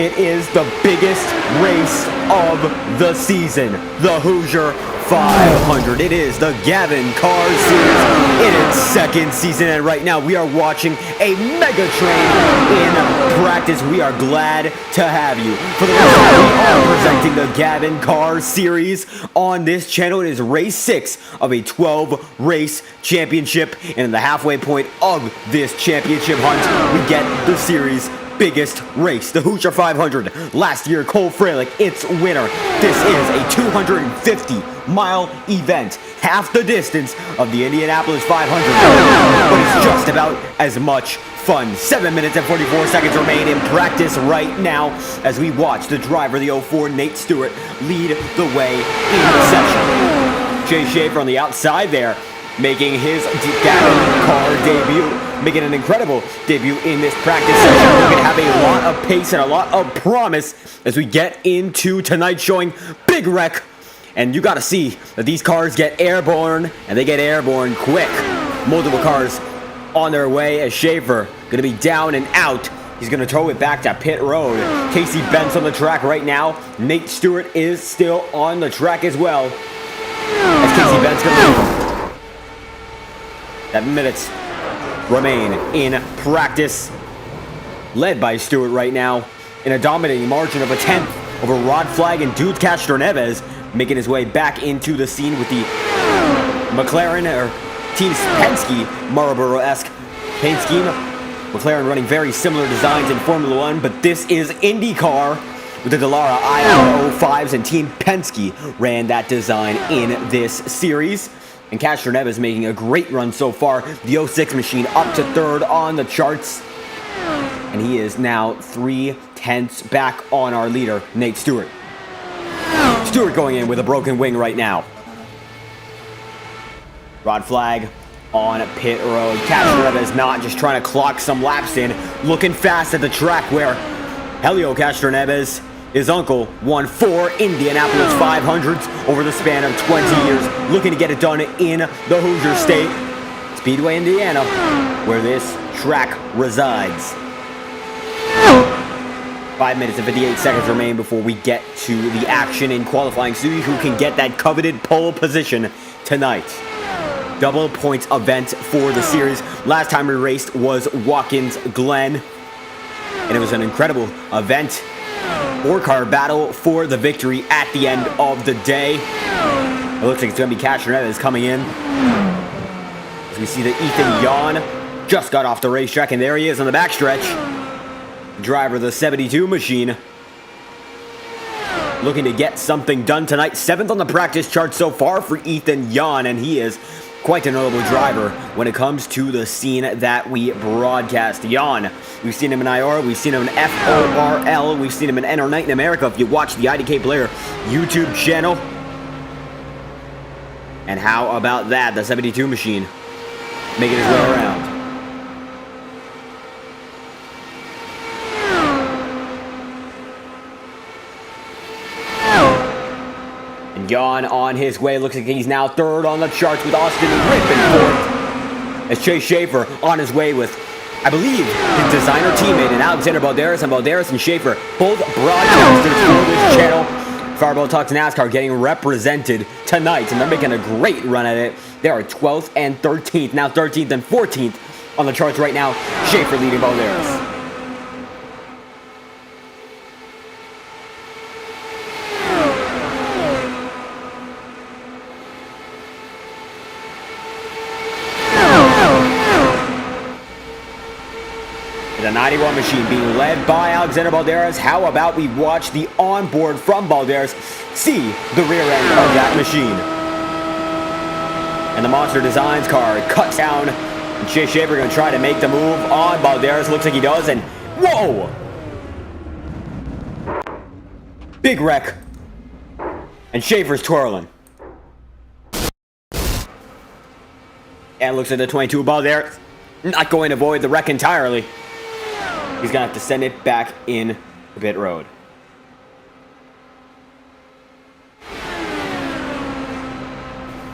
It is the biggest race of the season, the Hoosier 500. It is the GAVINCAR Series in its second season, and right now we are watching a mega train in practice. We are glad to have you. For the first time, we are presenting the GAVINCAR Series on this channel. It is race 6 of a 12-race championship, and in the halfway point of this championship hunt, we get the series' biggest race, the Hoosier 500. Last year, Cole Fralick, its winner. This is a 250-mile event, half the distance of the Indianapolis 500, but it's just about as much fun. 7 minutes and 44 seconds remain in practice right now as we watch the driver, the 04 Nate Stewart, lead the way in the section. Chase Schaefer on the outside there, making his GAVINCAR debut. Making an incredible debut in this practice session. We're going to have a lot of pace and a lot of promise as we get into tonight's showing. Big wreck, and you got to see that these cars get airborne, and they get airborne quick. Multiple cars on their way as Schaefer going to be down and out. He's going to tow it back to pit road. Casey Bent's on the track right now. Nate Stewart is still on the track as well. As Casey Bent's going to 7 minutes remain in practice, led by Stewart right now in a dominating margin of a 10th over Rod Flag and Dude Castro-Neves, making his way back into the scene with the McLaren or Team Penske Marlboro-esque paint scheme. McLaren running very similar designs in Formula One, but this is Indycar with the Dallara IORA 05s, and Team Penske ran that design in this series. And Castro-Neves making a great run so far. The 06 machine up to third on the charts. And he is now 3/10 back on our leader, Nate Stewart. Stewart going in with a broken wing right now. Rod Flag on pit road. Castro-Neves not just trying to clock some laps in. Looking fast at the track where Helio Castro-Neves, his uncle, won 4 Indianapolis 500s over the span of 20 years, looking to get it done in the Hoosier State Speedway, Indiana, where this track resides. 5 minutes and 58 seconds remain before we get to the action in qualifying. See who can get that coveted pole position tonight. Double points event for the series. Last time we raced was Watkins Glen, and it was an incredible event. 4-car battle for the victory at the end of the day. It looks like it's going to be Castro-Neves coming in. As we see that Ethan Yon just got off the racetrack, and there he is on the backstretch. Driver of the 72 machine. Looking to get something done tonight. 7th on the practice chart so far for Ethan Yon, and he is quite a notable driver when it comes to the scene that we broadcast. Jan, we've seen him in IORA, we've seen him in FORL, we've seen him in NR Night in America if you watch the IDK Player YouTube channel. And how about that, the 72 machine making his way around. Jan on his way. Looks like he's now third on the charts with Austin ripping fourth. As Chase Schaefer on his way with, I believe, his designer teammate and Alexander Balderas, and Schaefer, both broadcasters for this channel. Fireball Talks NASCAR getting represented tonight, and they're making a great run at it. They are 12th and 13th, now 13th and 14th on the charts right now. Schaefer leading Balderas. The 91 machine being led by Alexander Balderas. How about we watch the onboard from Balderas, see the rear end of that machine. And the Monster Designs car cuts down. And Chase Schaefer going to try to make the move on Balderas. Looks like he does, and whoa! Big wreck. And Schaefer's twirling. And looks like the 22 Balderas not going to avoid the wreck entirely. He's going to have to send it back in the pit road.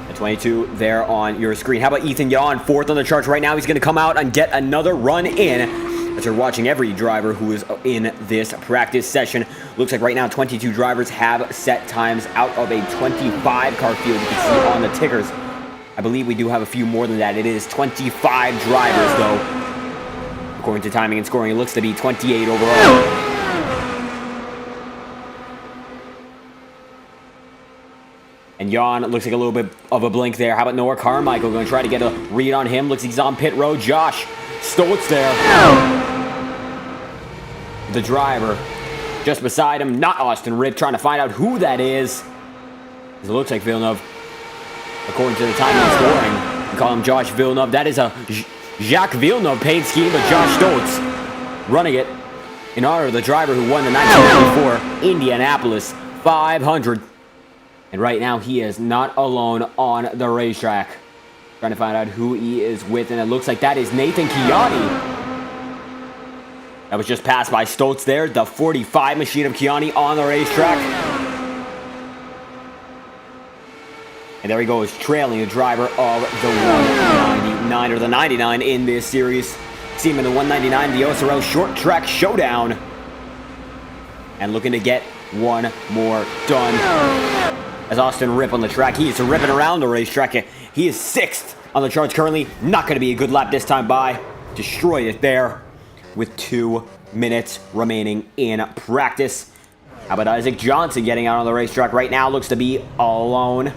The 22 there on your screen. How about Ethan Yon, 4th on the charts right now? He's going to come out and get another run in as you're watching every driver who is in this practice session. Looks like right now 22 drivers have set times out of a 25 car field. You can see on the tickers. I believe we do have a few more than that. It is 25 drivers though. According to timing and scoring, it looks to be 28 overall. And Jan looks like a little bit of a blink there. How about Noah Carmichael going to try to get a read on him? Looks like he's on pit road. Josh Stoltz there. The driver just beside him, not Austin Ripp, trying to find out who that is. It looks like Villeneuve, according to the timing and scoring. We call him Josh Villeneuve. That is a Jacques Villeneuve paint scheme, but Josh Stoltz running it in honor of the driver who won the 1994 Indianapolis 500. And right now, he is not alone on the racetrack. Trying to find out who he is with, and it looks like that is Nathan Chiani. That was just passed by Stoltz there. The 45 machine of Chiani on the racetrack. And there he goes, trailing the driver of the 199, or the 99 in this series. See him in the 199, the OSRL Short Track Showdown. And looking to get one more done. As Austin Ripp on the track, he is ripping around the racetrack. He is 6th on the charts currently. Not going to be a good lap this time by. Destroyed it there with 2 minutes remaining in practice. How about Isaac Johnson getting out on the racetrack right now? Looks to be alone.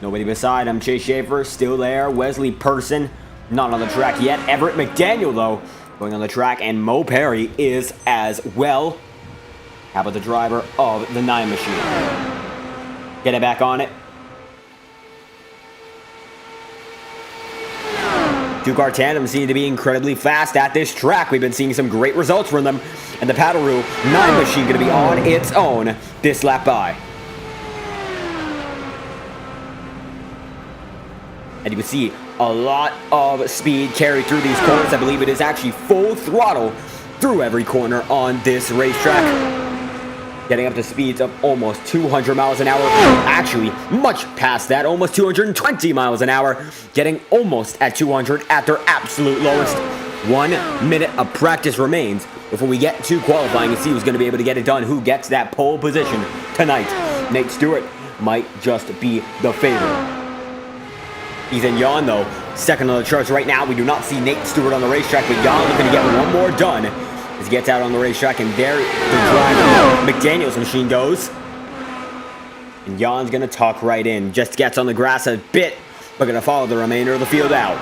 Nobody beside him. Chase Schaefer still there. Wesley Person not on the track yet. Everett McDaniel, though, going on the track. And Mo Perry is as well. How about the driver of the 9 machine? Get it back on it. 2-car tandems seem to be incredibly fast at this track. We've been seeing some great results from them. And the Paddleroo 9 machine going to be on its own this lap by. And you can see a lot of speed carried through these corners. I believe it is actually full throttle through every corner on this racetrack. Getting up to speeds of almost 200 miles an hour. Actually, much past that, almost 220 miles an hour. Getting almost at 200 at their absolute lowest. 1 minute of practice remains before we get to qualifying and see who's going to be able to get it done. Who gets that pole position tonight? Nate Stewart might just be the favorite. Ethan Jan, though, 2nd on the charts right now. We do not see Nate Stewart on the racetrack, but Jan looking to get one more done as he gets out on the racetrack, and there the driver McDaniel's machine goes. And Jan's going to tuck right in. Just gets on the grass a bit, but going to follow the remainder of the field out.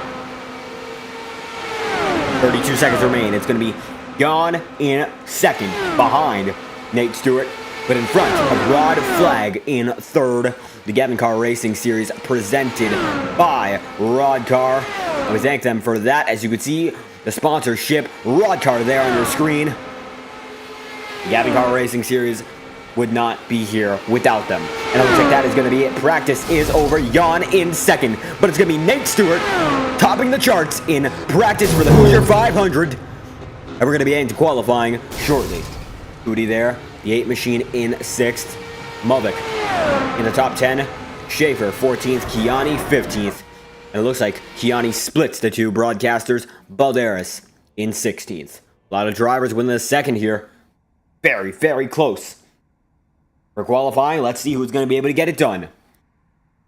32 seconds remain. It's going to be Jan in 2nd, behind Nate Stewart, but in front of Rod Flag in 3rd. The GAVINCAR Racing Series presented by Rodcar. And we thank them for that. As you can see, the sponsorship, Rodcar, there on your screen. The GAVINCAR Racing Series would not be here without them. And it looks like that is going to be it. Practice is over. Jan in 2nd. But it's going to be Nate Stewart topping the charts in practice for the Hoosier 500. And we're going to be into qualifying shortly. Goody there. The 8 machine in 6th. Mulvick in the top 10. Schaefer 14th. Chiani 15th. And it looks like Chiani splits the 2 broadcasters. Balderas in 16th. A lot of drivers winning the 2nd here. Very, very close. For qualifying, let's see who's going to be able to get it done.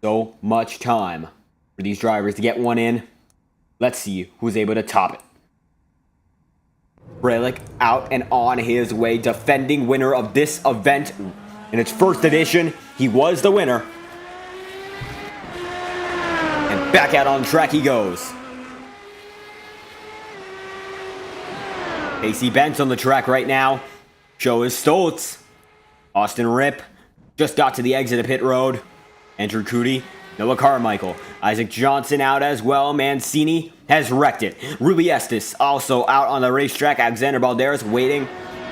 So much time for these drivers to get one in. Let's see who's able to top it. Frelick out and on his way, defending winner of this event. In its first edition, he was the winner. And back out on track he goes. AC Bent's on the track right now. Joe is Stoltz. Austin Ripp just got to the exit of pit road. Andrew Cootie, Noah Carmichael. Isaac Johnson out as well. Mancini has wrecked it. Ruby Estes also out on the racetrack. Alexander Balderas waiting.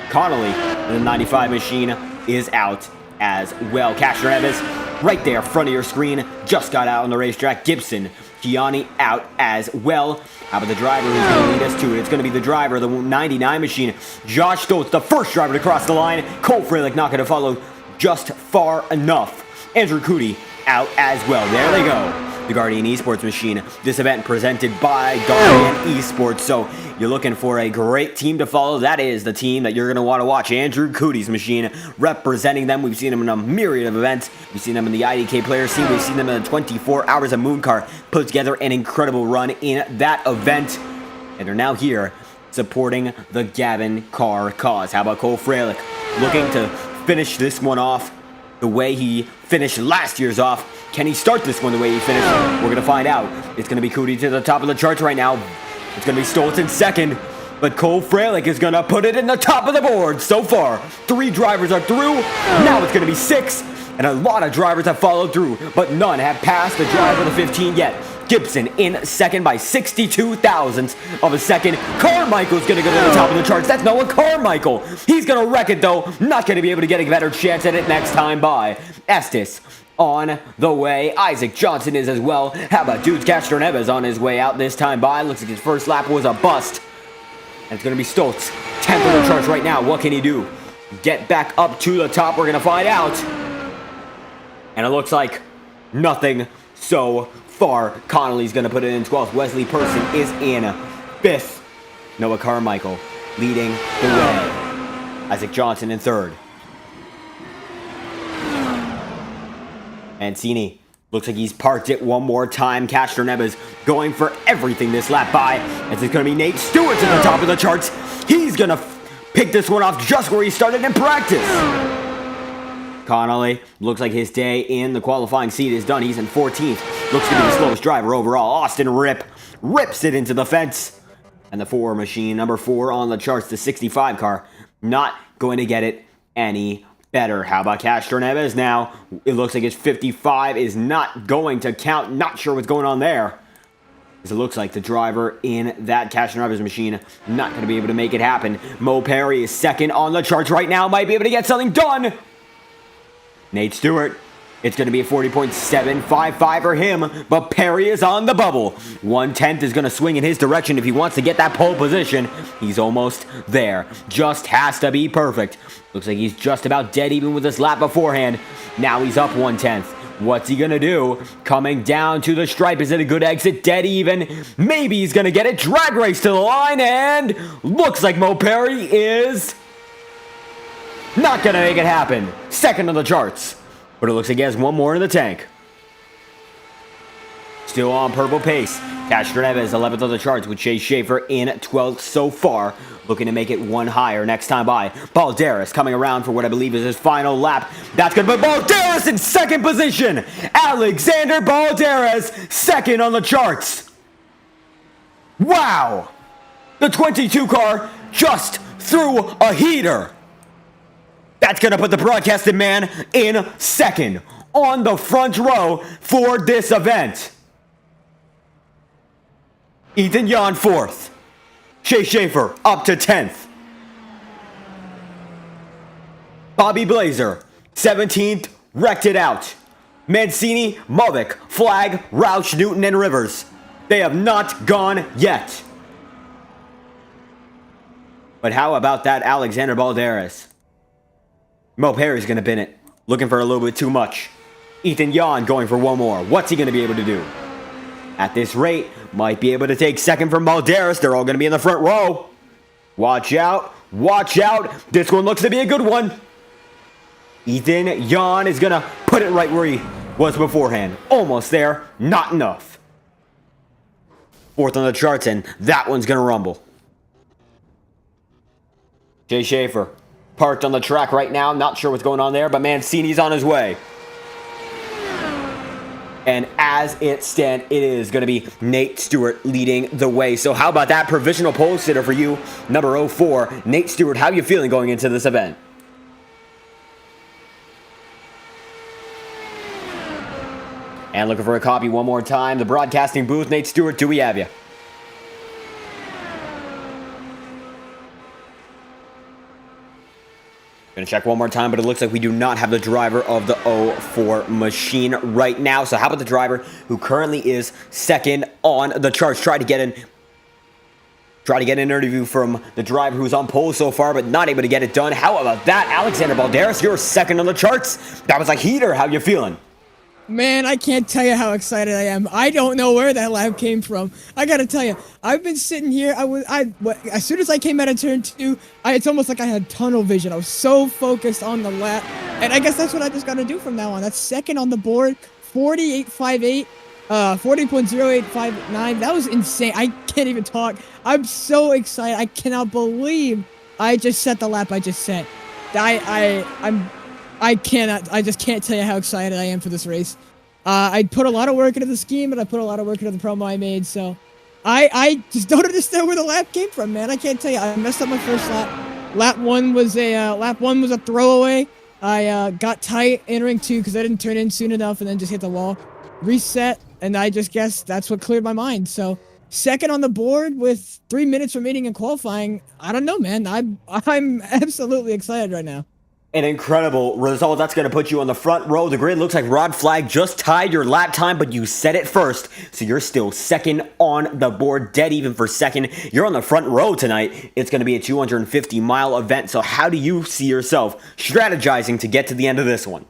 Connolly, the 95 machine, is out as well. Castro Neves, right there, front of your screen, just got out on the racetrack. Gibson, Chiani out as well. How about the driver who's going to lead us to it? It's going to be the driver, the 99 machine, Josh Stoltz, the first driver to cross the line. Cole Frelick not going to follow just far enough. Andrew Cootie out as well. There they go. the Guardian Esports machine. This event presented by Guardian Esports. So you're looking for a great team to follow. That is the team that you're going to want to watch. Andrew Cootie's machine representing them. We've seen them in a myriad of events. We've seen them in the IDK player scene. We've seen them in the 24 Hours of Mooncar. Put together an incredible run in that event. And are now here supporting the GAVINCAR cause. How about Cole Fralick looking to finish this one off the way he finished last year's off? Can he start this one the way he finished? We're going to find out. It's going to be Cootie to the top of the charts right now. It's going to be Stoltz in second, but Cole Fralick is going to put it in the top of the board. So far, 3 drivers are through. Now it's going to be 6, and a lot of drivers have followed through, but none have passed the drive of the 15 yet. Gibson in second by 62 thousandths of a second. Carmichael's going to go to the top of the charts. That's Noah Carmichael. He's going to wreck it, though. Not going to be able to get a better chance at it next time by. Estes on the way. Isaac Johnson is as well. How about Dudes Castroneves on his way out this time by? Looks like his first lap was a bust. And it's going to be Stoltz. 10th on the charts right now. What can he do? Get back up to the top. We're going to find out. And it looks like nothing so far. Connolly's going to put it in 12th. Wesley Person is in 5th. Noah Carmichael leading the way. Isaac Johnson in 3rd. Mancini looks like he's parked it one more time. Castroneves going for everything this lap by. As it's going to be Nate Stewart to the top of the charts. He's going to pick this one off just where he started in practice. Connolly looks like his day in the qualifying seat is done. He's in 14th. Looks to be the slowest driver overall. Austin rips it into the fence. And the 4 machine, number 4 on the charts, the 65 car, not going to get it any better. How about Castroneves now? It looks like his 55 is not going to count. Not sure what's going on there. As it looks like the driver in that Castroneves machine not going to be able to make it happen. Mo Perry is second on the charts right now. Might be able to get something done. Nate Stewart. It's going to be a 40.755 for him, but Perry is on the bubble. 1/10 is going to swing in his direction if he wants to get that pole position. He's almost there. Just has to be perfect. Looks like he's just about dead even with this lap beforehand. Now he's up 1/10. What's he going to do? Coming down to the stripe. Is it a good exit? Dead even. Maybe he's going to get it. Drag race to the line, and looks like Mo Perry is not going to make it happen. Second on the charts. But it looks like he has one more in the tank. Still on purple pace. Castroneves 11th on the charts with Chase Schaefer in 12th so far. Looking to make it one higher next time by. Balderas coming around for what I believe is his final lap. That's going to put Balderas in second position. Alexander Balderas second on the charts. Wow. The 22 car just threw a heater. That's going to put the broadcasted man in second on the front row for this event. Ethan Yon 4th. Chase Schaefer up to 10th. Bobby Blazer 17th, wrecked it out. Mancini, Mulvick, Flagg, Roush, Newton, and Rivers. They have not gone yet. But how about that Alexander Balderas? Mo Perry's going to bin it. Looking for a little bit too much. Ethan Yon going for one more. What's he going to be able to do? At this rate, might be able to take second from Balderas. They're all going to be in the front row. Watch out. Watch out. This one looks to be a good one. Ethan Yon is going to put it right where he was beforehand. Almost there. Not enough. 4th on the charts, and that one's going to rumble. Jay Schaefer. Parked on the track right now. Not sure what's going on there, but Mancini's on his way. And as it stands, it is going to be Nate Stewart leading the way. So how about that provisional pole sitter for you, number 04, Nate Stewart? How are you feeling going into this event? And looking for a copy one more time. The broadcasting booth, Nate Stewart, do we have you? Gonna check one more time, but it looks like we do not have the driver of the 04 machine right now. So how about the driver who currently is second on the charts? Try to get an interview from the driver who's on pole so far, but not able to get it done. How about that, Alexander Balderas? You're second on the charts. That was a heater. How you feeling? Man, I can't tell you how excited I am. I don't know where that lap came from. I gotta tell you, I've been sitting here. As soon as I came out of turn 2, it's almost like I had tunnel vision. I was so focused on the lap, and I guess that's what I just gotta do from now on. That's second on the board, 48.58, 40.0859. That was insane. I can't even talk. I'm so excited. I cannot believe I just set the lap I just set. I just can't tell you how excited I am for this race. I put a lot of work into the scheme, and I put a lot of work into the promo I made, so I just don't understand where the lap came from, man. I can't tell you. I messed up my first lap. Lap one was a throwaway. I got tight entering 2 because I didn't turn in soon enough and then just hit the wall. Reset, and I just guess that's what cleared my mind. So second on the board with 3 minutes remaining in qualifying. I don't know, man. I'm absolutely excited right now. An incredible result. That's going to put you on the front row of the grid. Looks like Rod Flag just tied your lap time, but you set it first, so you're still second on the board, dead even for second. You're on the front row tonight. It's going to be a 250-mile event, so how do you see yourself strategizing to get to the end of this one?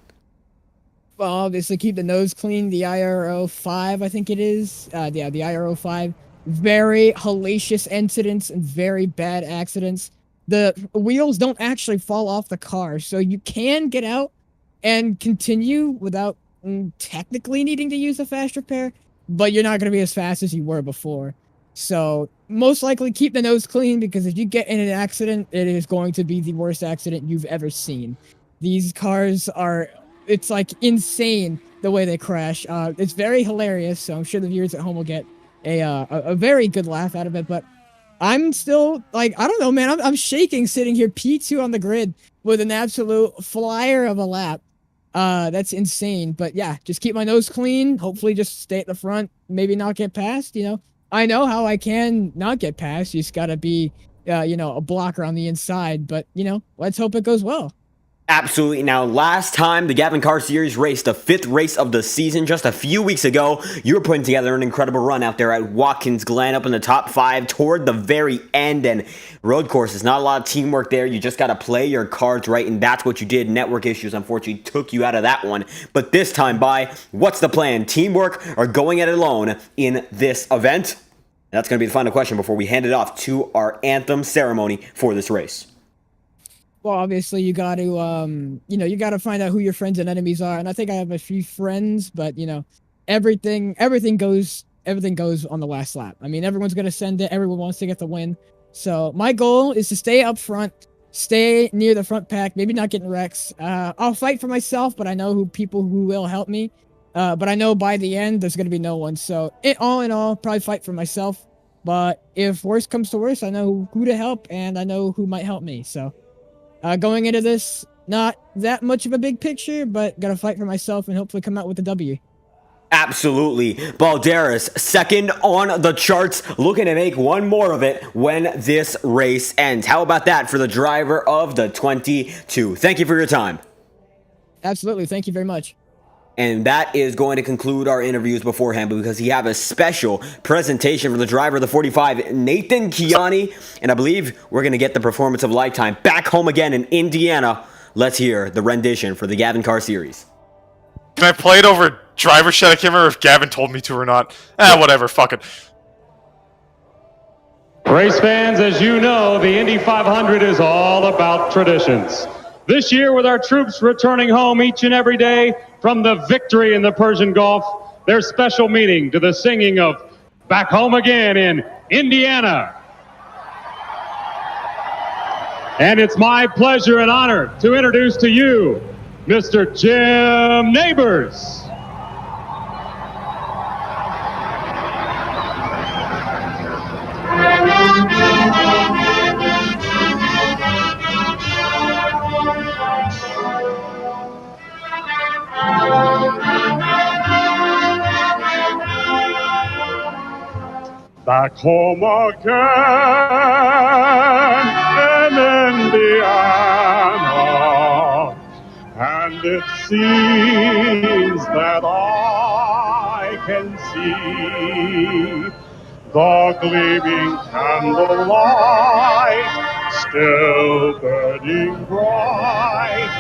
Well, obviously keep the nose clean. The IRO 5, I think it is. The IRO 5. Very hellacious incidents and very bad accidents. The wheels don't actually fall off the car, so you can get out and continue without technically needing to use a fast repair, but you're not going to be as fast as you were before. So most likely keep the nose clean, because if you get in an accident, it is going to be the worst accident you've ever seen. These cars it's like insane the way they crash. It's very hilarious, so I'm sure the viewers at home will get a very good laugh out of it, but I'm still, like, I don't know, man. I'm shaking sitting here P2 on the grid with an absolute flyer of a lap. That's insane. But yeah, just keep my nose clean. Hopefully just stay at the front. Maybe not get past, I know how I can not get past. You just gotta be, a blocker on the inside. But, let's hope it goes well. Absolutely. Now, last time the GAVINCAR Series raced the 5th race of the season just a few weeks ago, you were putting together an incredible run out there at Watkins Glen, up in the top 5 toward the very end. And road courses, not a lot of teamwork there. You just got to play your cards right, and that's what you did. Network issues, unfortunately, took you out of that one. But this time, what's the plan? Teamwork or going at it alone in this event? That's going to be the final question before we hand it off to our anthem ceremony for this race. Well, obviously you got to, you got to find out who your friends and enemies are. And I think I have a few friends, but everything goes on the last lap. I mean, everyone's going to send it. Everyone wants to get the win. So my goal is to stay up front, stay near the front pack, maybe not getting wrecks. I'll fight for myself, but I know people who will help me. But I know by the end, there's going to be no one. So all in all, probably fight for myself. But if worse comes to worse, I know who to help, and I know who might help me. So going into this, not that much of a big picture, but gotta fight for myself and hopefully come out with a W. Absolutely. Balderas, second on the charts, looking to make one more of it when this race ends. How about that for the driver of the 22? Thank you for your time. Absolutely. Thank you very much. And that is going to conclude our interviews beforehand, because we have a special presentation for the driver of the 45, Nathan Chiani. And I believe we're going to get the performance of a lifetime back home again in Indiana. Let's hear the rendition for the GAVINCAR Series. Can I play it over driver shed? I can't remember if Gavin told me to or not. Whatever, fuck it. Race fans, as you know, the Indy 500 is all about traditions. This year, with our troops returning home each and every day from the victory in the Persian Gulf, there's special meaning to the singing of Back Home Again in Indiana. And it's my pleasure and honor to introduce to you Mr. Jim Neighbors. Back home again in Indiana, and it seems that I can see the gleaming candlelight still burning bright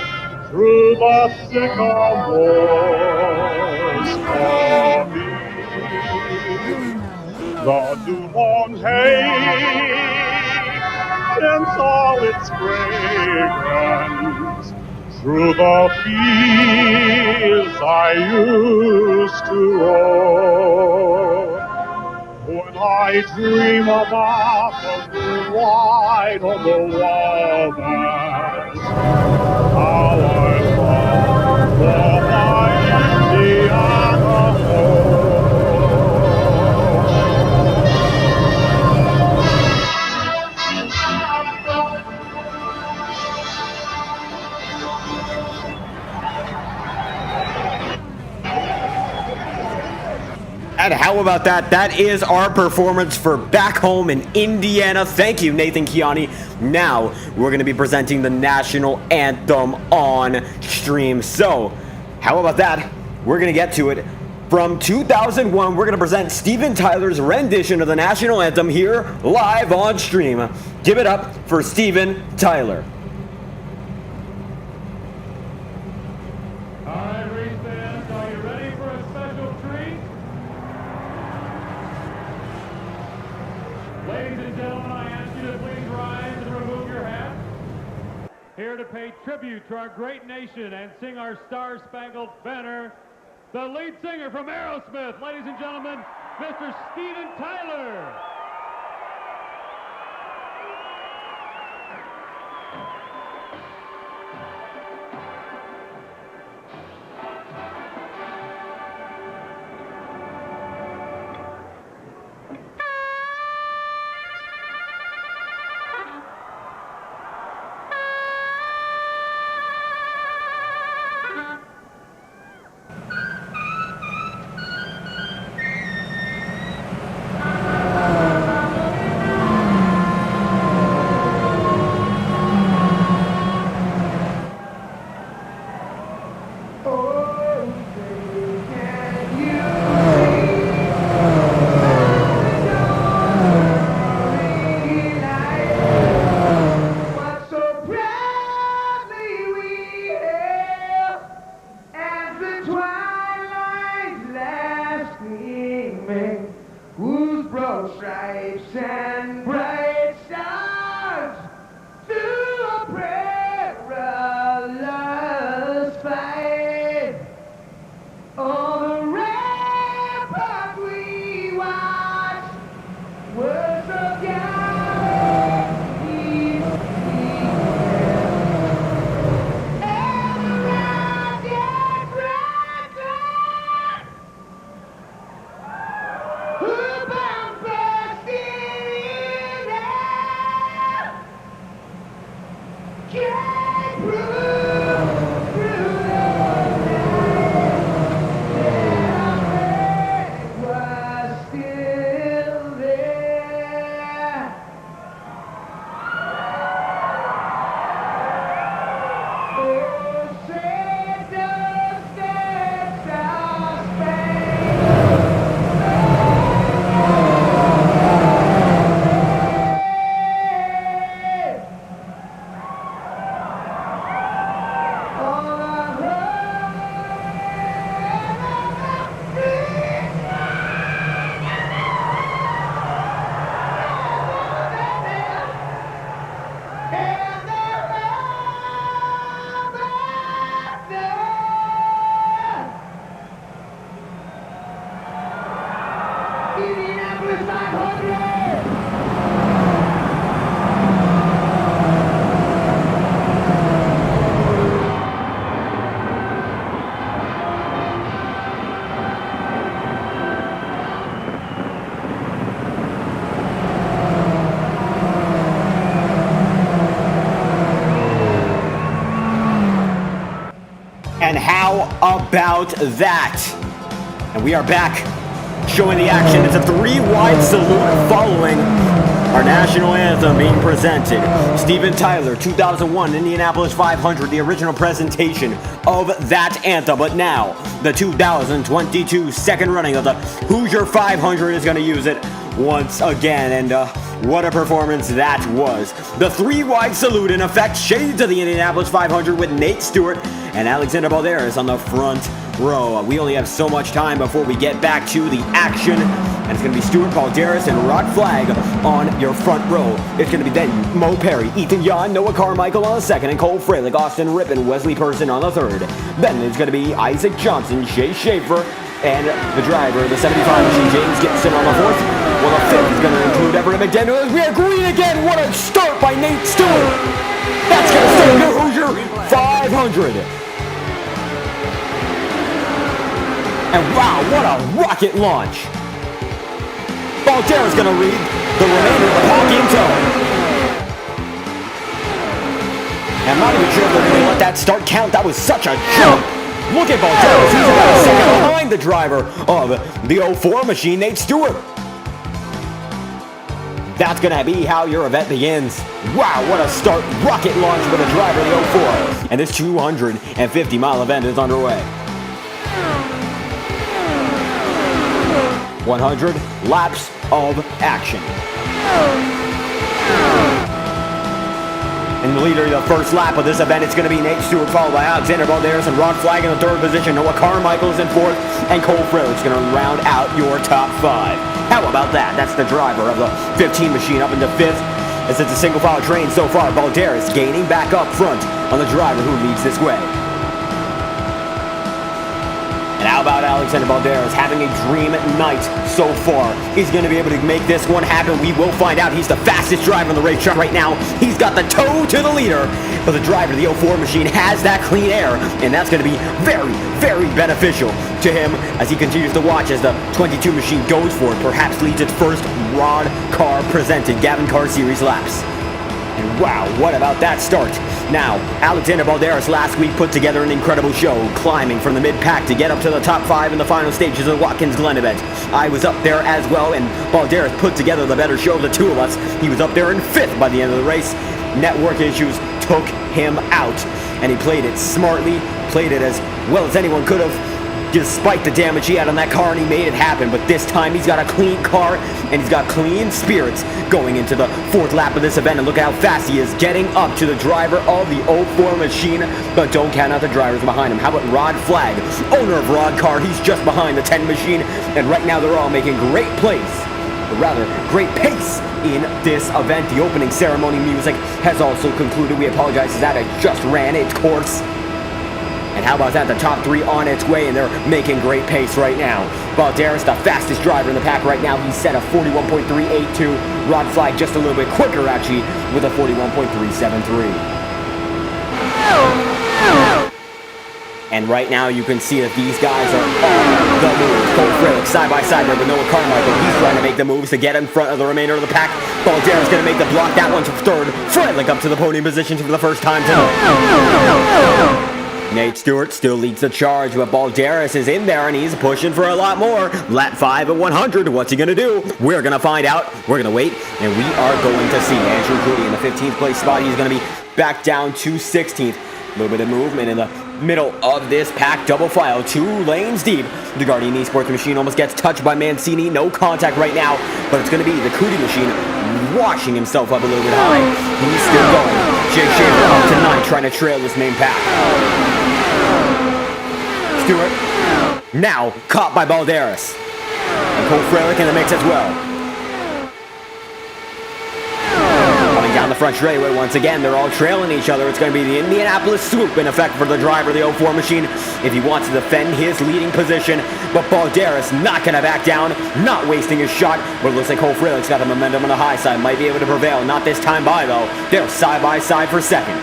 through the sycamore for me. The dewlong hay sends all its fragrance through the fields I used to roam. When I dream about the blue light on the wildlands, how I long for my Indiana home. And how about that? That is our performance for back home in Indiana. Thank you, Nathan Kiani. Now, we're going to be presenting the National Anthem on stream. So, how about that? We're going to get to it. From 2001, we're going to present Steven Tyler's rendition of the National Anthem here live on stream. Give it up for Steven Tyler. All right, race fans, are you ready for a special treat? Ladies and gentlemen, I ask you to please rise and remove your hats. Here to pay tribute to our great nation and sing our Star-Spangled Banner, the lead singer from Aerosmith, ladies and gentlemen, Mr. Steven Tyler. Indianapolis 500! And how about that? And we are back showing the action. It's a three-wide salute following our national anthem being presented. Steven Tyler, 2001 Indianapolis 500, the original presentation of that anthem. But now, the 2022 second running of the Hoosier 500 is going to use it once again. And What a performance that was. The three-wide salute in effect, shades of the Indianapolis 500 with Nate Stewart and Alexander Balderas on the front row. We only have so much time before we get back to the action, and it's going to be Stewart, Balderas, and Rod Flag on your front row. It's going to be then Mo Perry, Ethan Yon, Noah Carmichael on the second, and Cole Freilich, Austin Rippon, Wesley Person on the third. Then it's going to be Isaac Johnson, Jay Schaefer, and the driver, the 75 machine, James Gibson on the fourth. Well, the fifth is going to include Everett McDaniel. We are green again. What a start by Nate Stewart. That's going to start your Hoosier 500. And wow, what a rocket launch. Balderas going to lead the remainder of the pack in tow. And I'm not even sure if they're going to let that start count. That was such a jump. Look at Balderas. He's about a second behind the driver of the 04 machine, Nate Stewart. That's going to be how your event begins. Wow, what a start. Rocket launch with a driver of the 04. And this 250-mile event is underway. 100 laps of action. And the leader of the first lap of this event is going to be Nate Stewart, followed by Alexander Balderas and Rod Flag in the third position. Noah Carmichael is in fourth, and Cole Freilich is going to round out your top five. How about that? That's the driver of the 15 machine up into fifth. As it's a single file train so far, Balderas gaining back up front on the driver who leads this way. And how about Alexander Balderas having a dream night so far? He's going to be able to make this one happen. We will find out. He's the fastest driver on the racetrack right now. He's got the toe to the leader. But the driver of the 04 machine has that clean air, and that's going to be very, very beneficial to him as he continues to watch as the 22 machine goes for it. Perhaps leads its first Rod Car presented GAVINCAR Series laps. And wow, what about that start? Now, Alexander Balderas last week put together an incredible show, climbing from the mid-pack to get up to the top five in the final stages of the Watkins Glen event. I was up there as well, and Balderas put together the better show of the two of us. He was up there in fifth by the end of the race. Network issues took him out, and he played it smartly, played it as well as anyone could have, despite the damage he had on that car, and he made it happen. But this time he's got a clean car and he's got clean spirits going into the fourth lap of this event. And look at how fast he is getting up to the driver of the 04 machine. But don't count out the drivers behind him. How about Rod Flag, owner of Rod Car? He's just behind the 10 machine, and right now they're all making great plays, or rather great pace in this event. The opening ceremony music has also concluded. We apologize as that it just ran its course. And how about that? The top three on its way, and they're making great pace right now. Balderas, the fastest driver in the pack right now. He's set a 41.382. Rod Flag just a little bit quicker, actually, with a 41.373. And right now you can see that these guys are on the move. Cole Freilich side by side there with Noah Carmichael. He's trying to make the moves to get in front of the remainder of the pack. Balderas going to make the block. That one's third. Freilich up to the podium position for the first time tonight. Nate Stewart still leads the charge, but Balderas is in there and he's pushing for a lot more. Lap 5 at 100. What's he going to do? We're going to find out. We're going to wait, and we are going to see. Andrew Goody in the 15th place spot. He's going to be back down to 16th. A little bit of movement in the middle of this pack. Double file, 2 lanes deep. The Guardian Esports machine almost gets touched by Mancini. No contact right now, but it's going to be the Cootie machine washing himself up a little bit high. He's still going. Jay Schaefer up to 9, trying to trail this main pack. Stewart now caught by Balderas. And Cole Freilich in the mix as well. Coming down the front straightaway once again, they're all trailing each other. It's going to be the Indianapolis swoop in effect for the driver of the 04 machine if he wants to defend his leading position. But Balderas not going to back down, not wasting his shot. But it looks like Cole Freilich's got the momentum on the high side. Might be able to prevail. Not this time by, though. They're side by side for second.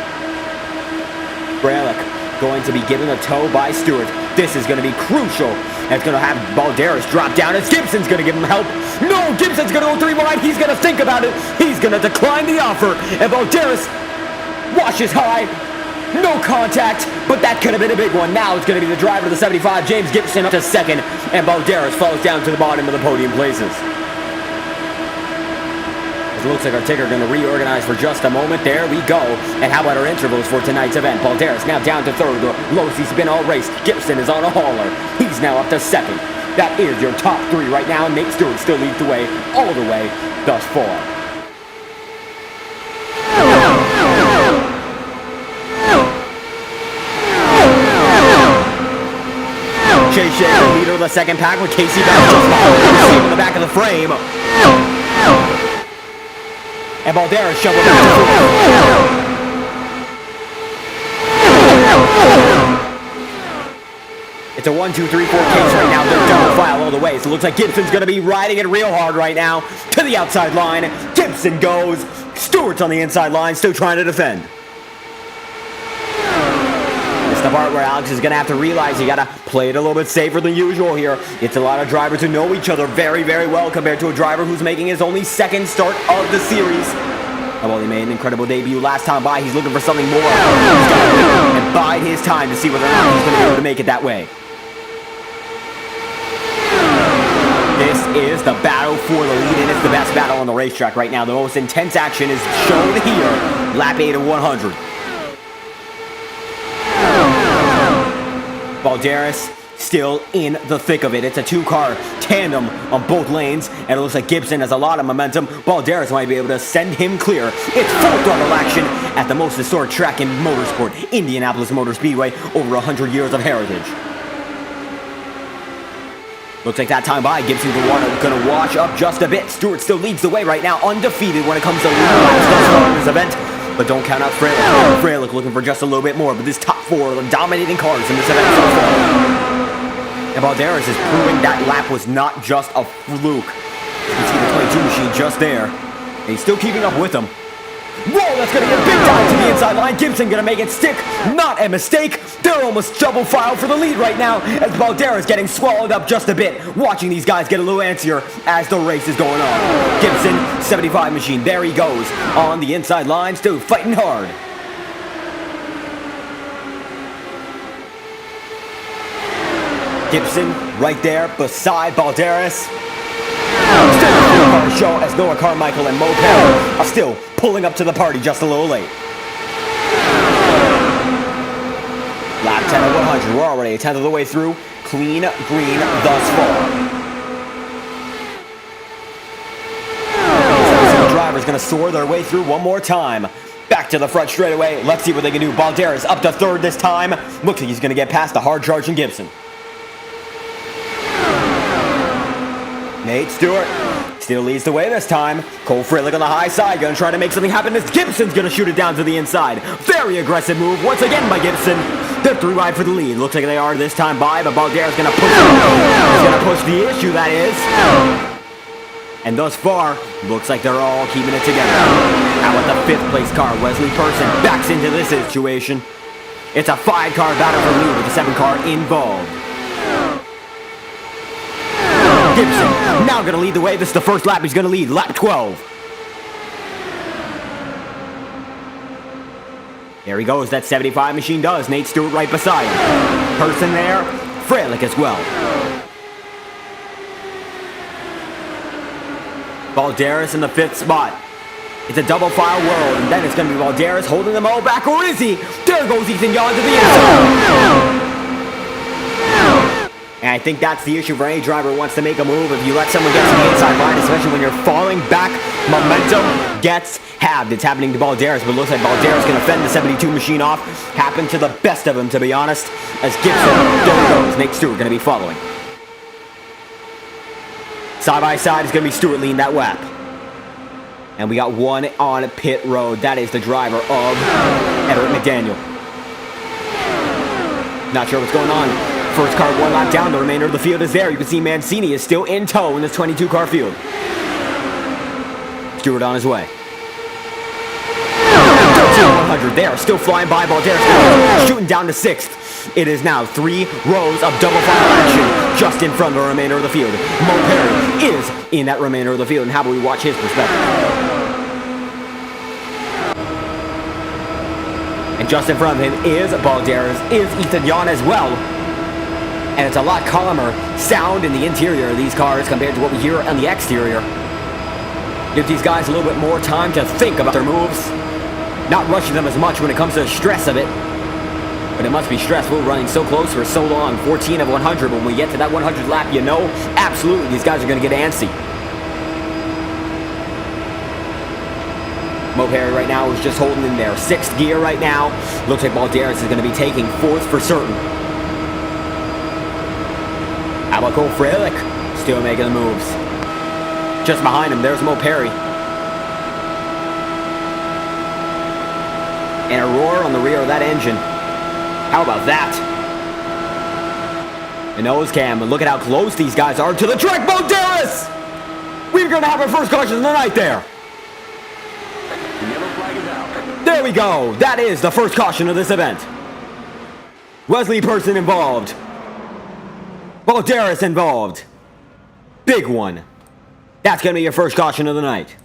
Freilich going to be given a tow by Stewart. This is going to be crucial. And it's going to have Balderas drop down as Gibson's going to give him help. No, Gibson's going to go 3 wide. He's going to think about it. He's going to decline the offer. And Balderas washes high. No contact, but that could have been a big one. Now it's going to be the driver of the 75, James Gibson, up to second. And Balderas falls down to the bottom of the podium places. It looks like our ticker going to reorganize for just a moment. There we go. And how about our intervals for tonight's event? Balderas now down to third. The lowest he's been all race. Gibson is on a hauler. He's now up to second. That is your top 3 right now. Nate Stewart still leads the way all the way thus far. chasing the leader of the second pack with Casey back just behind in the back of the frame. And Balderas shoveled back to fourth. It's a 1, 2, 3, 4 case right now. They're double file all the way. So it looks like Gibson's going to be riding it real hard right now. To the outside line. Gibson goes. Stewart's on the inside line, still trying to defend. It's the part where Alex is going to have to realize you got to play it a little bit safer than usual here. It's a lot of drivers who know each other very, very well compared to a driver who's making his only second start of the series. And while he made an incredible debut last time by, he's looking for something more. He's got to wait and bide his time to see whether or not he's going to be able to make it that way. This is the battle for the lead, and it's the best battle on the racetrack right now. The most intense action is shown here, lap 8 of 100. Balderas still in the thick of it. It's a two-car tandem on both lanes, and it looks like Gibson has a lot of momentum. Balderas might be able to send him clear. It's full throttle action at the most historic track in motorsport, Indianapolis Motor Speedway, over 100 years of heritage. Looks like that time by, Gibson gonna wash up just a bit. Stewart still leads the way right now, undefeated when it comes to this event. But don't count out Freilich. Freilich looking for just a little bit more, but this top four are the dominating cars in this event so far. And Balderas is proving that lap was not just a fluke. You can see the 22 machine just there. And he's still keeping up with them. Whoa, that's going to get a big dive to the inside line. Gibson going to make it stick. Not a mistake. They're almost double file for the lead right now as Balderas getting swallowed up just a bit. Watching these guys get a little antsier as the race is going on. Gibson, 75 machine. There he goes. On the inside line, still fighting hard. Gibson right there beside Balderas. Still a show as Noah Carmichael and Mo Perry are still pulling up to the party just a little late. Lap 10 of 100. We're already a tenth of the way through. Clean green thus far. The driver's going to soar their way through one more time. Back to the front straightaway. Let's see what they can do. Balderas up to third this time. Looks like he's going to get past the hard-charging Gibson. Nate Stewart still leads the way this time. Cole Freilich on the high side, gonna try to make something happen. This Gibson's gonna shoot it down to the inside. Very aggressive move once again by Gibson. They're through wide for the lead. Looks like they are this time by, but Balderas gonna push it. He's gonna push the issue, that is. And thus far, looks like they're all keeping it together. Out with the fifth place car, Wesley Person backs into this situation. It's a 5-car battle for the lead with the 7-car involved. Gibson now going to lead the way. This is the first lap he's going to lead, lap 12. There he goes, that 75 machine does. Nate Stewart right beside him. Person there, Freilich as well. Balderas in the 5th spot. It's a double file world, and then it's going to be Balderas holding them all back, or is he? There goes Ethan Yon to the inside. And I think that's the issue for any driver who wants to make a move. If you let someone get to the inside line, especially when you're falling back, momentum gets halved. It's happening to Balderas, but it looks like Balderas going to fend the 72 machine off. Happened to the best of them, to be honest, as Gibson, there he goes. Nate Stewart going to be following. Side by side is going to be Stewart leading that lap. And we got one on pit road. That is the driver of Edward McDaniel. Not sure what's going on. First car one lap down, the remainder of the field is there. You can see Mancini is still in tow in this 22-car field. Stewart on his way. 100 there, still flying by Balderas, shooting down to 6th. It is now 3 rows of double file action just in front of the remainder of the field. Mo Perry is in that remainder of the field, and how about we watch his perspective? And just in front of him is Balderas, is Ethan Yon as well. And it's a lot calmer sound in the interior of these cars compared to what we hear on the exterior. Give these guys a little bit more time to think about their moves. Not rushing them as much when it comes to the stress of it. But it must be stressful running so close for so long. 14 of 100, but when we get to that 100 lap, you know, absolutely these guys are going to get antsy. Mo Perry right now is just holding in there. 6th gear right now. Looks like Balderas is going to be taking 4th for certain. about Cole Freilich? Still making the moves. Just behind him, there's Mo Perry. And a roar on the rear of that engine. How about that? A nose cam, and look at how close these guys are to the track. Balderas! We're going to have our first caution of the night there. There we go. That is the first caution of this event. Wesley Person involved. Balderas involved. Big one. That's going to be your first caution of the night.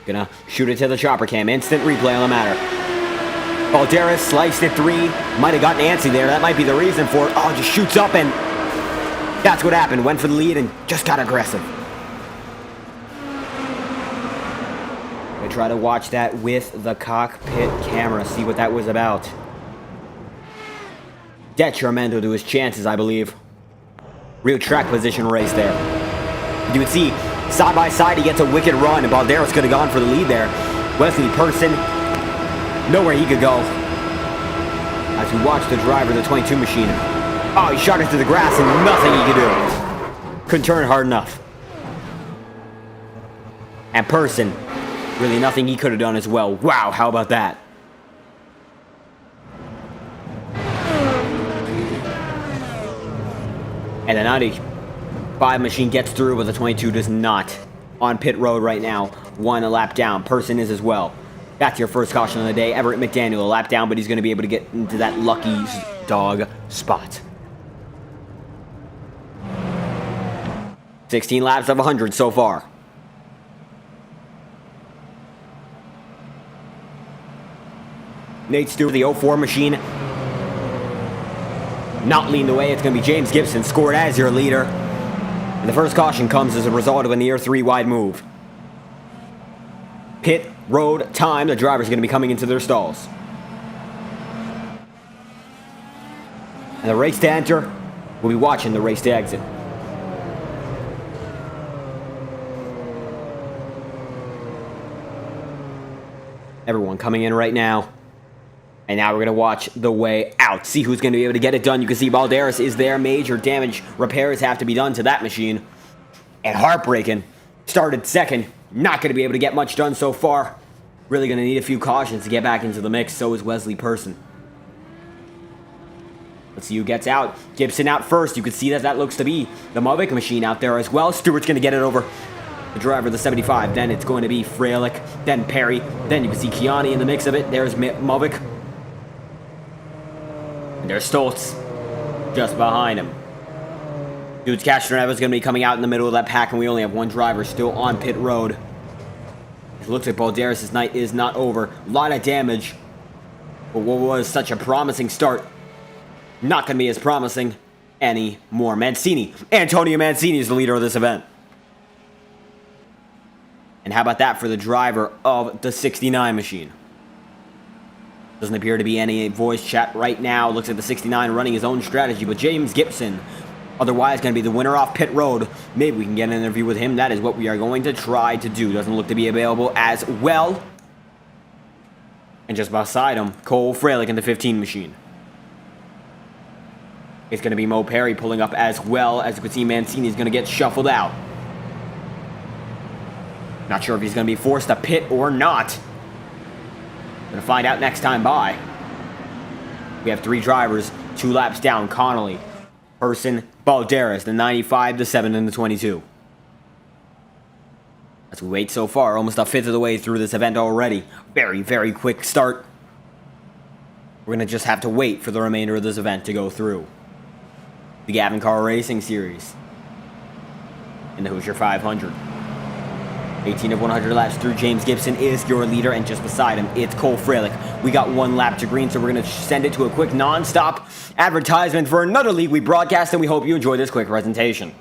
Gonna shoot it to the chopper cam. Instant replay on the matter. Balderas sliced it 3. Might have gotten antsy there. That might be the reason for it. Oh, just shoots up and that's what happened. Went for the lead and just got aggressive. I try to watch that with the cockpit camera. See what that was about. Detrimental to his chances, I believe. Real track position race there. You would see side by side he gets a wicked run and Balderas could have gone for the lead there. Wesley Person, nowhere he could go. As we watch the driver of the 22 machine. Oh, he shot it through the grass and nothing he could do. Couldn't turn it hard enough. And Person, really nothing he could have done as well. Wow, how about that? And the 95 machine gets through, but the 22 does not. On pit road right now, 1 a lap down. Person is as well. That's your first caution of the day. Everett McDaniel a lap down, but he's going to be able to get into that lucky dog spot. 16 laps of 100 so far. Nate Stewart, the 04 machine. Not leading the way, it's going to be James Gibson, scored as your leader. And the first caution comes as a result of a near 3 wide move. Pit road time, the driver's going to be coming into their stalls. And the race to enter, we'll be watching the race to exit. Everyone coming in right now. And now we're going to watch the way out. See who's going to be able to get it done. You can see Balderas is there. Major damage repairs have to be done to that machine. And heartbreaking. Started second. Not going to be able to get much done so far. Really going to need a few cautions to get back into the mix. So is Wesley Person. Let's see who gets out. Gibson out first. You can see that that looks to be the Mavic machine out there as well. Stewart's going to get it over the driver of the 75. Then it's going to be Freilich. Then Perry. Then you can see Kiani in the mix of it. There's Mavic. There's Stoltz just behind him. Dudes Castronova is going to be coming out in the middle of that pack, and we only have 1 driver still on pit road. It looks like Balderas' night is not over. A lot of damage. But what was such a promising start, not going to be as promising anymore. Mancini. Antonio Mancini is the leader of this event. And how about that for the driver of the 69 machine? Doesn't appear to be any voice chat right now. Looks like the 69 running his own strategy. But James Gibson, otherwise going to be the winner off pit road. Maybe we can get an interview with him. That is what we are going to try to do. Doesn't look to be available as well. And just beside him, Cole Freilich in the 15 machine. It's going to be Mo Perry pulling up as well. As you can see, Mancini is going to get shuffled out. Not sure if he's going to be forced to pit or not. Gonna find out next time by. We have 3 drivers, 2 laps down. Connolly, Person, Balderas, the 95, the 7, and the 22. As we wait so far, almost a fifth of the way through this event already. Very, very quick start. We're gonna just have to wait for the remainder of this event to go through. The GAVINCAR Racing Series. And the Hoosier 500. 18 of 100 laps through. James Gibson is your leader, and just beside him, it's Cole Freilich. We got 1 lap to green, so we're going to send it to a quick non-stop advertisement for another league we broadcast, and we hope you enjoy this quick presentation.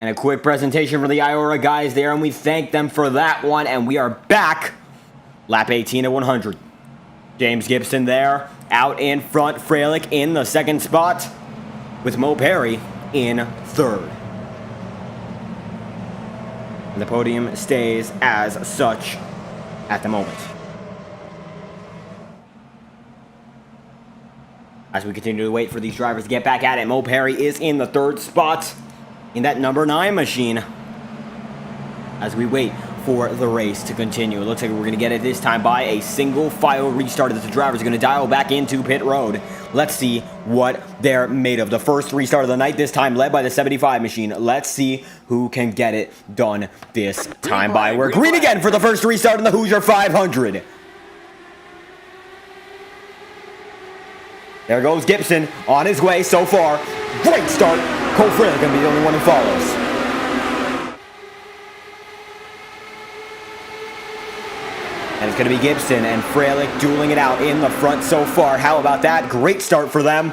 And a quick presentation for the IORA guys there, and we thank them for that one. And we are back. Lap 18 at 100. James Gibson there, out in front. Freilich in the second spot, with Mo Perry in third. And the podium stays as such at the moment. As we continue to wait for these drivers to get back at it, Mo Perry is in the third spot in that number 9 machine. As we wait for the race to continue. It looks like we're going to get it this time by a single file restart as the drivers are going to dial back into pit road. Let's see what they're made of. The first restart of the night, this time led by the 75 machine. Let's see who can get it done this time by. We're green again for the first restart in the Hoosier 500. There goes Gibson on his way so far. Great start. Cole Freilich going to be the only one who follows. And it's going to be Gibson and Freilich dueling it out in the front so far. How about that? Great start for them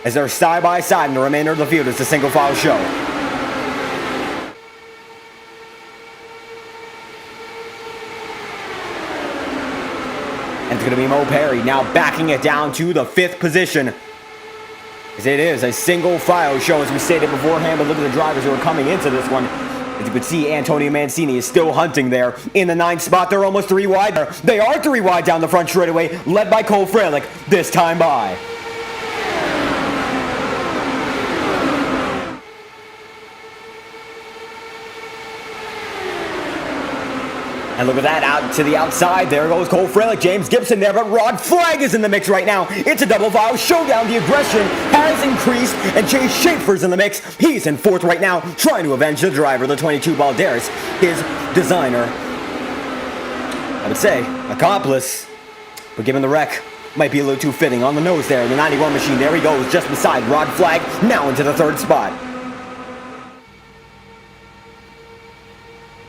as they're side by side in the remainder of the field as the single file show. And it's going to be Mo Perry now backing it down to the 5th position. As it is a single file show as we stated beforehand, but look at the drivers who are coming into this one. As you can see, Antonio Mancini is still hunting there in the 9th spot. They're almost 3 wide there. They are 3 wide down the front straightaway, led by Cole Freilich this time by. And look at that, out to the outside. There goes Cole Freilich, James Gibson there, but Rod Flag is in the mix right now. It's a double file showdown. The aggression has increased, and Chase Schaefer's in the mix. He's in 4th right now, trying to avenge the driver, the 22 Balderas, his designer. I would say accomplice, but given the wreck, might be a little too fitting. On the nose there, the 91 machine. There he goes, just beside Rod Flag, now into the 3rd spot.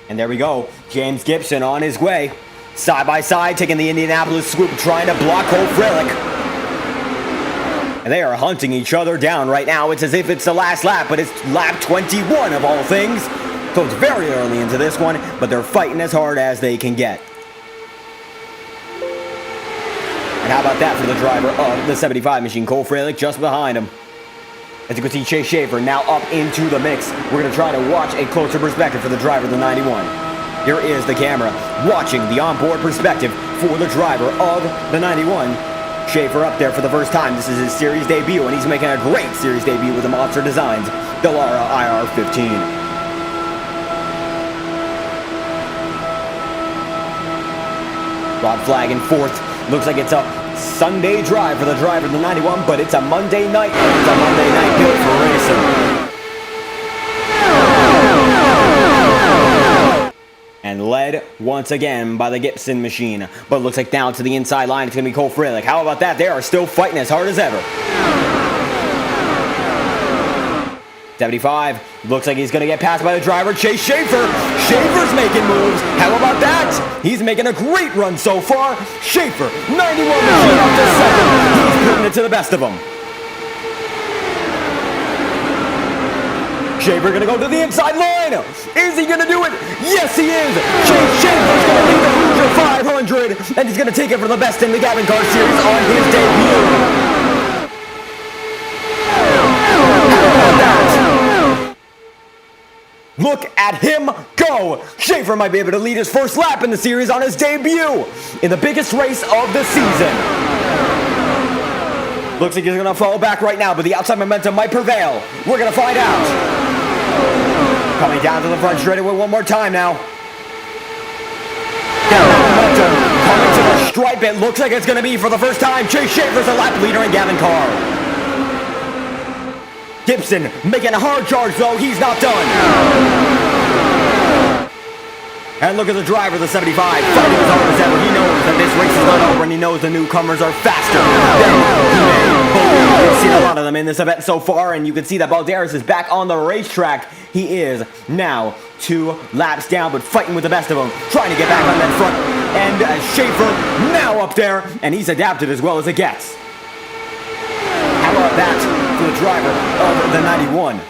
And there we go, James Gibson on his way. Side by side, taking the Indianapolis swoop, trying to block Cole Freilich. And they are hunting each other down right now. It's as if it's the last lap, but it's lap 21 of all things. So it's very early into this one, but they're fighting as hard as they can get. And how about that for the driver of the 75 machine, Cole Freilich, just behind him. As you can see, Chase Schaefer now up into the mix. We're going to try to watch a closer perspective for the driver of the 91. Here is the camera watching the onboard perspective for the driver of the 91. Schaefer up there for the first time. This is his series debut, and he's making a great series debut with the Monster Designs Dallara IR15. Rod Flag in 4th. Looks like it's a Sunday drive for the driver of the 91, but it's a Monday night, and it's a Monday night built for racing. And led once again by the Gibson machine, but it looks like down to the inside line, it's going to be Cole Freilich. How about that? They are still fighting as hard as ever. 75, looks like he's going to get passed by the driver, Chase Schaefer. Schaefer's making moves. How about that? He's making a great run so far. Schaefer, 91 machine up to 2nd. He's putting it to the best of them. Schaefer going to go to the inside line. Is he going to do it? Yes, he is. Chase Schaefer's going to lead the Hoosier 500, and he's going to take it for the best in the GAVINCAR Series on his debut. Look at him go! Schaefer might be able to lead his first lap in the series on his debut in the biggest race of the season. Looks like he's going to fall back right now, but the outside momentum might prevail. We're going to find out. Coming down to the front straightaway one more time now. Momentum coming to the stripe. It looks like it's going to be for the first time. Chase Schaefer's a lap leader in GAVINCAR. Gibson making a hard charge, though. He's not done. And look at the driver, the 75, fighting as hard as ever. He knows that this race is not over, and he knows the newcomers are faster than he may believe. We've seen a lot of them in this event so far, and you can see that Balderas is back on the racetrack. He is now 2 laps down, but fighting with the best of them, trying to get back on that front. And Schaefer now up there, and he's adapted as well as it gets. How about that for the driver of the 91?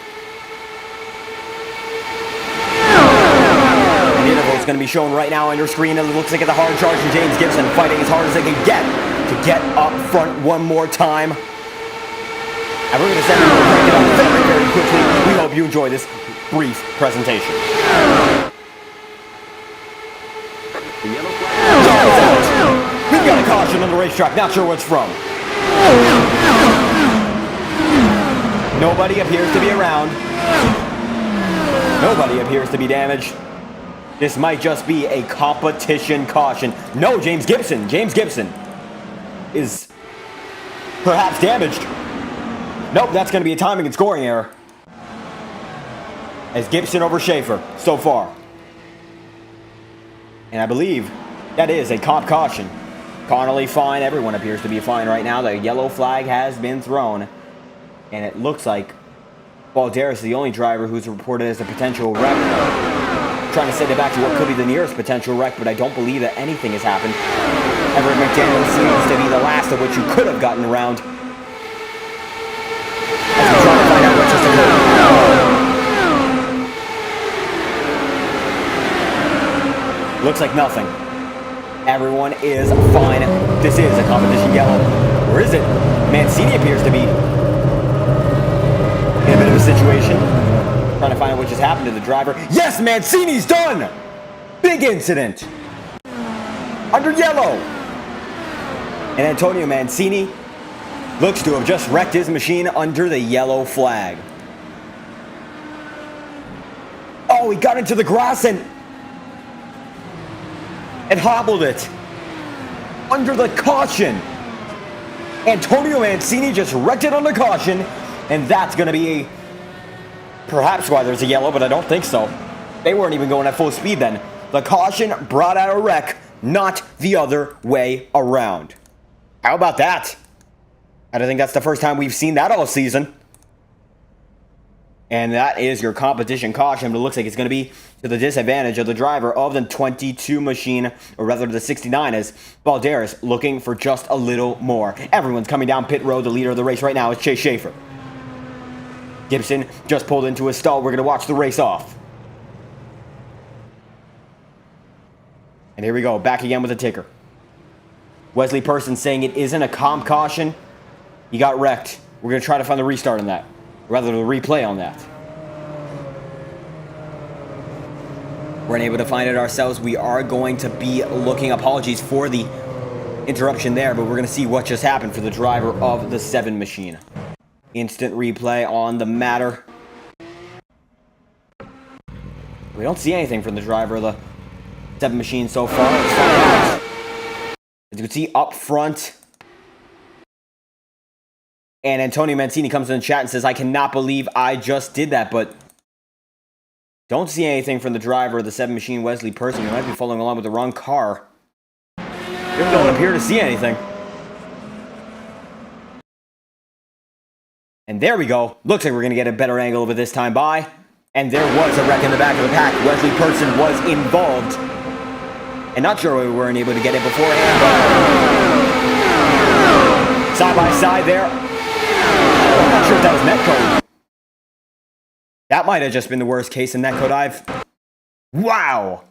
is going to be shown right now on your screen. It looks like it's a hard charge from James Gibson, fighting as hard as they can get to get up front one more time. And we're going to send you to break it up very, very quickly. We hope you enjoy this brief presentation. The yellow flag is out. We've got a caution on the racetrack. Not sure what's from. Nobody appears to be around. Nobody appears to be damaged. This might just be a competition caution. No, James Gibson. James Gibson is perhaps damaged. Nope, that's going to be a timing and scoring error. As Gibson over Schaefer so far. And I believe that is a comp caution. Connolly fine. Everyone appears to be fine right now. The yellow flag has been thrown. And it looks like Balderas is the only driver who's reported as a potential wreck. Trying to send it back to what could be the nearest potential wreck, but I don't believe that anything has happened. Everett McDaniel seems to be the last of what you could have gotten around. As we try to find out what just occurred. Looks like nothing. Everyone is fine. This is a competition yellow. Or is it? Mancini appears to be in a bit of a situation. Trying to find out what just happened to the driver. Yes, Mancini's done! Big incident. Under yellow. And Antonio Mancini looks to have just wrecked his machine under the yellow flag. Oh, he got into the grass and hobbled it. Under the caution. Antonio Mancini just wrecked it under caution. And that's going to be perhaps why there's a yellow, but I don't think so. They weren't even going at full speed then. The caution brought out a wreck, not the other way around. How about that? I don't think that's the first time we've seen that all season. And that is your competition caution, but it looks like it's going to be to the disadvantage of the driver of the 22 machine, or rather the 69, as Balderas looking for just a little more. Everyone's coming down pit road. The leader of the race right now is Chase Schaefer. Gibson just pulled into a stall. We're going to watch the race off. And here we go, back again with a ticker. Wesley Person saying it isn't a comp caution. He got wrecked. We're going to try to find the restart on that. Rather, the replay on that. We're unable to find it ourselves. We are going to be looking. Apologies for the interruption there, but we're going to see what just happened for the driver of the 7 machine. Instant replay on the matter. We don't see anything from the driver of the 7 machine so far. Let's find out. As you can see up front. And Antonio Mancini comes in the chat and says, I cannot believe I just did that, but don't see anything from the driver of the 7 machine, Wesley Person. You might be following along with the wrong car. You don't appear to see anything. And there we go. Looks like we're going to get a better angle of it this time by. And there was a wreck in the back of the pack. Wesley Person was involved. And not sure we weren't able to get it beforehand, but side by side there. I'm not sure if that was netcode. That might have just been the worst case in netcode I've... Wow!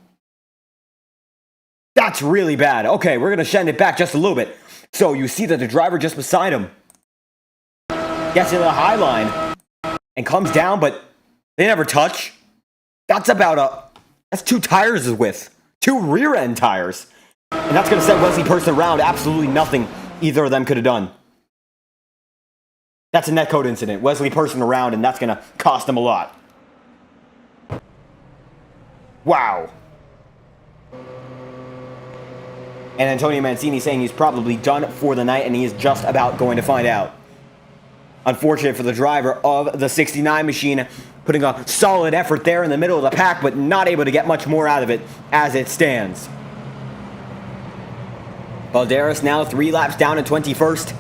That's really bad. Okay, we're going to send it back just a little bit. So you see that the driver just beside him gets into the high line and comes down, but they never touch. That's about that's 2 tires' width. 2 rear end tires. And that's going to send Wesley Person around. Absolutely nothing either of them could have done. That's a netcode incident. Wesley Person around, and that's going to cost them a lot. Wow. And Antonio Mancini saying he's probably done for the night, and he is just about going to find out. Unfortunate for the driver of the 69 machine, putting a solid effort there in the middle of the pack, but not able to get much more out of it as it stands. Balderas now 3 laps down in 21st.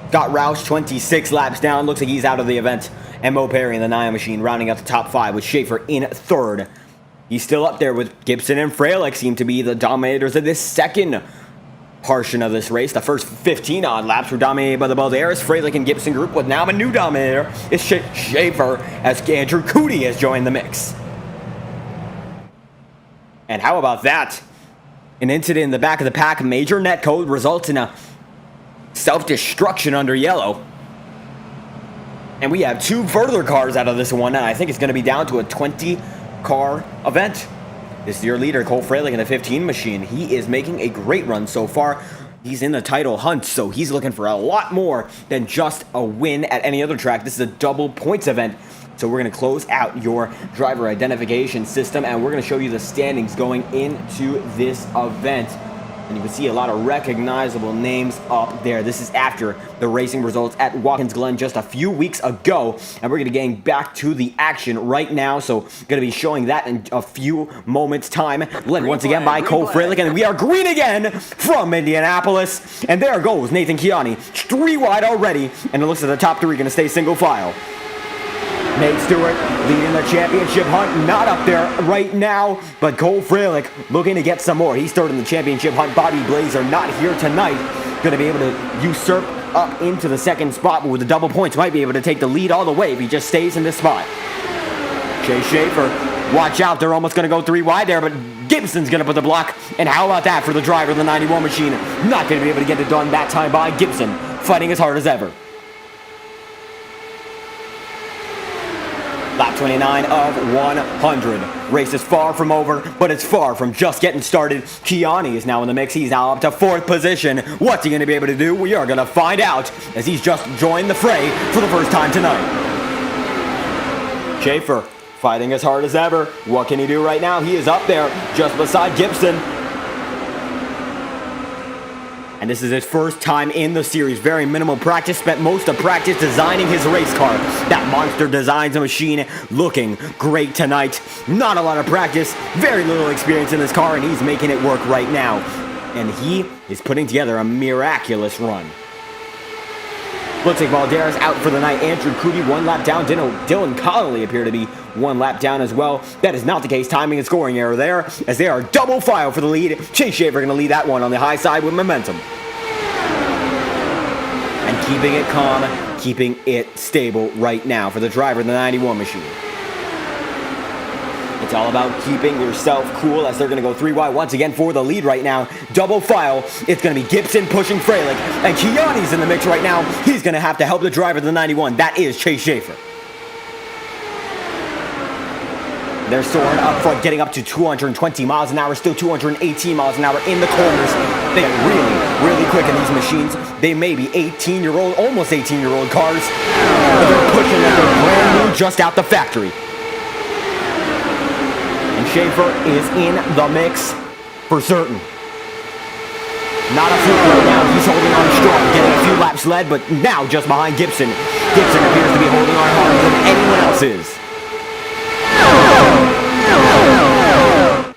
Scott Roush 26 laps down. Looks like he's out of the event. And Mo Perry in the 9 machine rounding out the top 5 with Schaefer in 3rd. He's still up there with Gibson and Freilich seem to be the dominators of this second portion of this race. The first 15 odd laps were dominated by the Balderas, Freilich, and Gibson group, but now a new dominator is Schaefer as Andrew Cootie has joined the mix. And how about that? An incident in the back of the pack, major net code, results in a self-destruction under yellow. And we have 2 further cars out of this one, and I think it's going to be down to a 20-car event. This is your leader, Cole Fralick, in the 15 machine. He is making a great run so far. He's in the title hunt, so he's looking for a lot more than just a win at any other track. This is a double points event. So we're going to close out your driver identification system, and we're going to show you the standings going into this event. And you can see a lot of recognizable names up there. This is after the racing results at Watkins Glen just a few weeks ago. And we're going to be getting back to the action right now. So going to be showing that in a few moments' time. Led once again by Cole Fralick. And we are green again from Indianapolis. And there goes Nathan Chiani. 3 wide already. And it looks like the top 3 going to stay single file. Nate Stewart leading the championship hunt, not up there right now, but Cole Fralick looking to get some more. He's third in the championship hunt. Bobby Blazer not here tonight. Going to be able to usurp up into the second spot, but with the double points, might be able to take the lead all the way if he just stays in this spot. Chase Schaefer, watch out, they're almost going to go 3 wide there, but Gibson's going to put the block. And how about that for the driver of the 91 machine? Not going to be able to get it done that time by Gibson, fighting as hard as ever. Lap 29 of 100. Race is far from over, but it's far from just getting started. Chiani is now in the mix. He's now up to 4th position. What's he going to be able to do? We are going to find out as he's just joined the fray for the first time tonight. Schaefer fighting as hard as ever. What can he do right now? He is up there just beside Gibson. And this is his first time in the series. Very minimal practice. Spent most of practice designing his race car. That monster designs a machine looking great tonight. Not a lot of practice. Very little experience in this car, and he's making it work right now. And he is putting together a miraculous run. Looks like Valderas out for the night. Andrew Cootie 1 lap down. Dylan Connolly appear to be 1 lap down as well. That is not the case. Timing and scoring error there, as they are double file for the lead. Chase Schaefer going to lead that one on the high side with momentum. And keeping it calm, keeping it stable right now for the driver of the 91 machine. It's all about keeping yourself cool as they're going to go 3 wide once again for the lead right now. Double file. It's going to be Gibson pushing Fralick. And Chiani's in the mix right now. He's going to have to help the driver of the 91. That is Chase Schaefer. They're soaring up front, getting up to 220 miles an hour, still 218 miles an hour in the corners. They get really, really quick in these machines. They may be 18-year-old, almost 18-year-old cars, but they're pushing like they're brand new just out the factory. And Schaefer is in the mix for certain. Not a fluke right now. He's holding on strong, getting a few laps led, but now just behind Gibson. Gibson appears to be holding on harder than anyone else is.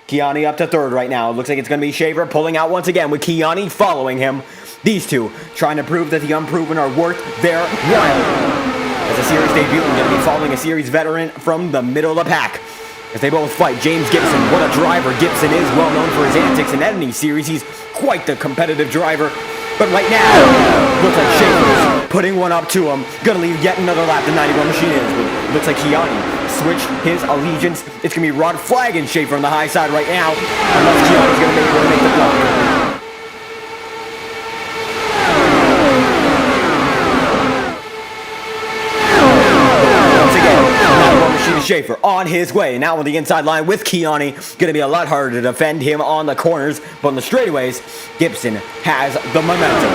Chiani up to 3rd right now. It looks like it's going to be Schaefer pulling out once again with Chiani following him. These two trying to prove that the unproven are worth their while. As a series debut, we're going to be following a series veteran from the middle of the pack. As they both fight, James Gibson, what a driver Gibson is, well known for his antics in any series. He's quite the competitive driver. But right now, looks like Schaefer's putting one up to him. Gonna leave yet another lap, the 91 machine is. But looks like Chiani switched his allegiance. It's gonna be Rod Flagg and Schaefer on the high side right now. Unless Chiani's gonna be able to make the block. Schaefer on his way. Now on the inside line with Chiani. Going to be a lot harder to defend him on the corners. But on the straightaways, Gibson has the momentum.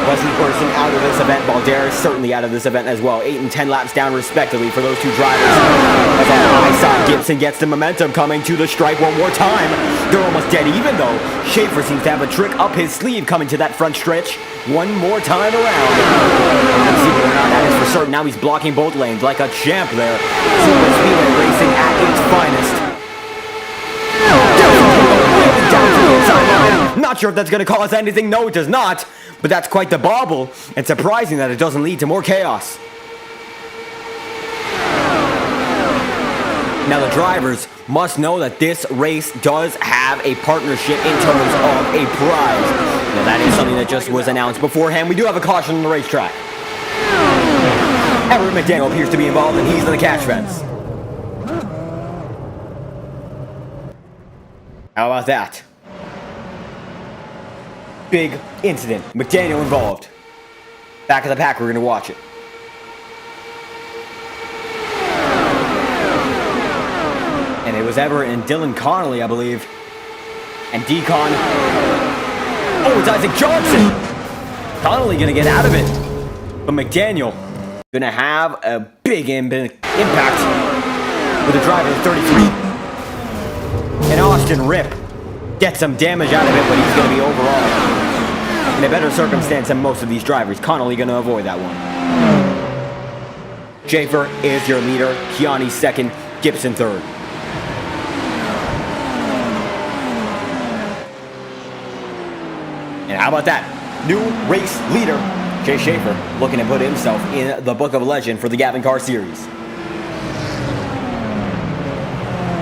Wesley Person out of this event. Valderas certainly out of this event as well. 8 and 10 laps down respectively for those two drivers. As on the high side, Gibson gets the momentum coming to the stripe one more time. They're almost dead even though. Schaefer seems to have a trick up his sleeve coming to that front stretch. One more time around. Let's see whether or not that is for certain. Now he's blocking both lanes like a champ there. SuperSpeedway Racing at its finest. Down to the inside line. Not sure if that's going to cause anything. No, it does not. But that's quite the bobble. And surprising that it doesn't lead to more chaos. Now the drivers must know that this race does have a partnership in terms of a prize. Now that is something that just was announced beforehand. We do have a caution on the racetrack. Edward McDaniel appears to be involved, and he's in the catch fence. How about that? Big incident. McDaniel involved. Back of the pack, we're going to watch it. And it was Everett and Dylan Connolly, I believe. And Decon. Oh, it's Isaac Johnson! Connolly going to get out of it. But McDaniel going to have a big impact with the driver of 33. And Austin Rip gets some damage out of it, but he's going to be overall in a better circumstance than most of these drivers. Connolly going to avoid that one. Schaefer is your leader. Kiani second. Gibson third. And how about that? New race leader, Jay Schaefer, looking to put himself in the book of legend for the GAVINCAR series.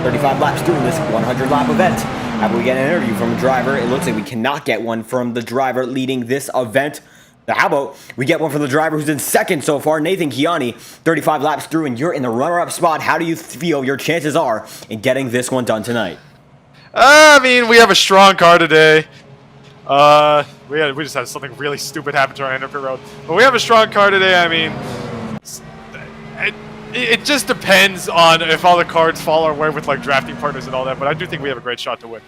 35 laps through this 100-lap event. After we get an interview from a driver, it looks like we cannot get one from the driver leading this event. Now, how about we get one from the driver who's in second so far, Nathan Kiani, 35 laps through, and you're in the runner-up spot. How do you feel your chances are in getting this one done tonight? I mean, we have a strong car today. We just had something really stupid happen to our end of pit road. But we have a strong car today. I mean, it just depends on if all the cards fall our way with like drafting partners and all that. But I do think we have a great shot to win.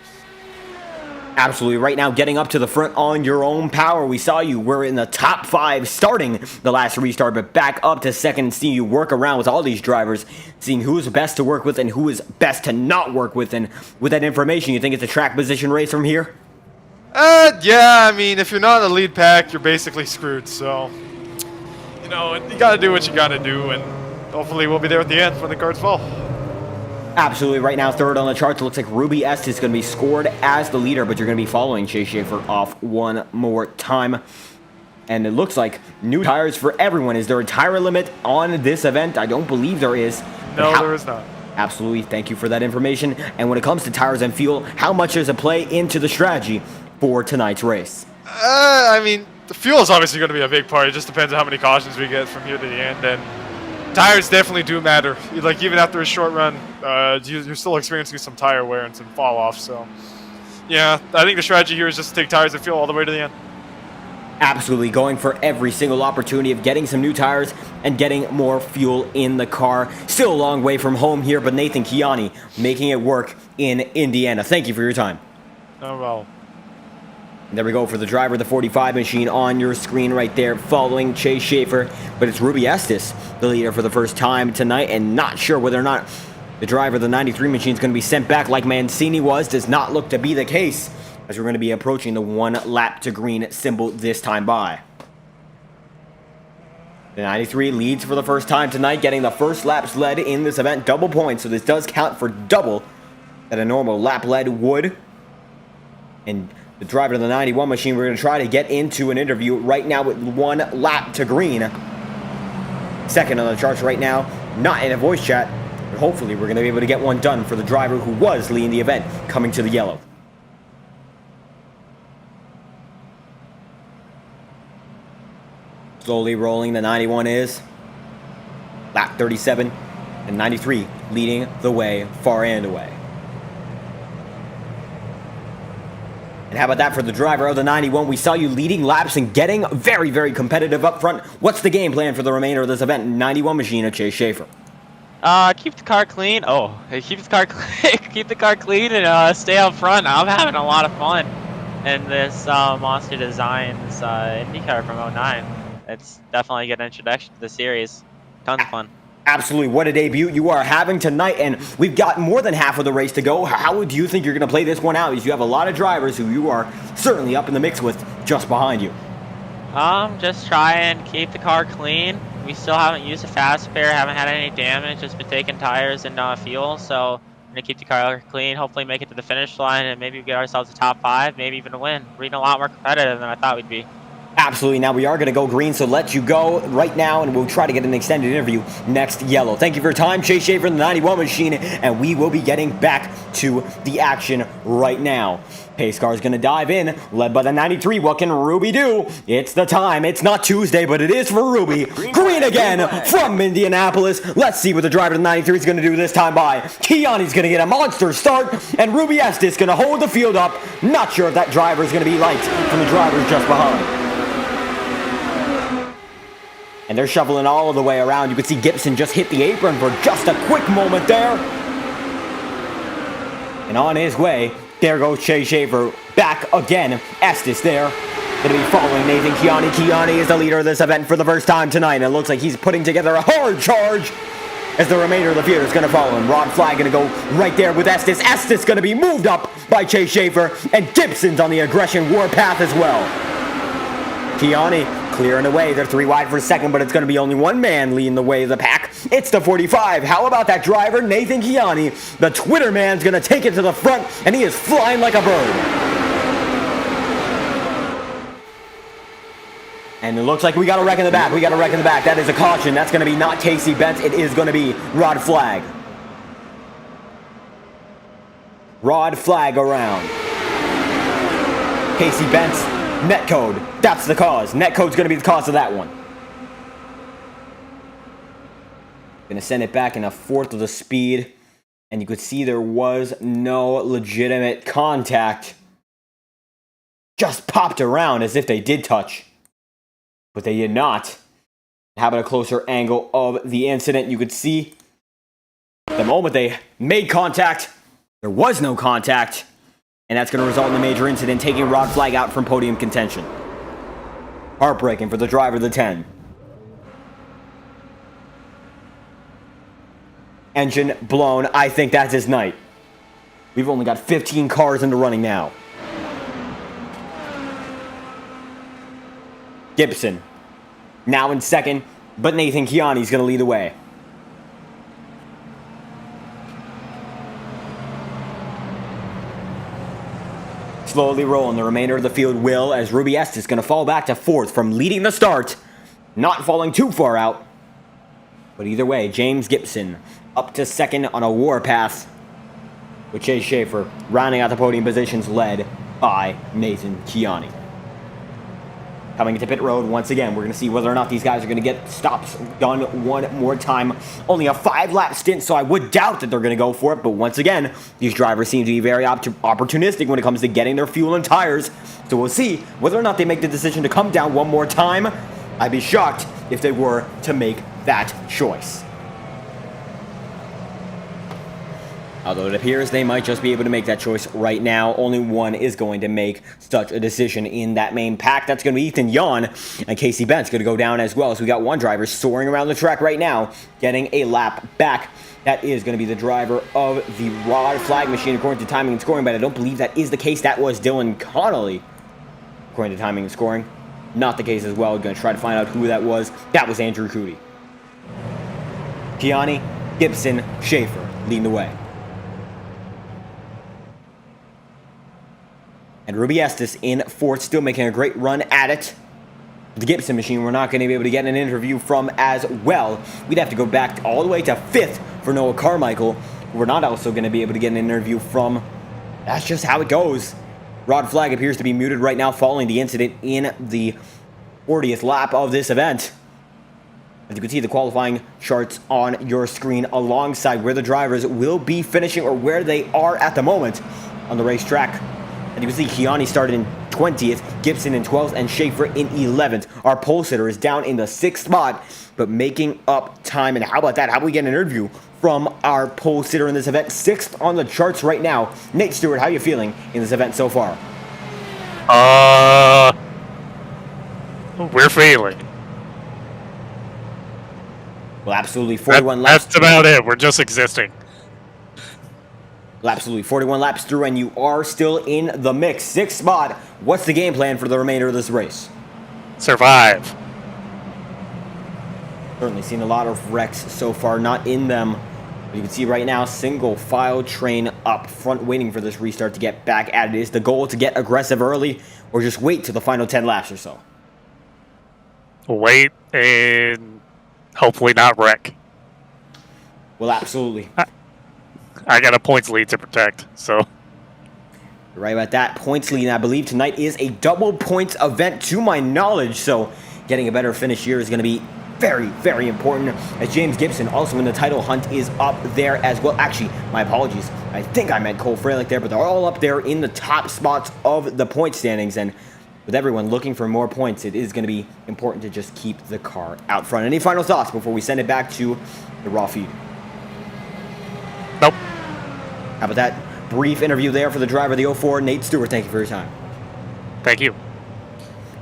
Absolutely. Right now, getting up to the front on your own power. We saw you were in the top 5 starting the last restart, but back up to second and seeing you work around with all these drivers, seeing who is best to work with and who is best to not work with. And with that information, you think it's a track position race from here? Yeah, I mean, if you're not in the lead pack, you're basically screwed. So, you know, you got to do what you got to do, and hopefully we'll be there at the end when the cards fall. Absolutely. Right now, third on the charts. It looks like Ruby Estes is going to be scored as the leader, but you're going to be following Chase Schaefer off one more time. And it looks like new tires for everyone. Is there a tire limit on this event? I don't believe there is. No, there is not. Absolutely. Thank you for that information. And when it comes to tires and fuel, how much does it play into the strategy for tonight's race? I mean, the fuel is obviously going to be a big part. It just depends on how many cautions we get from here to the end. And tires definitely do matter. Like, even after a short run, you're still experiencing some tire wear and some fall off. So, yeah, I think the strategy here is just to take tires and fuel all the way to the end. Absolutely, going for every single opportunity of getting some new tires and getting more fuel in the car. Still a long way from home here, but Nathan Kiani making it work in Indiana. Thank you for your time. Oh, well. There we go for the driver, the 45 machine on your screen right there, following Chase Schaefer. But it's Ruby Estes, the leader for the first time tonight, and not sure whether or not the driver, the 93 machine, is going to be sent back like Mancini was. Does not look to be the case, as we're going to be approaching the 1 lap to green symbol this time by. The 93 leads for the first time tonight, getting the first laps led in this event. Double points, so this does count for double that a normal lap led would. And the driver of the 91 machine, we're going to try to get into an interview right now with 1 lap to green. Second on the charts right now, not in a voice chat, but hopefully we're going to be able to get one done for the driver who was leading the event, coming to the yellow. Slowly rolling, the 91 is. Lap 37, and 93 leading the way far and away. And how about that for the driver of the 91? We saw you leading laps and getting very, very competitive up front. What's the game plan for the remainder of this event? 91 machine of Chase Schaefer. Keep the car clean. Keep the car clean. Keep the car clean and stay up front. I'm having a lot of fun in this Monster Designs Indycar from 09. It's definitely a good introduction to the series. Tons of fun. Absolutely, what a debut you are having tonight, and we've got more than half of the race to go. How do you think you're going to play this one out, as you have a lot of drivers who you are certainly up in the mix with just behind you? Just try and keep the car clean. We still haven't used a fast spare, haven't had any damage, just been taking tires and fuel, so I'm going to keep the car clean, hopefully make it to the finish line, and maybe get ourselves a top 5, maybe even a win. We're getting a lot more competitive than I thought we'd be. Absolutely. Now we are going to go green, so let you go right now, and we'll try to get an extended interview next yellow. Thank you for your time, Chase Schaefer, the 91 machine, and we will be getting back to the action right now. Pace car is going to dive in, led by the 93. What can Ruby do? It's the time. It's not Tuesday, but it is for Ruby. Green again from Indianapolis. Let's see what the driver of the 93 is going to do this time by. Kiani's going to get a monster start, and Ruby Estes going to hold the field up. Not sure if that driver is going to be light from the drivers just behind. And they're shoveling all the way around. You can see Gibson just hit the apron for just a quick moment there. And on his way, there goes Chase Schaefer back again. Estes there. Going to be following Nathan Kiani. Kiani is the leader of this event for the first time tonight. And it looks like he's putting together a hard charge as the remainder of the field is going to follow him. Rod Flag going to go right there with Estes. Estes going to be moved up by Chase Schaefer. And Gibson's on the aggression warpath as well. Kiani clearing away. They're 3 wide for a second, but it's going to be only one man leading the way of the pack. It's the 45. How about that driver, Nathan Kiani? The Twitter man's going to take it to the front, and he is flying like a bird. And it looks like we got a wreck in the back. That is a caution. That's going to be not Casey Bentz. It is going to be Rod Flag. Rod Flag around. Casey Bentz. Netcode, that's the cause. Netcode's going to be the cause of that one. Going to send it back in a fourth of the speed. And you could see there was no legitimate contact. Just popped around as if they did touch. But they did not. How about a closer angle of the incident? You could see the moment they made contact, there was no contact. And that's going to result in a major incident, taking Rod Flag out from podium contention. Heartbreaking for the driver of the 10. Engine blown. I think that's his night. We've only got 15 cars in the running now. Gibson. Now in second, but Nathan Kiani's going to lead the way. Slowly rolling. The remainder of the field will, as Ruby Estes is going to fall back to fourth from leading the start. Not falling too far out. But either way, James Gibson up to second on a warpath. With Chase Schaefer rounding out the podium positions led by Nathan Kiani. Coming into pit road once again, we're going to see whether or not these guys are going to get stops done one more time. Only a 5-lap stint, so I would doubt that they're going to go for it. But once again, these drivers seem to be very opportunistic when it comes to getting their fuel and tires. So we'll see whether or not they make the decision to come down one more time. I'd be shocked if they were to make that choice. Although it appears they might just be able to make that choice right now. Only one is going to make such a decision in that main pack. That's going to be Ethan Yon. And Casey Bentz going to go down as well. So we got one driver soaring around the track right now, getting a lap back. That is going to be the driver of the Rod Flag machine according to timing and scoring. But I don't believe that is the case. That was Dylan Connolly according to timing and scoring. Not the case as well. We're going to try to find out who that was. That was Andrew Cootie. Kiani, Gibson, Schaefer leading the way. And Ruby Estes in fourth, still making a great run at it. The Gibson machine, we're not going to be able to get an interview from as well. We'd have to go back all the way to fifth for Noah Carmichael. We're not also going to be able to get an interview from. That's just how it goes. Rod Flag appears to be muted right now following the incident in the 40th lap of this event. As you can see the qualifying charts on your screen alongside where the drivers will be finishing or where they are at the moment on the racetrack. And you can see Kiani started in 20th, Gibson in 12th, and Schaefer in 11th. Our pole sitter is down in the 6th spot, but making up time. And how about that? How about we get an interview from our pole sitter in this event? 6th on the charts right now. Nate Stewart, how are you feeling in this event so far? We're feeling. Well, absolutely 41 laps. That's about it. We're just existing. Absolutely 41 laps through, and you are still in the mix. 6th spot. What's the game plan for the remainder of this race? Survive. Certainly seen a lot of wrecks so far, not in them. But you can see right now, single file train up front, waiting for this restart to get back at it. Is the goal to get aggressive early, or just wait till the final 10 laps or so? Wait and hopefully not wreck. Well, absolutely. I got a points lead to protect, so. You're right about that. Points lead, and I believe tonight is a double points event to my knowledge, so getting a better finish here is going to be very, very important, as James Gibson also in the title hunt is up there as well. Actually, my apologies. I think I meant Cole Fralick there, but they're all up there in the top spots of the point standings, and with everyone looking for more points, it is going to be important to just keep the car out front. Any final thoughts before we send it back to the raw feed? Nope. How about that brief interview there for the driver of the 04, Nate Stewart? Thank you for your time. Thank you.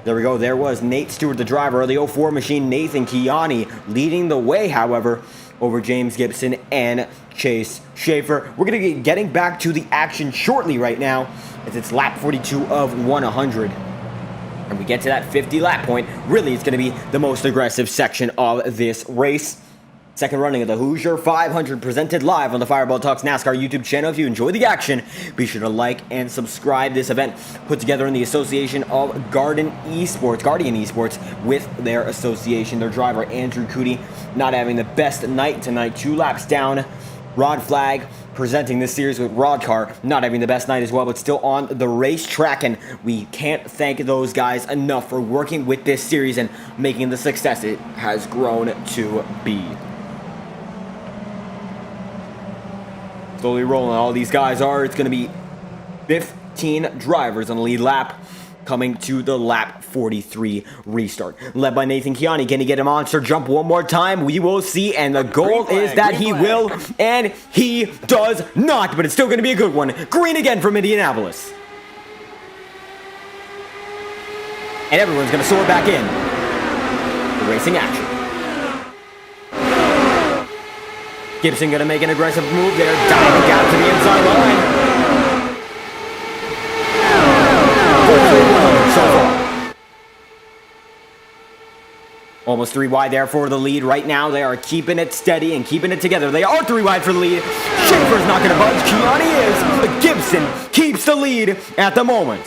There we go. There was Nate Stewart, the driver of the 04 machine. Nathan Kiani leading the way, however, over James Gibson and Chase Schaefer. We're going to be getting back to the action shortly right now, as it's lap 42 of 100. And we get to that 50 lap point. Really, it's going to be the most aggressive section of this race. Second running of the Hoosier 500 presented live on the Fireball Talks NASCAR YouTube channel. If you enjoy the action, be sure to like and subscribe. This event put together in the association of Guardian Esports with their association. Their driver, Andrew Cootie, not having the best night tonight. 2 laps down. Rod Flag presenting this series with Rod Car, not having the best night as well, but still on the racetrack, and we can't thank those guys enough for working with this series and making the success it has grown to be. Slowly rolling, all these guys are. It's going to be 15 drivers on the lead lap coming to the lap 43 restart. Led by Nathan Kiani. Can he get a monster jump one more time? We will see, and the goal is that he will, and he does not, but it's still going to be a good one. Green again from Indianapolis. And everyone's going to soar back in the racing action. Gibson going to make an aggressive move there, diving down to the inside line. So far. Almost 3 wide there for the lead. Right now, they are keeping it steady and keeping it together. They are 3 wide for the lead. Schaefer's not going to budge. Kiani is. But Gibson keeps the lead at the moment.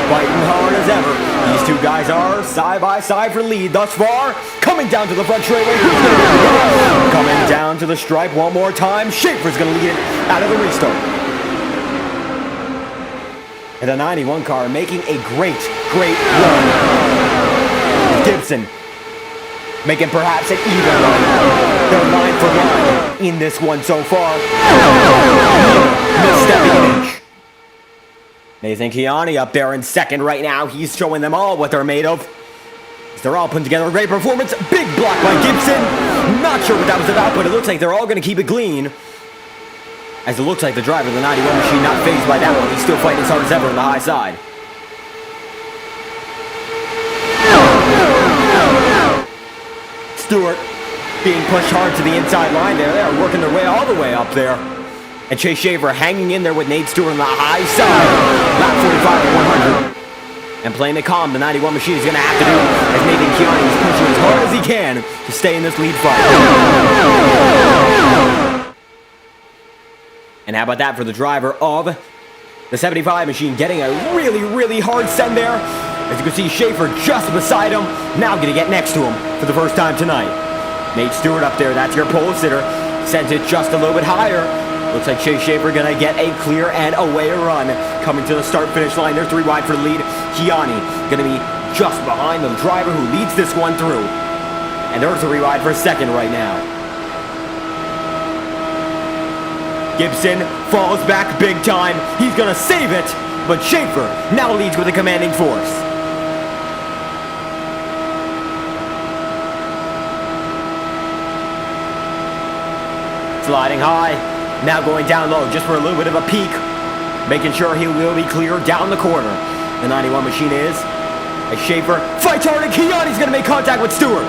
Fighting hard as ever. These 2 guys are side by side for lead thus far. Coming down to the front straightaway. Coming down to the stripe one more time. Schaefer's going to lead it out of the restart. And the 91 car making a great run. Gibson making perhaps an even run. They're line for line in this one so far. Misstepping an inch. Nathan Kiani up there in second right now. He's showing them all what they're made of. They're all putting together a great performance. Big block by Gibson. Not sure what that was about, but it looks like they're all going to keep it clean. As it looks like the driver of the 91 machine not phased by that one. He's still fighting as hard as ever on the high side. Stewart being pushed hard to the inside line there. They are working their way all the way up there. And Chase Schaefer hanging in there with Nate Stewart on the high side. Lap 45 to 100. And playing it calm, the 91 machine is going to have to do, as Nathan Kiani is pushing as hard as he can to stay in this lead fight. And how about that for the driver of the 75 machine, getting a really hard send there. As you can see, Schaefer just beside him, now going to get next to him for the first time tonight. Nate Stewart up there, that's your pole sitter, sends it just a little bit higher. Looks like Chase Schaefer going to get a clear and away run coming to the start-finish line. They're 3 wide for the lead. Kiani going to be just behind the driver who leads this one through. And they're 3 wide for second right now. Gibson falls back big time. He's going to save it, but Schaefer now leads with a commanding force. Sliding high. Now going down low just for a little bit of a peek. Making sure he will be clear down the corner. The 91 machine is. As Schaefer fights hard and Kiani's going to make contact with Stewart.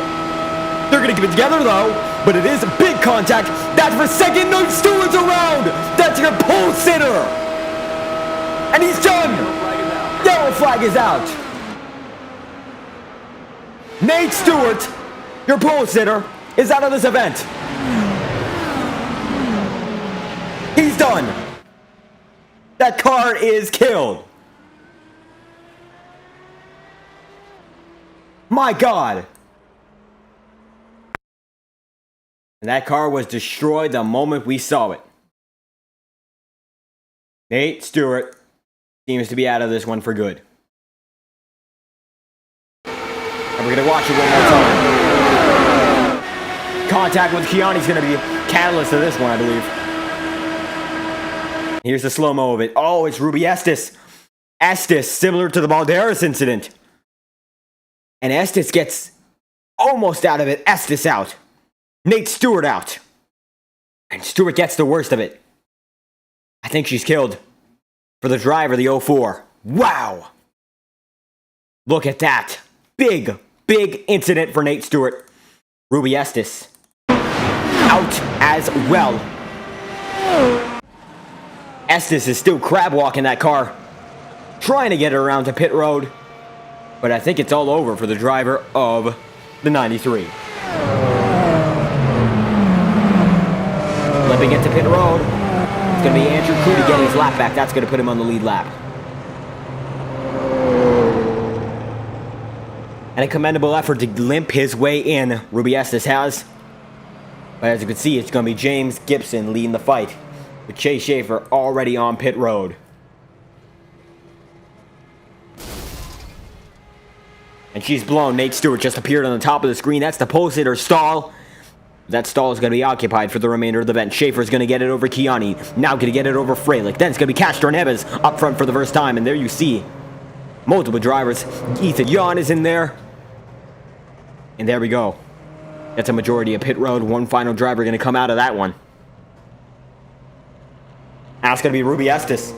They're going to keep it together though. But it is a big contact. That's for second. No, Stewart's around. That's your pole sitter. And he's done. Yellow flag is out. Nate Stewart, your pole sitter, is out of this event. He's done. That car is killed. My God! And that car was destroyed the moment we saw it. Nate Stewart seems to be out of this one for good. And we're going to watch it one more time. Contact with Kiani's going to be catalyst of this one, I believe. Here's the slow-mo of it. Oh, it's Ruby Estes. Estes, similar to the Balderas incident. And Estes gets almost out of it. Estes out. Nate Stewart out. And Stewart gets the worst of it. I think she's killed. For the driver, the 04. Wow! Look at that. Big incident for Nate Stewart. Ruby Estes out as well. Estes is still crab walking that car, trying to get it around to pit road, but I think it's all over for the driver of the 93. Limping into pit road. It's going to be Andrew Cootie getting his lap back. That's going to put him on the lead lap. And a commendable effort to limp his way in, Ruby Estes has. But as you can see, it's going to be James Gibson leading the fight, with Chase Schaefer already on pit road. And she's blown. Nate Stewart just appeared on the top of the screen. That's the post-hitter stall. That stall is going to be occupied for the remainder of the event. Schaefer's going to get it over Kiani. Now going to get it over Freilich. Then it's going to be Castro Neves up front for the first time. And there you see multiple drivers. Ethan Yon is in there. And there we go. That's a majority of pit road. One final driver going to come out of that one. That's going to be Ruby Estes.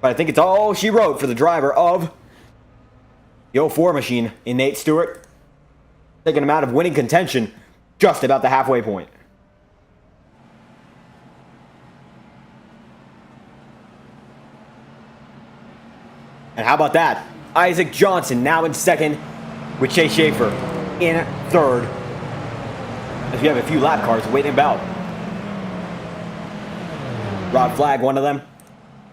But I think it's all she wrote for the driver of the 04 machine in Nate Stewart. Taking him out of winning contention just about the halfway point. And how about that? Isaac Johnson now in second with Chase Schaefer in third. As we have a few lap cars waiting about. Rod Flag, one of them.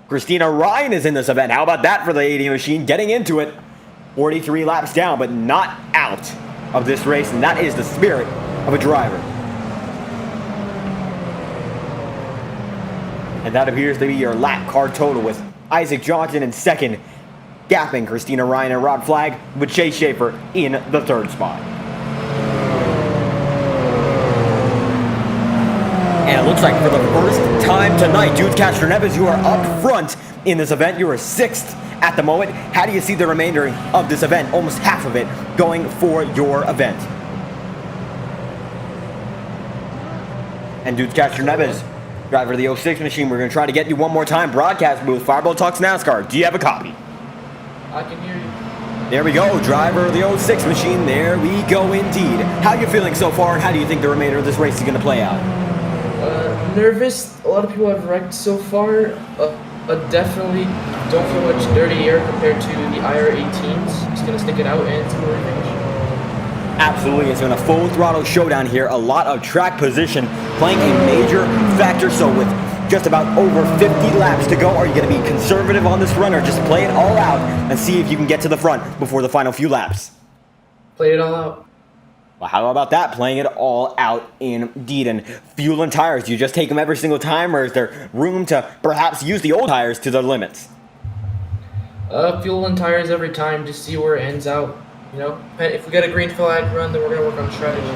Christina Ryan is in this event. How about that for the 80 machine? Getting into it. 43 laps down, but not out of this race. And that is the spirit of a driver. And that appears to be your lap car total, with Isaac Johnson in second, gapping Christina Ryan and Rod Flag, with Chase Schaefer in the third spot. And it looks like for the first time tonight, Jude Castroneves, you are up front in this event. You are sixth at the moment. How do you see the remainder of this event, almost half of it, going for your event? And Jude Castroneves, driver of the 06 machine, we're going to try to get you one more time. Broadcast booth, Fireball Talks NASCAR. Do you have a copy? I can hear you. There we go, driver of the 06 machine. There we go indeed. How are you feeling so far, and how do you think the remainder of this race is going to play out? Nervous. A lot of people have wrecked so far. Definitely don't feel much dirty air compared to the IR 18s. Just going to stick it out and it's going to finish. Absolutely, it's been a full throttle showdown here. A lot of track position playing a major factor. So with just about over 50 laps to go, are you going to be conservative on this run, or just play it all out and see if you can get to the front before the final few laps? Play it all out. Well, how about that? Playing it all out indeed. And fuel and tires, do you just take them every single time, or is there room to perhaps use the old tires to their limits? Fuel and tires every time, just see where it ends out. You know, if we get a green flag run, then we're going to work on strategy.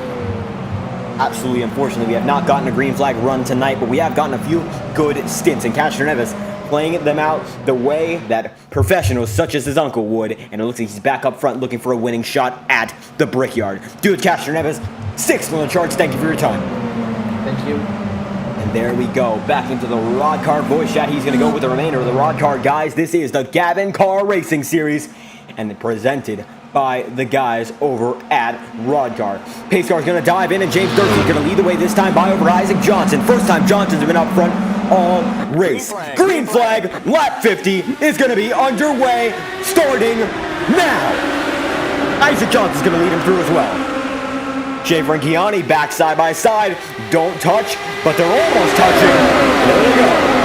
Absolutely. Unfortunately, we have not gotten a green flag run tonight, but we have gotten a few good stints. And Castroneves playing them out the way that professionals such as his uncle would. And it looks like he's back up front looking for a winning shot at the Brickyard. Dude, Castroneves, sixth on the charts. Thank you for your time. Thank you. And there we go. Back into the Rod Car voice chat. He's going to go with the remainder of the Rod Car guys. This is the GAVINCAR Racing Series, and presented by the guys over at Rod Car. Pace Car is going to dive in, and James Durkee is going to lead the way this time by over Isaac Johnson. First time Johnson's been up front all race. Green flag, lap 50 is going to be underway, starting now. Isaac Johnson's going to lead him through as well. Schaefer and Kiani back side by side. Don't touch, but they're almost touching. There we go.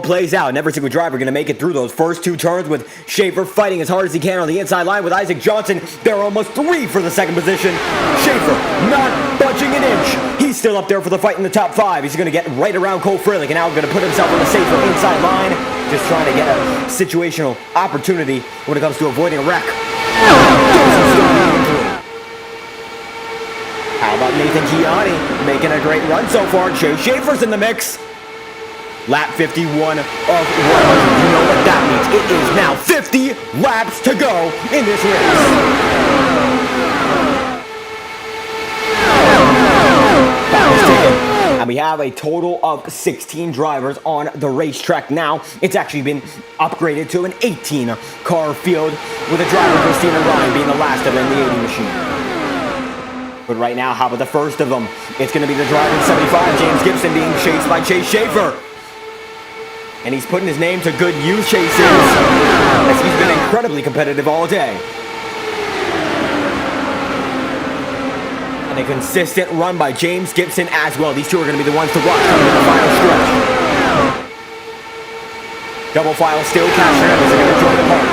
plays out. And every single driver going to make it through those first 2 turns with Schaefer fighting as hard as he can on the inside line with Isaac Johnson. They're almost 3 for the second position. Schaefer not budging an inch. He's still up there for the fight in the top 5. He's going to get right around Cole Freilich and now going to put himself on the safer inside line. Just trying to get a situational opportunity when it comes to avoiding a wreck. How about Nathan Gianni making a great run so far? Chase Schaefer's in the mix. Lap 51 of 100. You know what that means. It is now 50 laps to go in this race. And we have a total of 16 drivers on the racetrack now. It's actually been upgraded to an 18-car field with a driver, Christina Ryan, being the last of them in the 80 machine. But right now, how about the first of them? It's going to be the driver in 75, James Gibson, being chased by Chase Schaefer. And he's putting his name to good use, Chase is, as he's been incredibly competitive all day. And a consistent run by James Gibson as well. These two are going to be the ones to watch coming in the final stretch. Double file still, Castro Evans are going to join the party.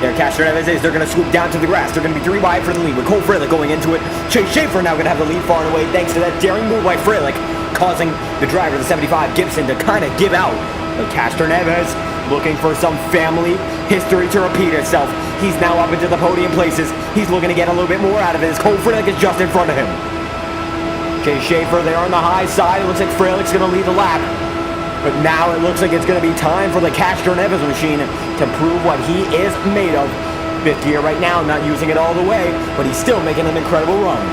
There Castro Evans is, they're going to swoop down to the grass. They're going to be 3 wide for the lead with Cole Freilich going into it. Chase Schaefer now going to have the lead far and away thanks to that daring move by Freilich, causing the driver, the 75 Gibson, to kind of give out. But Castro Evans looking for some family history to repeat itself. He's now up into the podium places. He's looking to get a little bit more out of it as Cole Freilich is just in front of him. Chase Schaefer there on the high side. It looks like Freilich's going to lead the lap. But now it looks like it's going to be time for the Castro Evans machine to prove what he is made of. 5th gear right now, not using it all the way, but he's still making an incredible run.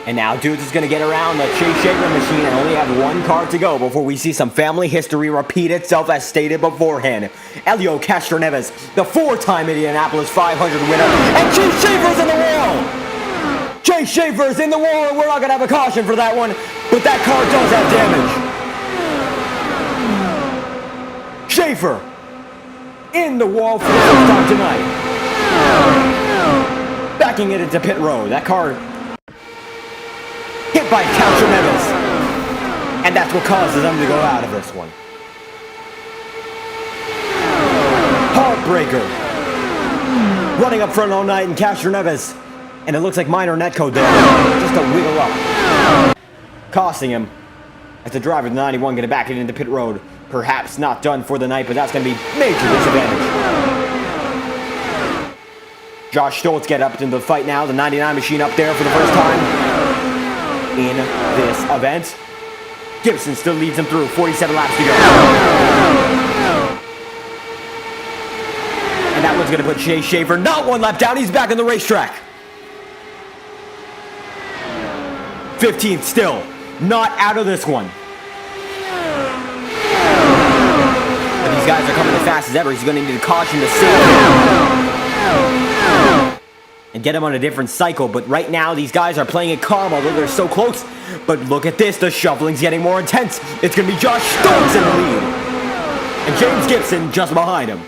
And now Dudes is going to get around the Chase Schaefer machine and only have 1 car to go before we see some family history repeat itself as stated beforehand. Elio Castroneves, the 4-time Indianapolis 500 winner, and Chase Schaefer's in the wall! Chase Schaefer's in the wall, and we're not going to have a caution for that one, but that car does have damage. Schaefer in the wall for the first time tonight. Backing it into pit road. That car hit by Castroneves, and that's what causes them to go out of this one. Heartbreaker. Running up front all night in Castroneves, and it looks like minor netcode there, just a wiggle up. Costing him, as the driver, the 91, going to back it into pit road. Perhaps not done for the night, but that's going to be major disadvantage. Josh Stoltz get up into the fight now, the 99 machine up there for the first time in this event. Gibson still leads him through, 47 laps to go. And that one's going to put Chase Schaefer not 1 lap down, he's back on the racetrack. 15th still, not out of this one. But these guys are coming as fast as ever. He's going to need a caution to save him and get him on a different cycle. But right now, these guys are playing it calm, although they're so close. But look at this, the shuffling's getting more intense. It's going to be Josh Stoltz in the lead, and James Gibson just behind him.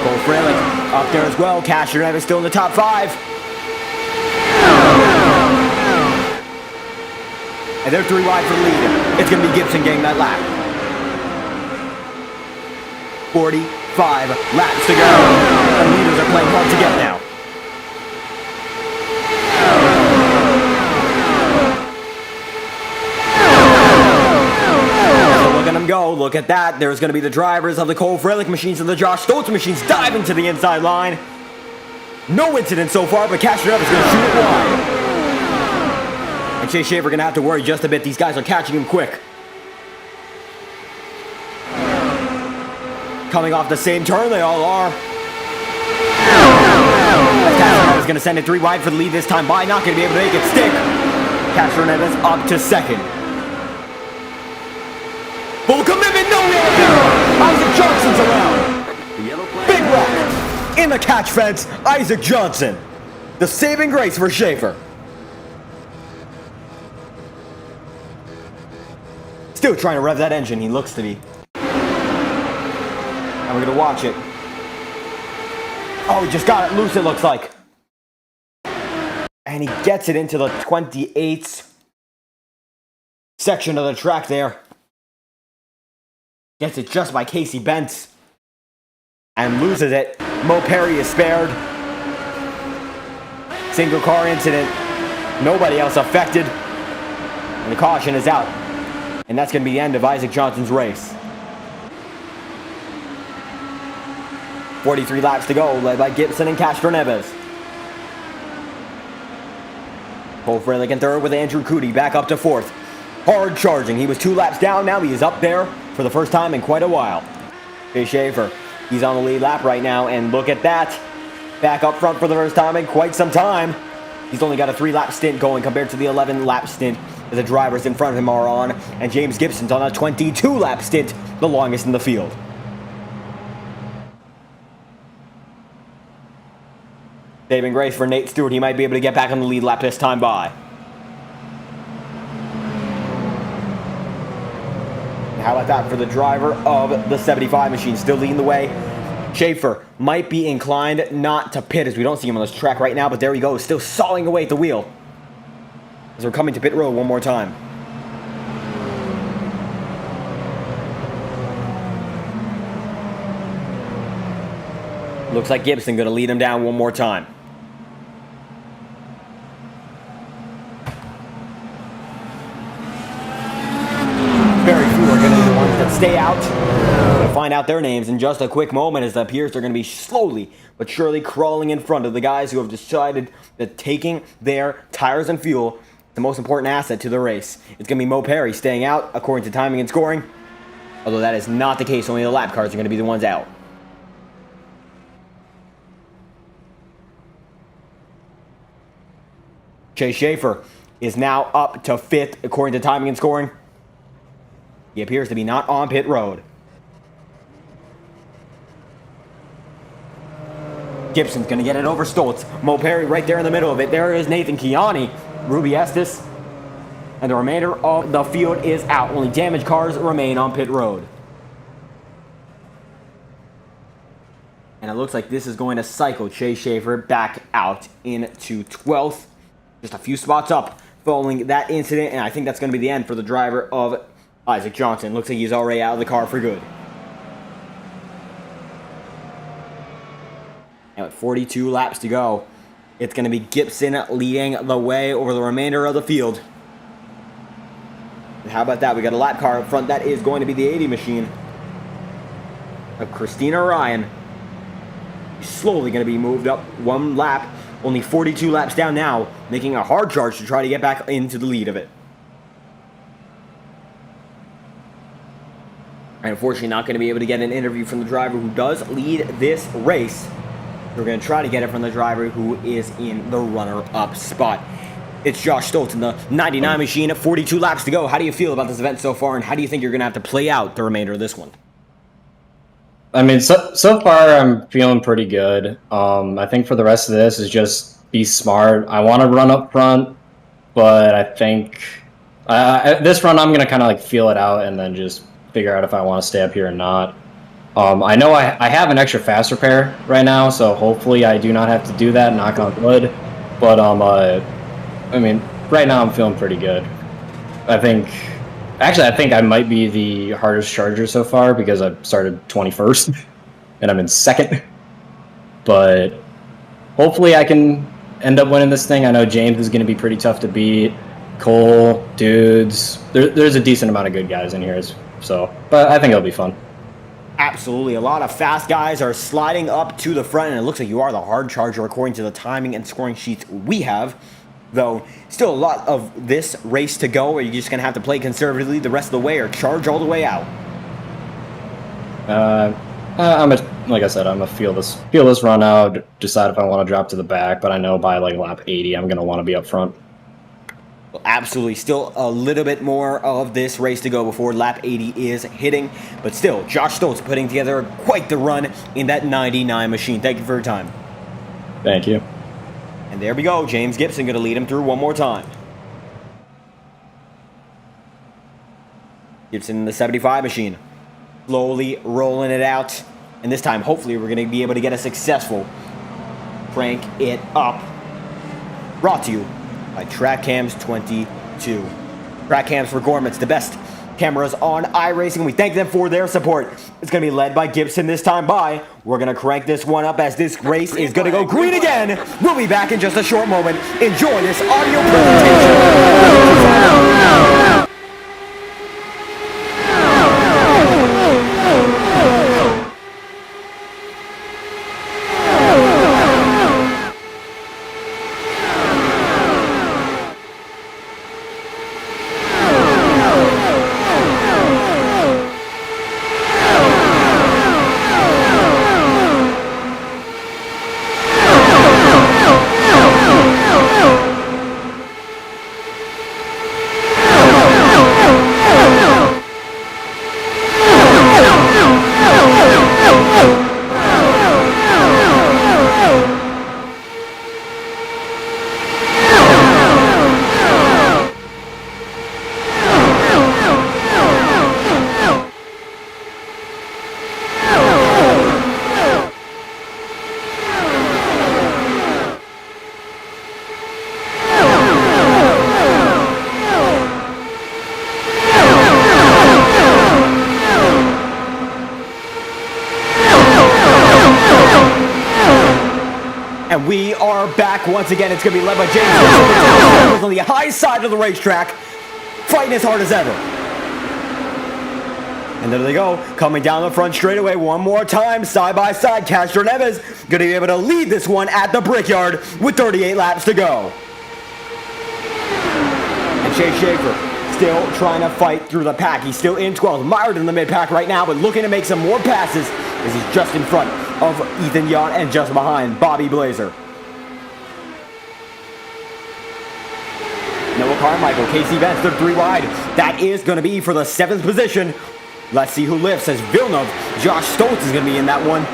Cole Freilich up there as well. Castro Evans still in the top 5. And they're 3 wide for the lead. It's going to be Gibson getting that lap. 45 laps to go. The leaders are playing hard to get now. So look at them go. Look at that. There's going to be the drivers of the Cole Freilich machines and the Josh Stoltz machines diving to the inside line. No incident so far, but Castro Evans is going to shoot it wide. And Chase Schaefer going to have to worry just a bit. These guys are catching him quick. Coming off the same turn, they all are. Castro is going to send it 3 wide for the lead this time by. Not going to be able to make it stick. Castro Evans up to 2nd. Full commitment, no rear. Isaac Johnson's around. Big rock in the catch fence. Isaac Johnson. The saving grace for Schaefer. Still trying to rev that engine, he looks to be. And we're going to watch it. Oh, he just got it loose, it looks like. And he gets it into the 28th section of the track there. Gets it just by Casey Bentz. And loses it. Mo Perry is spared. Single car incident. Nobody else affected. And the caution is out. And that's going to be the end of Isaac Johnson's race. 43 laps to go, led by Gibson and Castro Neves. Cole Frelick in third with Andrew Cootie back up to fourth. Hard charging. He was 2 laps down. Now he is up there for the first time in quite a while. Jay Schaefer, he's on the lead lap right now, and look at that. Back up front for the first time in quite some time. He's only got a 3-lap stint going compared to the 11-lap stint that the drivers in front of him are on, and James Gibson's on a 22-lap stint, the longest in the field. Saving grace for Nate Stewart. He might be able to get back on the lead lap this time by. How about that for the driver of the 75 machine, still leading the way. Schaefer might be inclined not to pit as we don't see him on this track right now, but there he goes, still sawing away at the wheel. As we're coming to pit road one more time. Looks like Gibson going to lead him down one more time. Very few are going to be the ones that stay out. We'll find out their names in just a quick moment, as it appears they're going to be slowly but surely crawling in front of the guys who have decided that taking their tires and fuel is the most important asset to the race. It's going to be Mo Perry staying out according to timing and scoring. Although that is not the case, only the lap cars are going to be the ones out. Chase Schaefer is now up to 5th according to timing and scoring. He appears to be not on pit road. Gibson's going to get it over Stoltz. Mo Perry right there in the middle of it. There is Nathan Kiani, Ruby Estes. And the remainder of the field is out. Only damaged cars remain on pit road. And it looks like this is going to cycle Chase Schaefer back out into 12th. Just a few spots up following that incident. And I think that's going to be the end for the driver of Isaac Johnson. Looks like he's already out of the car for good. And with 42 laps to go, it's going to be Gibson leading the way over the remainder of the field. And how about that? We got a lap car up front. That is going to be the 80 machine of Christina Ryan. He's slowly going to be moved up one lap. Only 42 laps down now, making a hard charge to try to get back into the lead of it. And unfortunately not going to be able to get an interview from the driver who does lead this race. We're going to try to get it from the driver who is in the runner-up spot. It's Josh Stoltz in the 99 machine at 42 laps to go. How do you feel about this event so far, and how do you think you're going to have to play out the remainder of this one? I mean, so far I'm feeling pretty good. I think for the rest of this is just be smart. I want to run up front, but I think this run I'm going to kind of like feel it out and then just figure out if I want to stay up here or not. I know I have an extra fast repair right now, so hopefully I do not have to do that, knock on wood. But I mean, right now I'm feeling pretty good. I think I might be the hardest charger so far because I started 21st and I'm in 2nd. But hopefully I can end up winning this thing. I know James is going to be pretty tough to beat. Cole, dudes, there's a decent amount of good guys in here. So, but I think it'll be fun. Absolutely. A lot of fast guys are sliding up to the front, and it looks like you are the hard charger according to the timing and scoring sheets we have. Though, still a lot of this race to go, or you're just going to have to play conservatively the rest of the way or charge all the way out. Like I said, I'm going to feel this run out, decide if I want to drop to the back, but I know by like lap 80, I'm going to want to be up front. Well, absolutely. Still a little bit more of this race to go before lap 80 is hitting. But still, Josh Stoltz putting together quite the run in that 99 machine. Thank you for your time. Thank you. And there we go. James Gibson going to lead him through one more time. Gibson in the 75 machine. Slowly rolling it out. And this time, hopefully, we're going to be able to get a successful crank it up. Brought to you by TrackCams 22. TrackCams for Gormans, the best cameras on iRacing. We thank them for their support. It's going to be led by Gibson this time by. We're going to crank this one up as this race is going to go green again. We'll be back in just a short moment. Enjoy this audio presentation. And we are back once again. It's going to be led by James Gibson on the high side of the racetrack, fighting as hard as ever. And there they go, coming down the front straightaway one more time, side by side. Castro Neves going to be able to lead this one at the Brickyard with 38 laps to go. And Chase Schaefer still trying to fight through the pack. He's still in 12th, mired in the mid-pack right now, but looking to make some more passes as he's just in front of Ethan Yacht and just behind Bobby Blazer. Noah Carmichael, Casey Vance, they're 3 wide. That is going to be for the 7th position. Let's see who lifts as Villeneuve. Josh Stoltz is going to be in that one.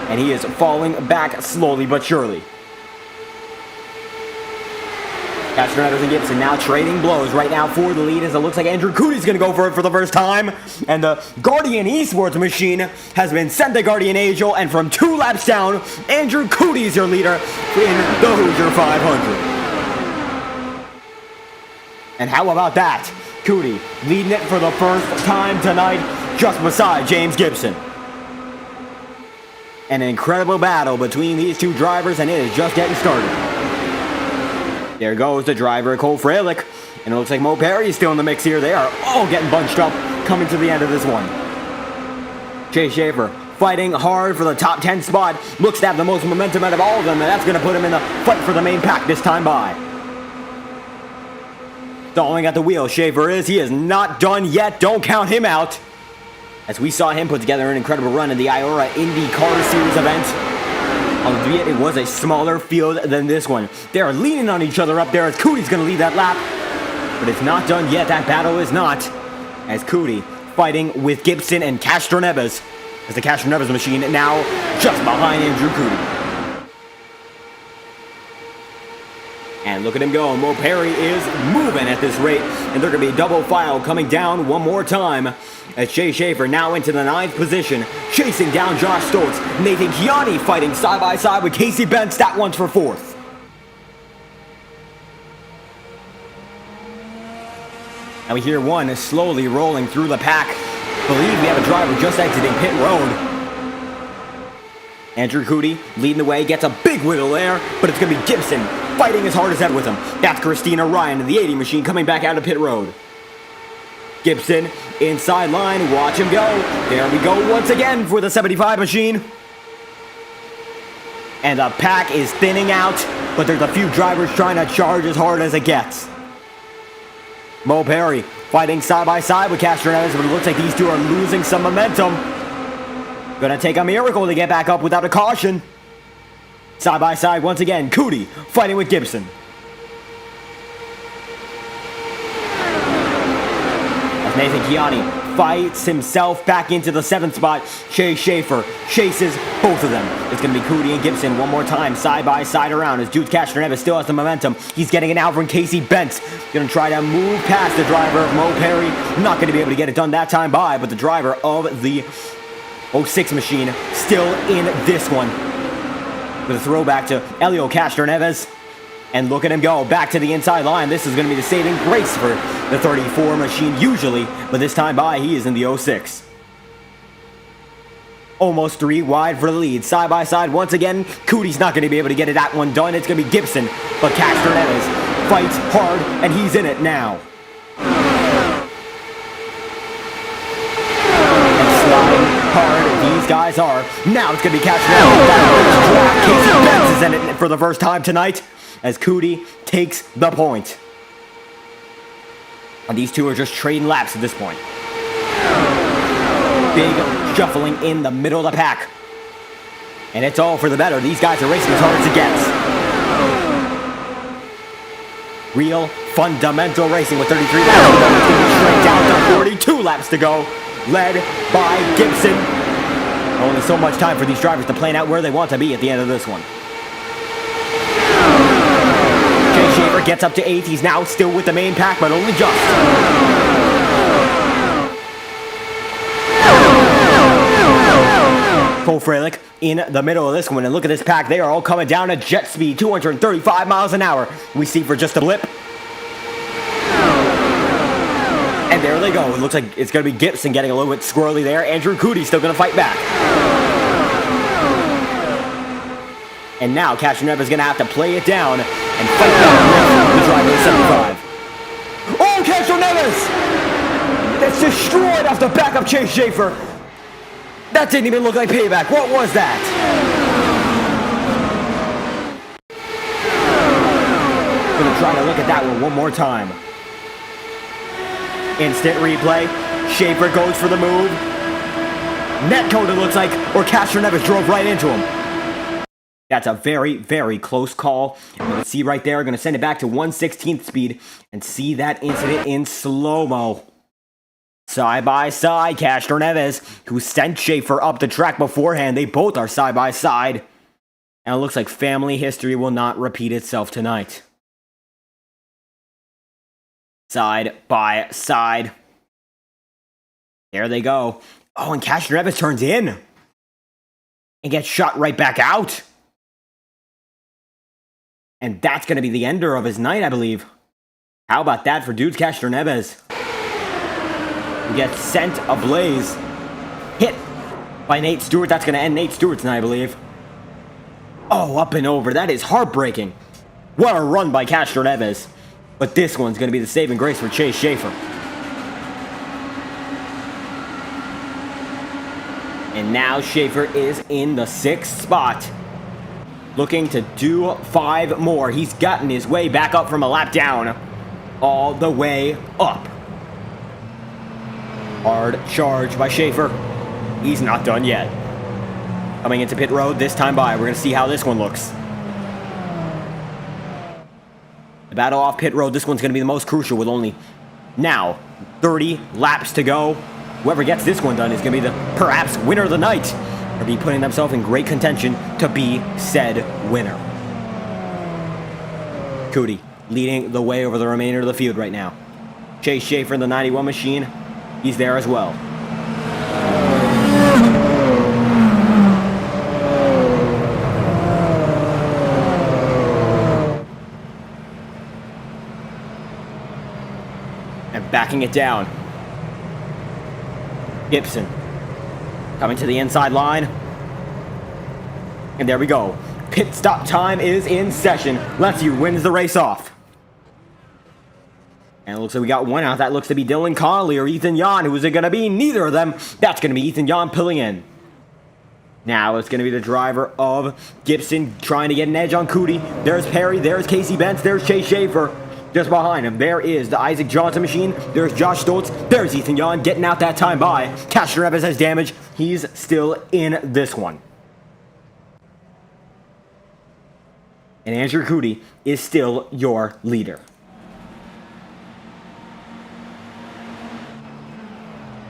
And he is falling back slowly but surely. Castro Neves and Gibson now trading blows right now for the lead as it looks like Andrew Cootie's going to go for it for the first time. And the Guardian Esports machine has been sent to Guardian Angel, and from 2 laps down, Andrew Cootie's your leader in the Hoosier 500. And how about that? Cootie leading it for the first time tonight, just beside James Gibson. An incredible battle between these 2 drivers, and it is just getting started. There goes the driver, Cole Freilich. And it looks like Mo Perry is still in the mix here. They are all getting bunched up coming to the end of this one. Chase Schaefer fighting hard for the top 10 spot. Looks to have the most momentum out of all of them, and that's going to put him in the fight for the main pack this time by. Stalling at the wheel, Schaefer is. He is not done yet. Don't count him out. As we saw him put together an incredible run in the IORA Indycar Series event. Albeit it was a smaller field than this one. They are leaning on each other up there as Cootie's going to lead that lap. But it's not done yet. That battle is not. As Cootie fighting with Gibson and Castro Neves. As the Castro Neves machine now just behind Andrew Cootie. And look at him go. Mo Perry is moving at this rate. And they're going to be double file coming down one more time. As Chase Schaefer now into the 9th position, chasing down Josh Stoltz. Nathan Chiani fighting side by side with Casey Bentz. That one's for 4th. And we hear one slowly rolling through the pack. Believe we have a driver just exiting pit road. Andrew Cootie leading the way, gets a big wiggle there, but it's going to be Gibson fighting as hard as ever with him. That's Christina Ryan in the 80 machine coming back out of pit road. Gibson inside line, watch him go. There we go once again for the 75 machine. And the pack is thinning out, but there's a few drivers trying to charge as hard as it gets. Mo Perry fighting side by side with Castro Neves, but it looks like these 2 are losing some momentum. Gonna take a miracle to get back up without a caution. Side by side once again, Cootie fighting with Gibson. As Nathan Chiani fights himself back into the 7th spot, Chase Schaefer chases both of them. It's going to be Cootie and Gibson one more time, side by side around, as Jude Castro Neves still has the momentum. He's getting it out from Casey Bentz. Going to try to move past the driver of Mo Perry. Not going to be able to get it done that time by, but the driver of the 06 machine still in this one. with a throwback to Elio Castroneves. And look at him go back to the inside line. This is going to be the saving grace for the 34 machine usually, but this time by he is in the 06. Almost 3 wide for the lead. Side by side once again. Cootie's not going to be able to get that one done. It's going to be Gibson, but Castroneves fights hard and he's in it now. And sliding hard these guys are. Now it's going to be Castroneves. Casey Benz is in it for the first time tonight, as Cootie takes the point. And these two are just trading laps at this point. Big shuffling in the middle of the pack. And it's all for the better. These guys are racing as hard as it gets. Real fundamental racing with 33 laps to go. It's going to be straight down to 42 laps to go. Led by Gibson. Only so much time for these drivers to plan out where they want to be at the end of this one. Schaefer gets up to 8th. He's now still with the main pack, but only just. Cole Freilich in the middle of this one, and look at this pack. They are all coming down at jet speed, 235 miles an hour. We see for just a blip. And there they go. It looks like it's going to be Gibson getting a little bit squirrely there. Andrew Cootie still going to fight back. And now Castroneves is going to have to play it down and fight back with the driver of 75. Oh, Castroneves! It's destroyed off the back of Chase Schaefer. That didn't even look like payback. What was that? Gonna try to look at that one more time. Instant replay. Schaefer goes for the move. Netcode, it looks like, or Castroneves drove right into him. That's a very, very close call. And let's see right there. Gonna send it back to 1/16th speed and see that incident in slow-mo. Side by side, Castroneves, who sent Schaefer up the track beforehand. They both are side by side. And it looks like family history will not repeat itself tonight. Side by side. There they go. Oh, and Castroneves turns in. And gets shot right back out. And that's going to be the ender of his night, I believe. How about that for Dudes Castroneves? He gets sent ablaze. Hit by Nate Stewart. That's going to end Nate Stewart's night, I believe. Oh, up and over. That is heartbreaking. What a run by Castroneves. But this one's going to be the saving grace for Chase Schaefer. And now Schaefer is in the 6th spot. Looking to do 5 more. He's gotten his way back up from a lap down. All the way up. Hard charge by Schaefer. He's not done yet. Coming into pit road this time by. We're going to see how this one looks. The battle off pit road. This one's going to be the most crucial with only now 30 laps to go. Whoever gets this one done is going to be the perhaps winner of the night. Or be putting themselves in great contention to be said winner. Cootie leading the way over the remainder of the field right now. Chase Schaefer in the 91 machine. He's there as well. And backing it down. Gibson. Coming to the inside line. And there we go. Pit stop time is in session. Lefty wins the race off. And it looks like we got one out. That looks to be Dylan Connolly or Ethan Yon. Who is it going to be? Neither of them. That's going to be Ethan Yon pulling in. Now it's going to be the driver of Gibson trying to get an edge on Cootie. There's Perry. There's Casey Bentz. There's Chase Schaefer. Just behind him, there is the Isaac Johnson machine. There's Josh Stoltz. There's Ethan Yon getting out that time by. Castroneves has damage. He's still in this one. And Andrew Cootie is still your leader.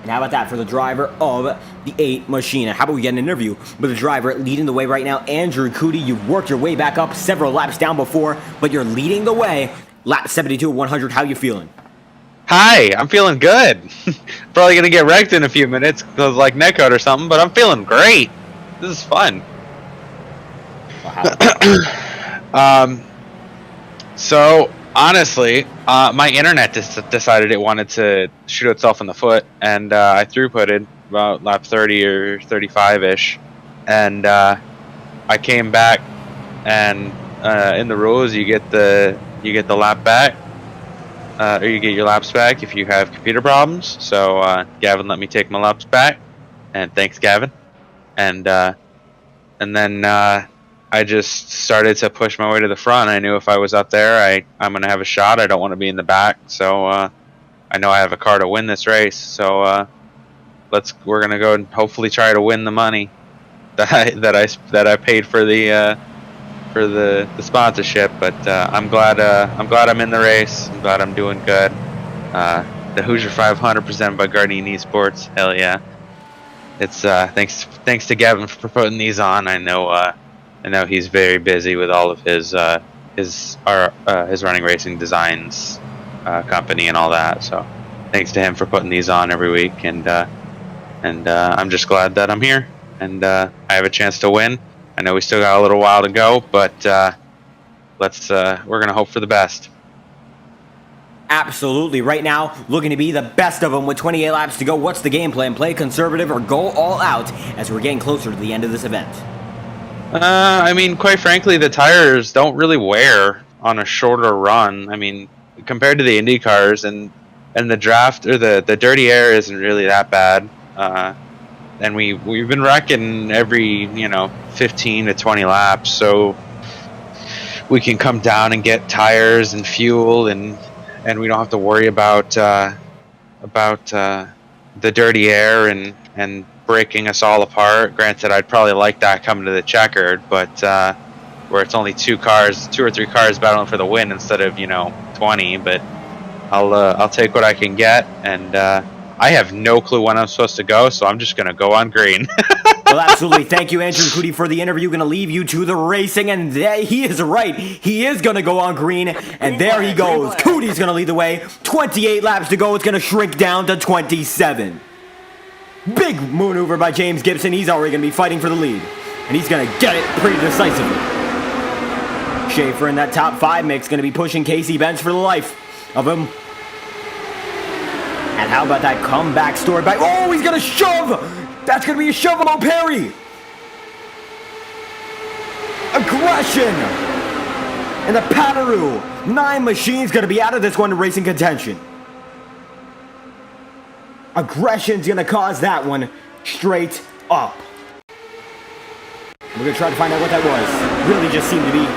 And how about that for the driver of the 8 machine? And how about we get an interview with the driver leading the way right now, Andrew Cootie. You've worked your way back up several laps down before, but you're leading the way. Lap 72 of 100, how you feeling? Hi, I'm feeling good. Probably gonna get wrecked in a few minutes because like netcode or something, but I'm feeling great. This is fun. So honestly, my internet decided it wanted to shoot itself in the foot, and I throughputed about lap 30 or 35-ish, and I came back, and in the rules you get the lap back, or you get your laps back if you have computer problems. So Gavin let me take my laps back, and thanks Gavin, and then I just started to push my way to the front. I knew if I was up there, I'm gonna have a shot. I don't want to be in the back, so I know I have a car to win this race. So we're gonna go and hopefully try to win the money that I paid for the sponsorship. But I'm glad I'm in the race. I'm glad I'm doing good. The Hoosier 500 presented by Guardian Esports. Hell yeah! It's thanks to Gavin for putting these on. I know he's very busy with all of his running racing designs company and all that. So thanks to him for putting these on every week. And I'm just glad that I'm here and I have a chance to win. I know we still got a little while to go, but we're gonna hope for the best. Absolutely. Right now, looking to be the best of them with 28 laps to go. What's the game plan? Play conservative or go all out as we're getting closer to the end of this event? I mean, quite frankly, the tires don't really wear on a shorter run. I mean, compared to the Indy cars and the draft or the dirty air isn't really that bad. And we've been wrecking every 15 to 20 laps, so we can come down and get tires and fuel, and we don't have to worry about the dirty air and breaking us all apart. Granted, I'd probably like that coming to the checkered, but where it's only two or three cars battling for the win instead of 20. But I'll take what I can get, and I have no clue when I'm supposed to go, so I'm just gonna go on green. Well, absolutely. Thank you, Andrew Cootie, for the interview. Going to leave you to the racing, and he is right. He is going to go on green, and there he goes. Cootie's going to lead the way. 28 laps to go. It's going to shrink down to 27. Big maneuver by James Gibson. He's already going to be fighting for the lead, and he's going to get it pretty decisively. Schaefer in that top 5 mix going to be pushing Casey Benz for the life of him. And how about that comeback story by... Oh, he's going to shove! That's going to be a shove on Perry. Aggression. And the Pataroo. 9 Machines going to be out of this one in racing contention. Aggression's going to cause that one straight up. We're going to try to find out what that was. Really just seemed to be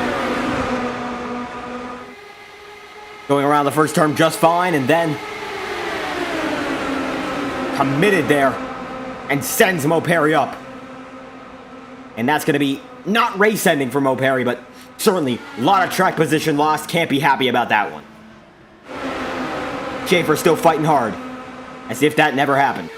going around the first turn just fine, and then committed there and sends Mo Perry up. And that's going to be not race ending for Mo Perry, but certainly a lot of track position lost. Can't be happy about that one. Schaefer still fighting hard, as if that never happened.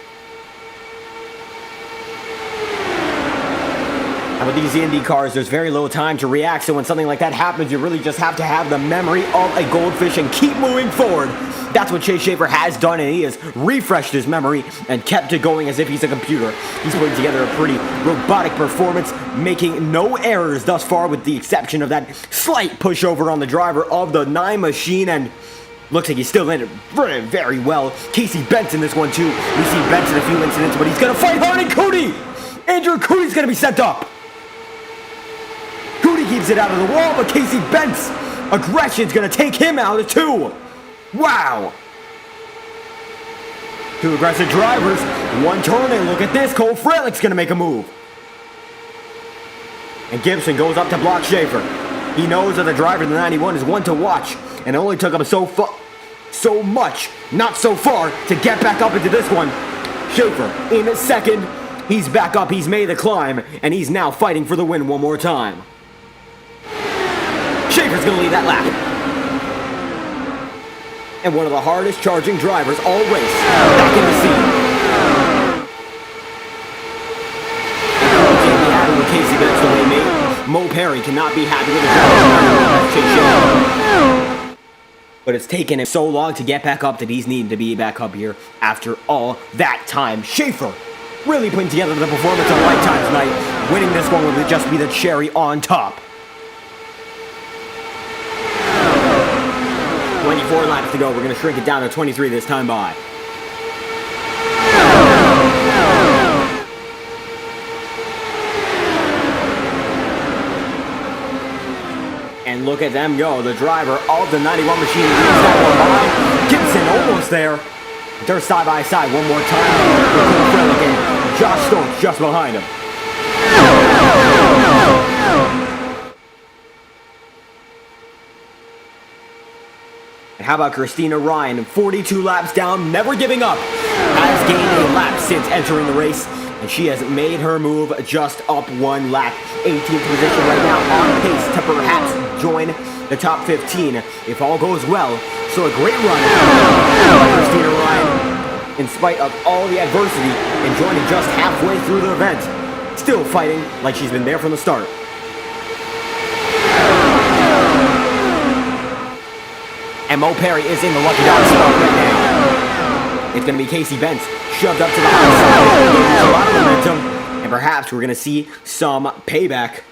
How about these Indy cars? There's very little time to react, so when something like that happens, you really just have to have the memory of a goldfish and keep moving forward. That's what Chase Schaefer has done, and he has refreshed his memory and kept it going as if he's a computer. He's putting together a pretty robotic performance, making no errors thus far, with the exception of that slight pushover on the driver of the 9 Machine, and looks like he's still in it very, very well. Casey Benson this one too. We've seen Benson a few incidents, but he's going to fight hard, and Cootie! Andrew Cootie's going to be sent up. Cootie keeps it out of the wall, but Casey Benz, aggression's going to take him out too. Wow! 2 aggressive drivers, 1 turn, and look at this. Cole Frelick's going to make a move. And Gibson goes up to block Schaefer. He knows that the driver in the 91 is one to watch, and it only took him so much, not so far, to get back up into this one. Schaefer in second. He's back up, he's made the climb, and he's now fighting for the win one more time. Schaefer's going to lead that lap. And one of the hardest charging drivers all race back in the scene. Can't be happy with Casey Benz the way made. Mo Perry cannot be happy with the driver. But it's taken him so long to get back up that he's needing to be back up here after all that time. Schaefer really putting together the performance of a lifetime tonight. Winning this one would just be the cherry on top. 24 laps to go. We're going to shrink it down to 23 this time by. And look at them go. The driver of the 91 machine leads that one by. Gibson almost there. They're side by side one more time. And Josh Stokes just behind him. And how about Christina Ryan? 42 laps down, never giving up. Has gained a lap since entering the race. And she has made her move just up one lap. 18th position right now, on pace to perhaps join the top 15 if all goes well. So a great run by Christina Ryan, in spite of all the adversity, and joining just halfway through the event. Still fighting like she's been there from the start. And Mo Perry is in the lucky dog spot right now. It's going to be Casey Bentz shoved up to the outside. A lot of momentum, and perhaps we're going to see some payback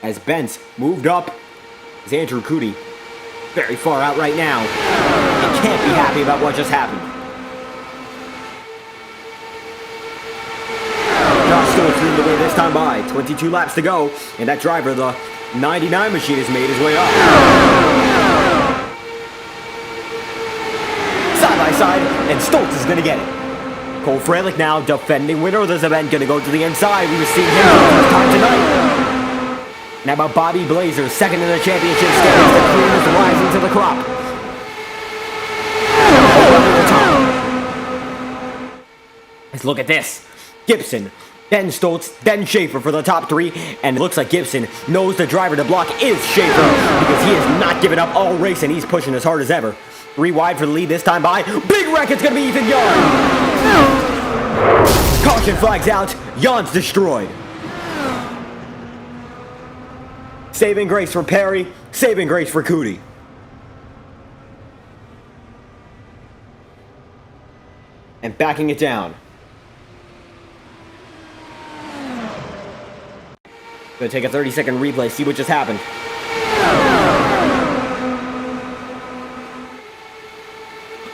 as Bentz moved up. As Andrew Cootie very far out right now and can't be happy about what just happened. Josh Stewart leading the way this time by. 22 laps to go, and that driver, the 99 machine, has made his way up. Side by side, and Stoltz is going to get it. Cole Fralick now, defending winner of this event, going to go to the inside. We were seeing him for the first time tonight. Now about Bobby Blazer, second in the championship standings. The cream is rising to the crop. Let's look at this. Gibson, then Stoltz, then Schaefer for the top three. And it looks like Gibson knows the driver to block is Schaefer, because he has not given up all race and he's pushing as hard as ever. 3 wide for the lead this time by. Big wreck, it's going to be Ethan Yarn. Caution flags out. Yarn's destroyed. Saving grace for Perry, saving grace for Cootie. And backing it down. Gonna take a 30-second replay, see what just happened.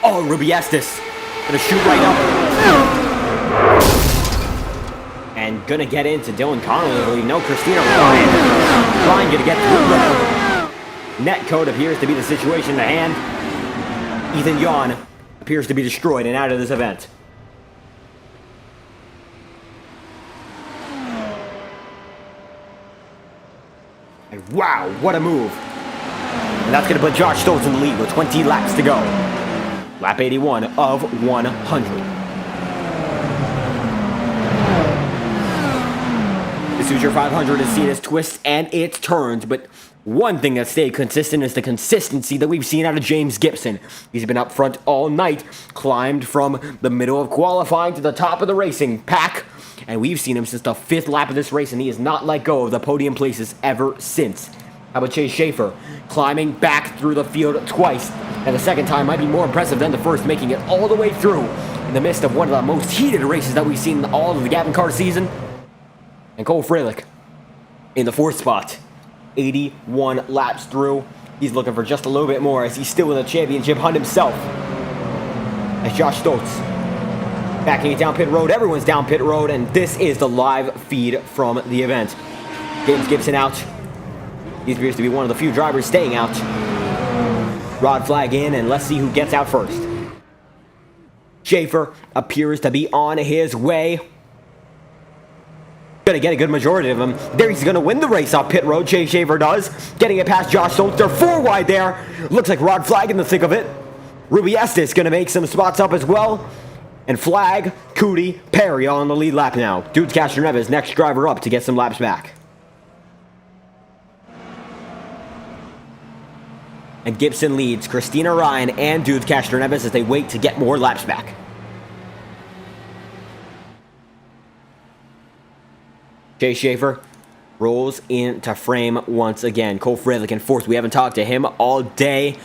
Oh, Ruby Estes. Gonna shoot right up. And gonna get into Dylan Connolly. No, Christina Ryan. Ryan gonna get through the net code. Appears to be the situation at hand. Ethan Yawn appears to be destroyed and out of this event. And wow, what a move. And that's gonna put Josh Stoltz in the lead with 20 laps to go. Lap 81 of 100. This Hoosier 500 has seen its twists and its turns, but one thing that stayed consistent is the consistency that we've seen out of James Gibson. He's been up front all night, climbed from the middle of qualifying to the top of the racing pack, and we've seen him since the 5th lap of this race, and he has not let go of the podium places ever since. How about Chase Schaefer, climbing back through the field twice, and the second time might be more impressive than the first, making it all the way through in the midst of one of the most heated races that we've seen in all of the GAVINCAR season. And Cole Fralick in the 4th spot, 81 laps through. He's looking for just a little bit more as he's still in the championship hunt himself. As Josh Stoltz backing it down pit road. Everyone's down pit road, and this is the live feed from the event. James Gibson out. He appears to be one of the few drivers staying out. Rod flag in, and let's see who gets out first. Schaefer appears to be on his way. Gonna get a good majority of them. There, he's gonna win the race off pit road. Chase Schaefer does. Getting it past Josh Stoltz. They're 4 wide there. Looks like Rod Flag in the thick of it. Ruby Estes gonna make some spots up as well. And Flag, Cootie, Perry all on the lead lap now. Dudes Castroneves, next driver up to get some laps back. And Gibson leads Christina Ryan and Dudes Castroneves as they wait to get more laps back. Chase Schaefer rolls into frame once again. Cole Fralick in 4th. We haven't talked to him all day.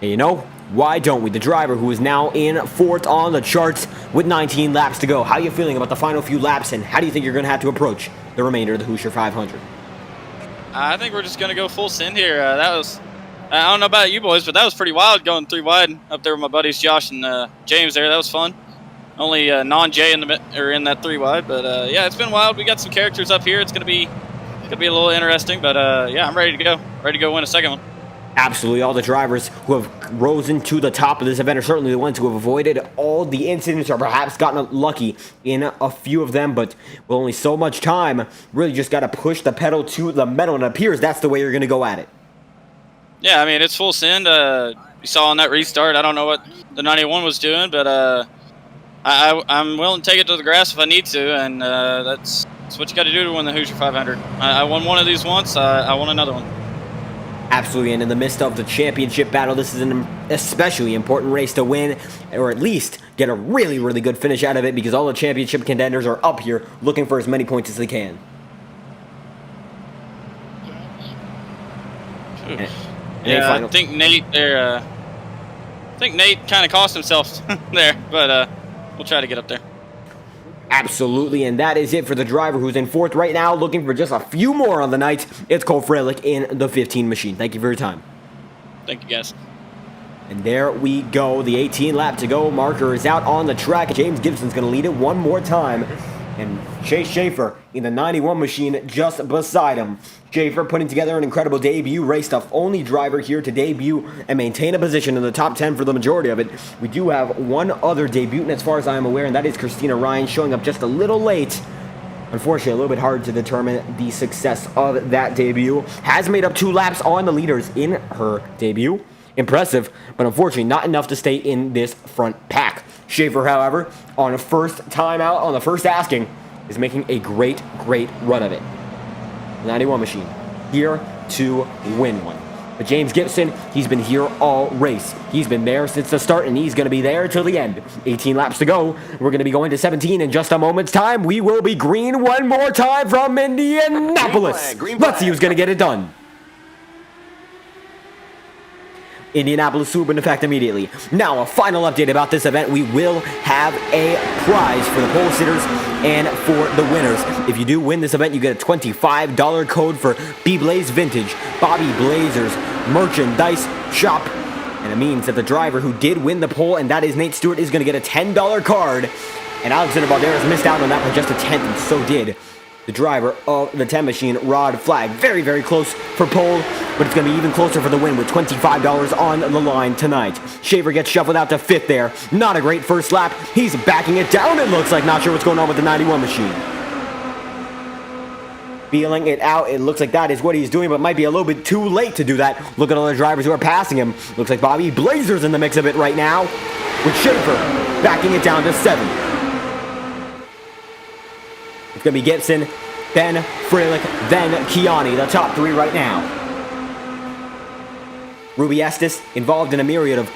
And you know, why don't we? The driver who is now in 4th on the charts with 19 laps to go. How are you feeling about the final few laps, and how do you think you're going to have to approach the remainder of the Hoosier 500? I think we're just going to go full send here. That was, I don't know about you boys, but that was pretty wild going 3 wide up there with my buddies Josh and James there. That was fun. Only non-J in that 3 wide, but yeah, it's been wild. We got some characters up here. It's gonna be a little interesting, but yeah, I'm ready to go. Ready to go win a second one. Absolutely, all the drivers who have risen to the top of this event are certainly the ones who have avoided all the incidents or perhaps gotten lucky in a few of them, but with only so much time, really just got to push the pedal to the metal, and it appears that's the way you're going to go at it. Yeah, I mean, it's full send. You saw on that restart, I don't know what the 91 was doing, but I'm willing to take it to the grass if I need to, and that's what you got to do to win the Hoosier 500. I won one of these once. I won another one. Absolutely, and in the midst of the championship battle, this is an especially important race to win, or at least get a really, really good finish out of it, because all the championship contenders are up here looking for as many points as they can. Yeah, I think Nate there. I think Nate kind of cost himself there, but we'll try to get up there. Absolutely, and that is it for the driver who's in 4th right now, looking for just a few more on the night. It's Cole Freilich in the 15 machine. Thank you for your time. Thank you, guys. And there we go. The 18 lap to go marker is out on the track. James Gibson's going to lead it one more time. And Chase Schaefer in the 91 machine just beside him. Schaefer putting together an incredible debut, race the only driver here to debut and maintain a position in the top 10 for the majority of it. We do have one other debut, as far as I am aware, and that is Christina Ryan, showing up just a little late. Unfortunately, a little bit hard to determine the success of that debut. Has made up 2 laps on the leaders in her debut. Impressive, but unfortunately not enough to stay in this front pack. Schaefer, however, on a first time out, on the first asking, is making a great, great run of it. 91 machine, here to win one. But James Gibson, he's been here all race. He's been there since the start, and he's going to be there till the end. 18 laps to go. We're going to be going to 17 in just a moment's time. We will be green one more time from Indianapolis. Green flag. Let's see who's going to get it done. Indianapolis swoop in effect immediately. Now, a final update about this event. We will have a prize for the pole sitters and for the winners. If you do win this event, you get a $25 code for B-Blaze Vintage, Bobby Blazers Merchandise Shop. And it means that the driver who did win the pole, and that is Nate Stewart, is going to get a $10 card. And Alexander Balderas missed out on that by just a tenth, and so did the driver of the 10 machine, Rod Flag. Very, very close for pole, but it's going to be even closer for the win with $25 on the line tonight. Schaefer gets shuffled out to 5th there. Not a great first lap. He's backing it down, it looks like. Not sure what's going on with the 91 machine. Feeling it out, it looks like that is what he's doing, but might be a little bit too late to do that. Look at all the drivers who are passing him. Looks like Bobby Blazer's in the mix of it right now, with Schaefer backing it down to 7th. It's going to be Gibson, then Freilich, then Kiani, the top 3 right now. Ruby Estes involved in a myriad of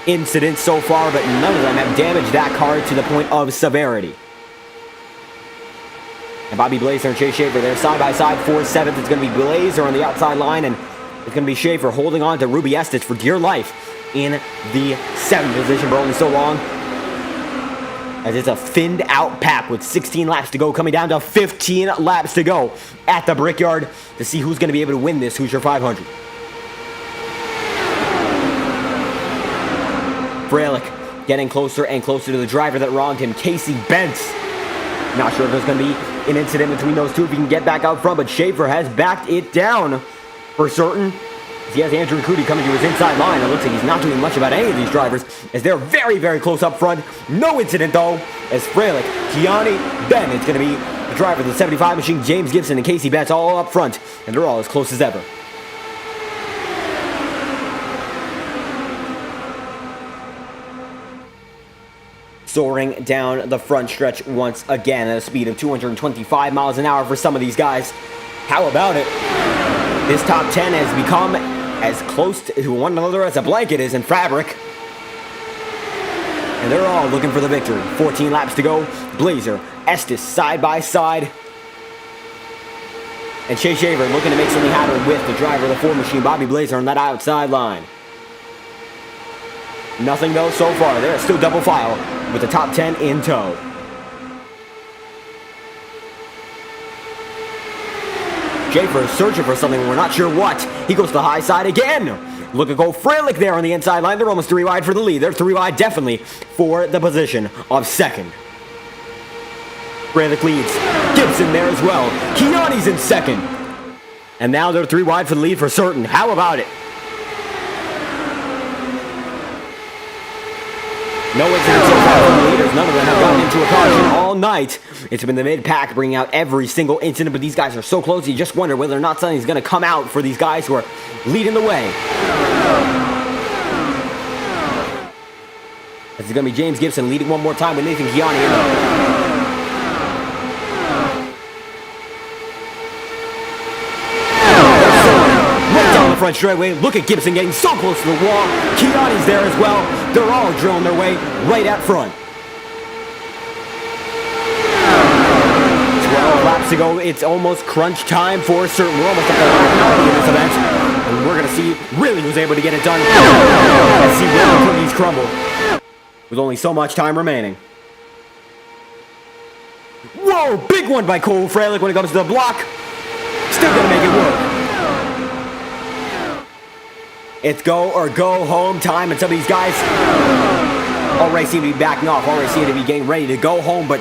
incidents so far, but none of them have damaged that car to the point of severity. And Bobby Blazer and Chase Schaefer, they're side by side for 7th. It's going to be Blazer on the outside line, and it's going to be Schaefer holding on to Ruby Estes for dear life in the 7th position for only so long. As it's a thinned out pack with 16 laps to go, coming down to 15 laps to go at the Brickyard to see who's going to be able to win this Hoosier 500. Freilich getting closer and closer to the driver that wronged him, Casey Bentz. Not sure if there's going to be an incident between those two if he can get back out front, but Schaefer has backed it down for certain. He has Andrew Cootie coming to his inside line. It looks like he's not doing much about any of these drivers, as they're very, very close up front. No incident, though, as Freilich, Kiani, Ben, it's going to be the driver of the 75 machine, James Gibson, and Casey Betts all up front, and they're all as close as ever. Soaring down the front stretch once again at a speed of 225 miles an hour for some of these guys. How about it? This top 10 has become as close to one another as a blanket is in fabric. And they're all looking for the victory. 14 laps to go. Blazer, Estes side by side. And Chase Schaefer looking to make something happen with the driver of the 4 machine, Bobby Blazer, on that outside line. Nothing though so far. They're still double file with the top 10 in tow. Schaefer is searching for something. We're not sure what. He goes to the high side again. Look at Freilich there on the inside line. They're almost 3 wide for the lead. They're 3 wide definitely for the position of second. Freilich leads. Gibson there as well. Keani's in second. And now they're 3 wide for the lead for certain. How about it? No incidents so far from the leaders. None of them have gotten into a caution all night. It's been the mid-pack bringing out every single incident, but these guys are so close, you just wonder whether or not something's going to come out for these guys who are leading the way. This is going to be James Gibson leading one more time with Nathan Keani in there. Front straightaway. Look at Gibson getting so close to the wall. Keani's there as well. They're all drilling their way right at front. 12 laps to go. It's almost crunch time for certain. We're almost at the lap 90 in this event. And we're going to see really who's able to get it done. Let's see where the cookies crumble. With only so much time remaining. Whoa! Big one by Cole Freilich when it comes to the block. Still going to make it work. It's go or go home time, and some of these guys already seem to be backing off, already seem to be getting ready to go home, but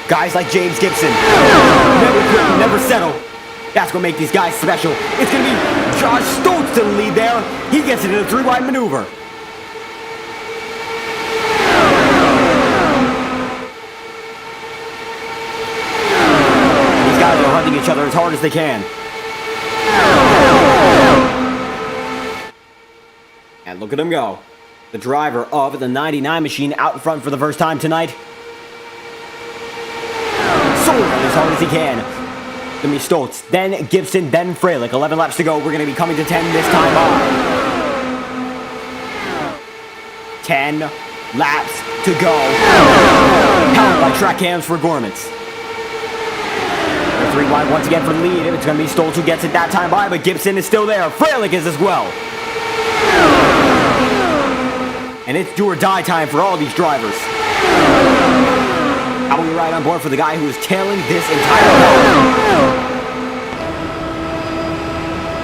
guys like James Gibson never quit, never settle. That's what makes these guys special. It's going to be Josh Stoltz to the lead there. He gets it in a 3-wide maneuver. These guys are hunting each other as hard as they can. And look at him go. The driver of the 99 machine out in front for the first time tonight. Soaring as hard as he can. Gonna be Stoltz, then Gibson, then Freilich. 11 laps to go. We're gonna be coming to 10 this time by. 10 laps to go. Powered by track cams for Gormans. They're 3 wide once again for the lead. It's gonna be Stoltz who gets it that time by, but Gibson is still there. Freilich is as well. And it's do or die time for all these drivers. How will we ride on board for the guy who is tailing this entire car?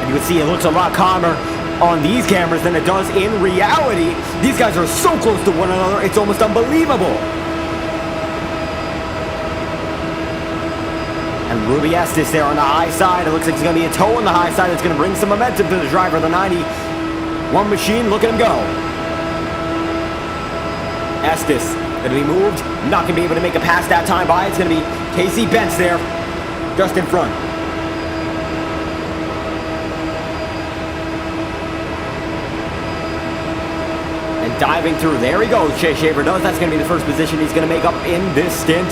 And you can see it looks a lot calmer on these cameras than it does in reality. These guys are so close to one another, it's almost unbelievable. And Ruby Estes there on the high side. It looks like it's going to be a toe on the high side that's going to bring some momentum to the driver of the 91 machine. Look at him go. Estes going to be moved, not going to be able to make a pass that time by. It's going to be Casey Bentz there, just in front. And diving through, there he goes, Chase Schaefer does. That's going to be the first position he's going to make up in this stint.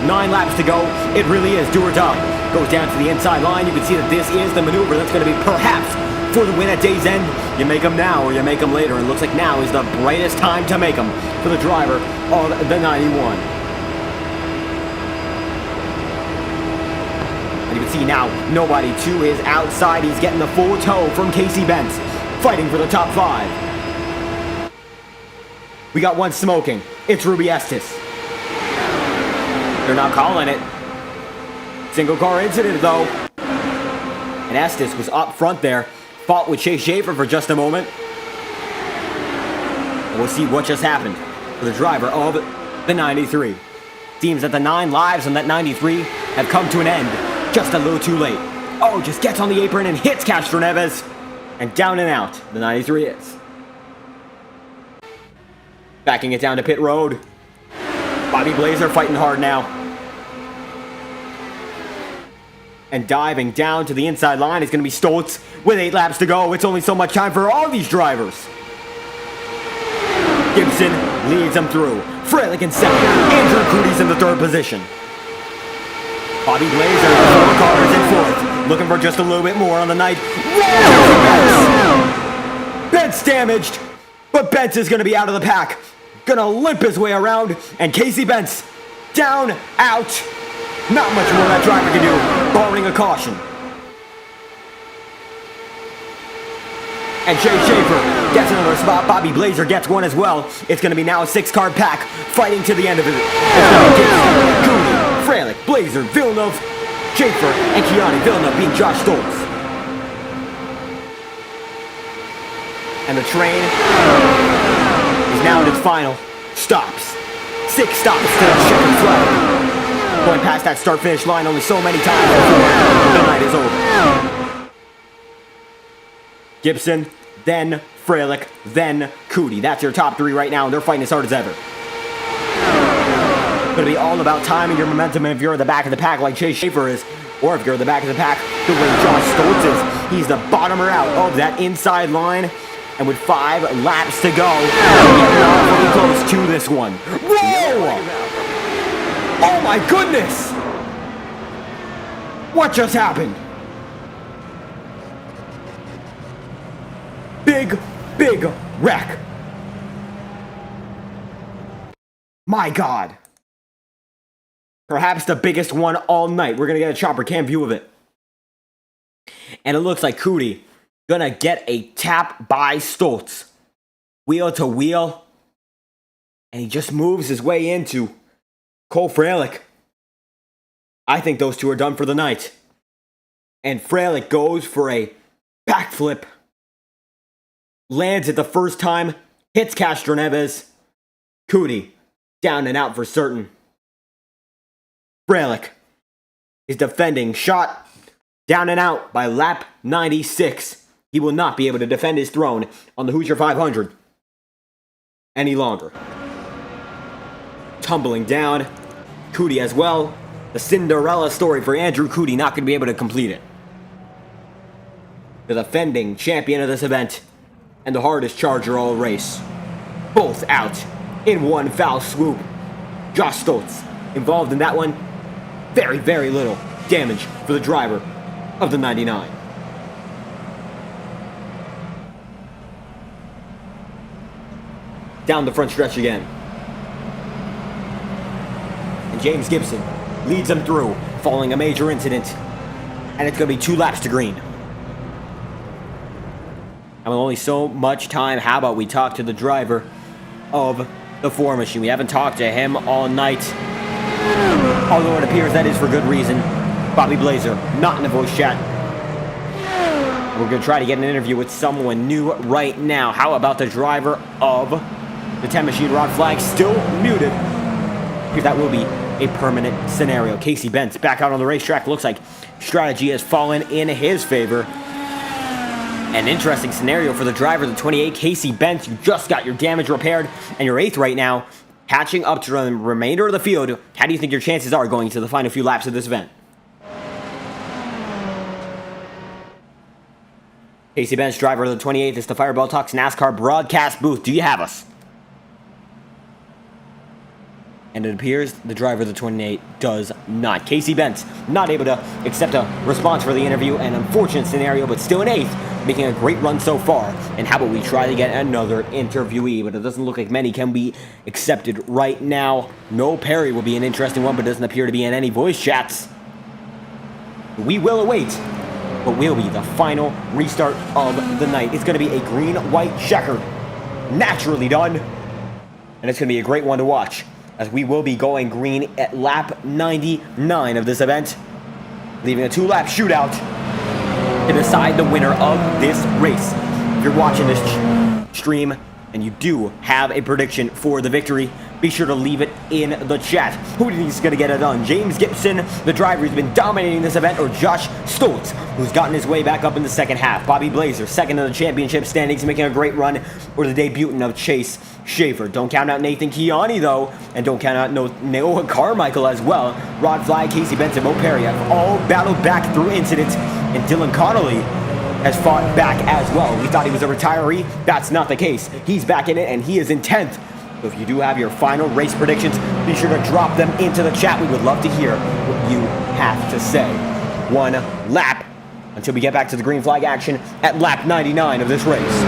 9 laps to go. It really is do or die. Goes down to the inside line. You can see that this is the maneuver that's going to be perhaps for the win at day's end. You make them now or you make them later. And it looks like now is the brightest time to make them for the driver of the 91. And you can see now nobody to his outside. He's getting the full toe from Casey Bentz, fighting for the top 5. We got one smoking. It's Ruby Estes. They're not calling it. Single car incident though. And Estes was up front there. Fought with Chase Schaefer for just a moment. And we'll see what just happened for the driver of the 93. Seems that the 9 lives on that 93 have come to an end just a little too late. Oh, just gets on the apron and hits Castro Neves. And down and out, the 93 is. Backing it down to pit road. Bobby Blazer fighting hard now. And diving down to the inside line is going to be Stoltz with 8 laps to go. It's only so much time for all these drivers. Gibson leads them through. Freilich in second. Andrew Coody's in the 3rd position. Bobby Blazer, 4 cars in 4th. Looking for just a little bit more on the night. Bentz damaged. But Bentz is going to be out of the pack. Going to limp his way around. And Casey Bentz down, out. Not much more that driver can do, barring a caution. And Jay Schaefer gets another spot. Bobby Blazer gets one as well. It's going to be now a 6-car pack fighting to the end of it. It's going to be Gibson, Cooney, Fralick, Blazer, Villeneuve, Schaefer, and Keanu. Villeneuve being Josh Stoltz. And the train is now in its final stops. 6 stops to the checkered flag. Going past that start-finish line only so many times before the night is over. Gibson, then Fralick, then Cooney. That's your top 3 right now, and they're fighting as hard as ever. It's going to be all about timing your momentum, and if you're at the back of the pack like Chase Schaefer is, or if you're at the back of the pack the way Josh Stoltz is, he's the bottomer out of that inside line. And with 5 laps to go, getting awfully close to this one. Whoa! Oh my goodness! What just happened? Big wreck. My God. Perhaps the biggest one all night. We're gonna get a chopper cam view of it. And it looks like Cooney gonna get a tap by Stoltz. Wheel to wheel. And he just moves his way into Cole Fralick. I think those two are done for the night. And Fralick goes for a backflip. Lands it the first time. Hits Castroneves. Cooney down and out for certain. Fralick is defending. Shot down and out by lap 96. He will not be able to defend his throne on the Hoosier 500 any longer. Tumbling down. Cooney as well. The Cinderella story for Andrew Cooney, not going to be able to complete it. The defending champion of this event and the hardest charger all race. Both out in one foul swoop. Josh Stoltz involved in that one. Very little damage for the driver of the 99. Down the front stretch again. And James Gibson leads them through, following a major incident. And it's going to be 2 laps to green. And with only so much time, how about we talk to the driver of the 4 machine? We haven't talked to him all night. Although it appears that is for good reason. Bobby Blazer, not in the voice chat. We're going to try to get an interview with someone new right now. How about the driver of the 10 machine? Rod Flag still muted, because that will be a permanent scenario. Casey Bentz back out on the racetrack. Looks like strategy has fallen in his favor. An interesting scenario for the driver of the 28, Casey Bentz. You just got your damage repaired, and you're 8th right now, catching up to the remainder of the field. How do you think your chances are going to the final few laps of this event? Casey Bentz, driver of the 28th. It's the Fireball Talks NASCAR broadcast booth. Do you have us? And it appears the driver of the 28 does not. Casey Bentz not able to accept a response for the interview. An unfortunate scenario, but still in 8th, making a great run so far. And how about we try to get another interviewee? But it doesn't look like many can be accepted right now. Noel Perry will be an interesting one, but doesn't appear to be in any voice chats. We will await what will be the final restart of the night. It's going to be a green-white checkered, naturally done. And it's going to be a great one to watch, as we will be going green at lap 99 of this event, leaving a 2-lap shootout to decide the winner of this race. If you're watching this stream and you do have a prediction for the victory, be sure to leave it in the chat. Who do you think is going to get it done? James Gibson, the driver who's been dominating this event, or Josh Stoltz, who's gotten his way back up in the second half? Bobby Blazer, second in the championship standings, making a great run, or the debutant of Chase Schaefer. Don't count out Nathan Keani, though, and don't count out Noah Carmichael as well. Rod Flag, Casey Benson, Mo Perry have all battled back through incidents, and Dylan Connolly has fought back as well. We thought he was a retiree. That's not the case. He's back in it, and he is in 10th. So if you do have your final race predictions, be sure to drop them into the chat. We would love to hear what you have to say. 1 lap until we get back to the green flag action at lap 99 of this race.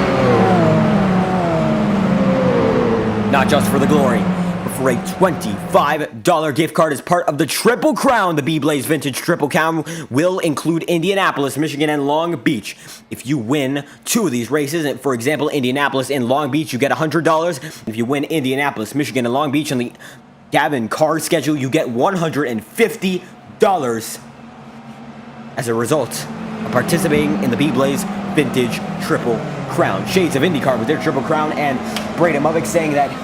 Not just for the glory, but for a $25 gift card as part of the Triple Crown. The B-Blaze Vintage Triple Crown will include Indianapolis, Michigan, and Long Beach. If you win 2 of these races, for example, Indianapolis and Long Beach, you get $100. If you win Indianapolis, Michigan, and Long Beach on the GAVINCAR schedule, you get $150 as a result of participating in the B-Blaze Vintage Triple Crown. Shades of Indycar with their Triple Crown, and Braden Mubbock saying that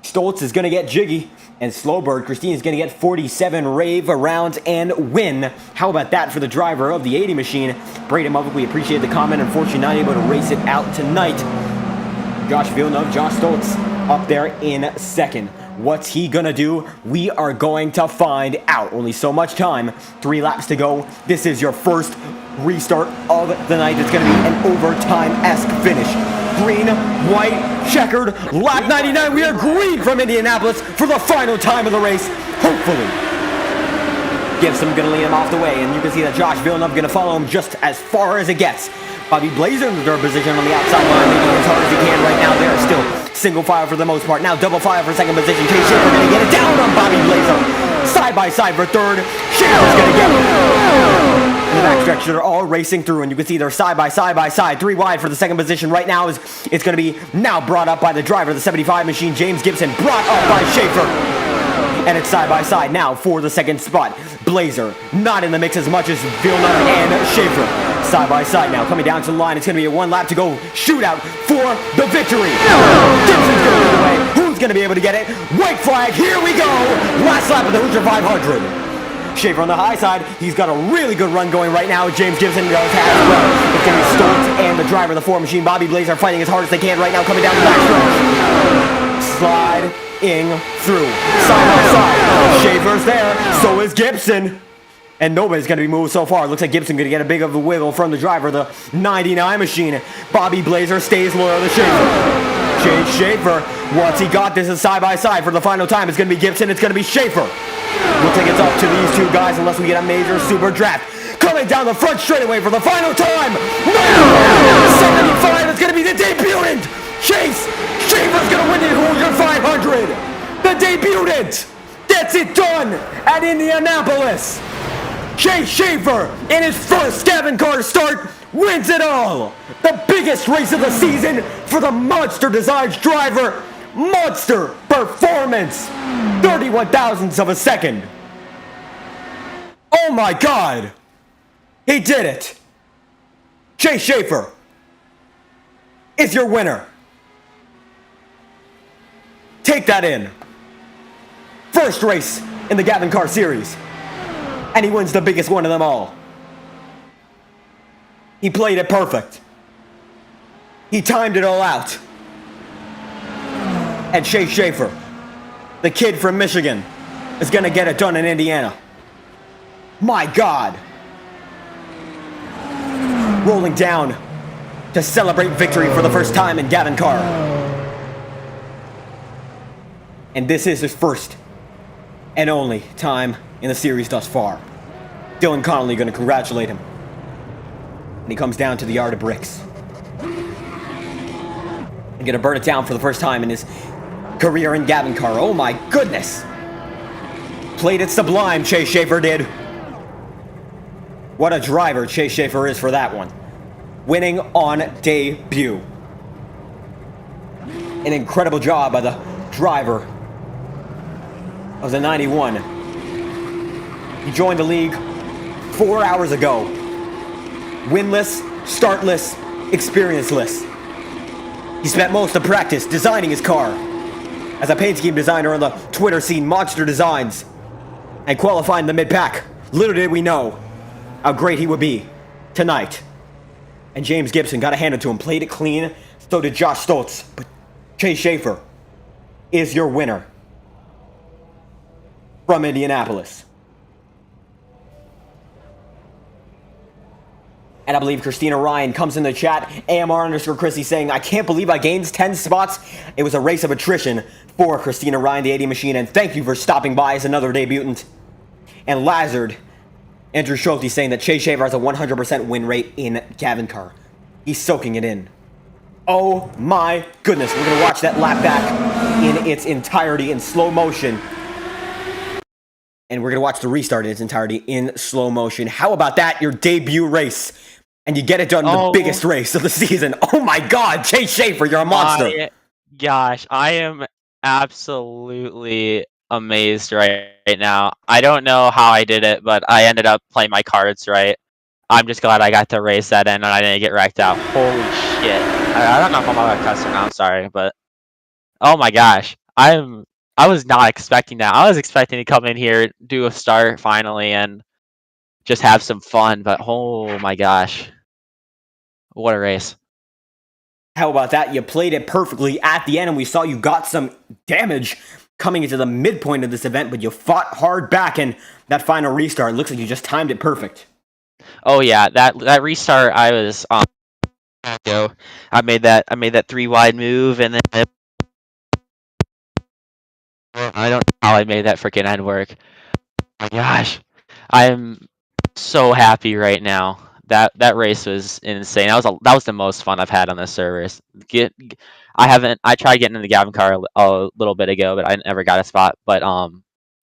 Stoltz is going to get jiggy, and Slowbird Christine is going to get 47 rave arounds and win. How about that for the driver of the 80 machine? Braden Mubbock, we appreciate the comment. Unfortunately, not able to race it out tonight. Josh Villeneuve, Josh Stoltz up there in second. What's he gonna do? We are going to find out. Only so much time. 3 laps to go. This is your first restart of the night. It's gonna be an overtime-esque finish. Green, white, checkered, lap 99. We are green from Indianapolis for the final time of the race. Hopefully. Gibson gonna lead him off the way, and you can see that Josh Villeneuve gonna follow him just as far as it gets. Bobby Blazer in the third position on the outside line, making it as hard as he can right now. They're still single file for the most part. Now double file for second position. Chase Schaefer gonna get it down on Bobby Blazer. Side by side for third. Schaefer's gonna get it. In the backstretch, they're all racing through, and you can see they're side by side. 3 wide for the second position right now. It's gonna be now brought up by the driver, the 75 machine, James Gibson, brought up by Schaefer. And it's side by side now for the second spot. Blazer not in the mix as much as Villeneuve and Schaefer. Side by side now, coming down to the line. It's going to be a 1 lap to go shootout for the victory. Gibson's going to lead the way. Who's going to be able to get it? White flag, here we go. Last lap of the Hoosier 500. Schaefer on the high side. He's got a really good run going right now. James Gibson does as well. It's going to be Stoltz and the driver of the 4 machine, Bobby Blazer, are fighting as hard as they can right now, coming down the backstretch. Sliding through. Side by side. Schaefer's there. So is Gibson. And nobody's going to be moved so far. Looks like Gibson going to get a big of a wiggle from the driver, the 99 machine. Bobby Blazer stays loyal to Schaefer. Chase Schaefer, what's he got? This is side by side for the final time. It's going to be Gibson. It's going to be Schaefer. Looks like it's up to these 2 guys unless we get a major super draft. Coming down the front straightaway for the final time. 75 is going to be the debutant. Chase Schaefer's going to win the Hoosier 500. The debutant gets it done at Indianapolis. Chase Schaefer, in his first GAVINCAR start, wins it all. The biggest race of the season for the Monster Designs driver. Monster performance. 31 thousandths of a second. Oh my God. He did it. Chase Schaefer is your winner. Take that in. First race in the GAVINCAR series. And he wins the biggest one of them all. He played it perfect. He timed it all out. And Chase Schaefer, the kid from Michigan, is going to get it done in Indiana. My God. Rolling down to celebrate victory for the first time in GAVINCAR. And this is his first and only time in the series thus far. Dylan Connolly going to congratulate him. And he comes down to the yard of bricks. And going to burn it down for the first time in his career in GAVINCAR. Oh my goodness. Played it sublime, Chase Schaefer did. What a driver Chase Schaefer is for that one. Winning on debut. An incredible job by the driver of the 91. He joined the league 4 hours ago. Winless, startless, experienceless. He spent most of practice designing his car as a paint scheme designer on the Twitter scene Monster Designs and qualifying the mid-pack. Little did we know how great he would be tonight. And James Gibson, got to hand it to him, played it clean. So did Josh Stoltz. But Chase Schaefer is your winner from Indianapolis. And I believe Christina Ryan comes in the chat, AMR_Chrissy, saying, I can't believe I gained 10 spots. It was a race of attrition for Christina Ryan, the 80 machine, and thank you for stopping by as another debutant. And Lazard, Andrew Schulte, saying that Chase Schaefer has a 100% win rate in GAVINCAR. He's soaking it in. Oh my goodness, we're going to watch that lap back in its entirety in slow motion. And we're going to watch the restart in its entirety in slow motion. How about that? Your debut race. And you get it done in the biggest race of the season. Oh my God, Chase Schaefer, you're a monster. Gosh, I am absolutely amazed right now. I don't know how I did it, but I ended up playing my cards right. I'm just glad I got to race that in and I didn't get wrecked out. Holy shit. I don't know if I'm allowed to cuss or not, I'm sorry, but oh my gosh. I was not expecting that. I was expecting to come in here, do a start finally, and just have some fun, but oh my gosh. What a race. How about that? You played it perfectly at the end, and we saw you got some damage coming into the midpoint of this event, but you fought hard back, and that final restart looks like you just timed it perfect. Oh yeah, that restart I was I made that 3 wide move, and then I don't know how I made that freaking end work. Oh my gosh. I'm so happy right now. That race was insane. That was the most fun I've had on this service. I tried getting in the GAVINCAR a little bit ago, but I never got a spot. But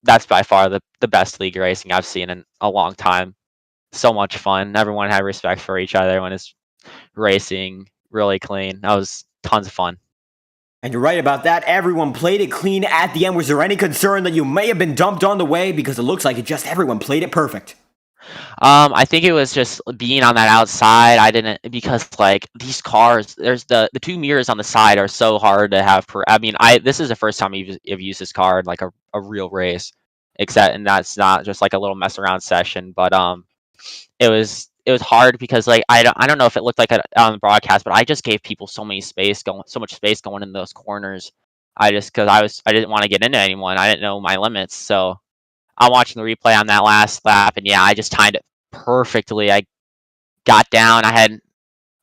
that's by far the best league racing I've seen in a long time. So much fun. Everyone had respect for each other when it's racing really clean. That was tons of fun. And you're right about that. Everyone played it clean at the end. Was there any concern that you may have been dumped on the way? Because it looks like everyone played it perfect. I think it was just being on that outside. I didn't, because like these cars, there's the 2 mirrors on the side are so hard to have. This is the first time I've used this car in like a real race, and that's not just like a little mess around session. But it was hard because like I don't know if it looked like it on the broadcast, but I just gave people so much space going in those corners. I didn't want to get into anyone. I didn't know my limits, so I'm watching the replay on that last lap, and yeah, I just timed it perfectly. I got down. I had a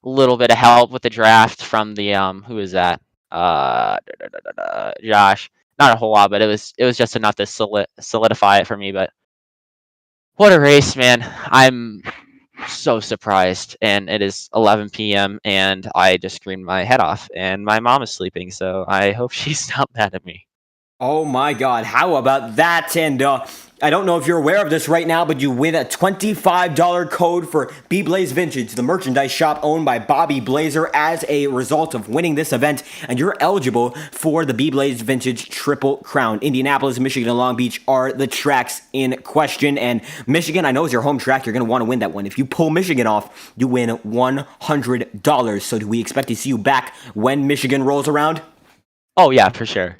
little bit of help with the draft from the who is that? Josh. Not a whole lot, but it was just enough to solidify it for me. But what a race, man! I'm so surprised, and it is 11 p.m. and I just screamed my head off, and my mom is sleeping, so I hope she's not mad at me. Oh my God, how about that? And I don't know if you're aware of this right now, but you win a $25 code for B-Blaze Vintage, the merchandise shop owned by Bobby Blazer, as a result of winning this event. And you're eligible for the B-Blaze Vintage Triple Crown. Indianapolis, Michigan, and Long Beach are the tracks in question. And Michigan, I know, is your home track. You're going to want to win that one. If you pull Michigan off, you win $100. So do we expect to see you back when Michigan rolls around? Oh yeah, for sure.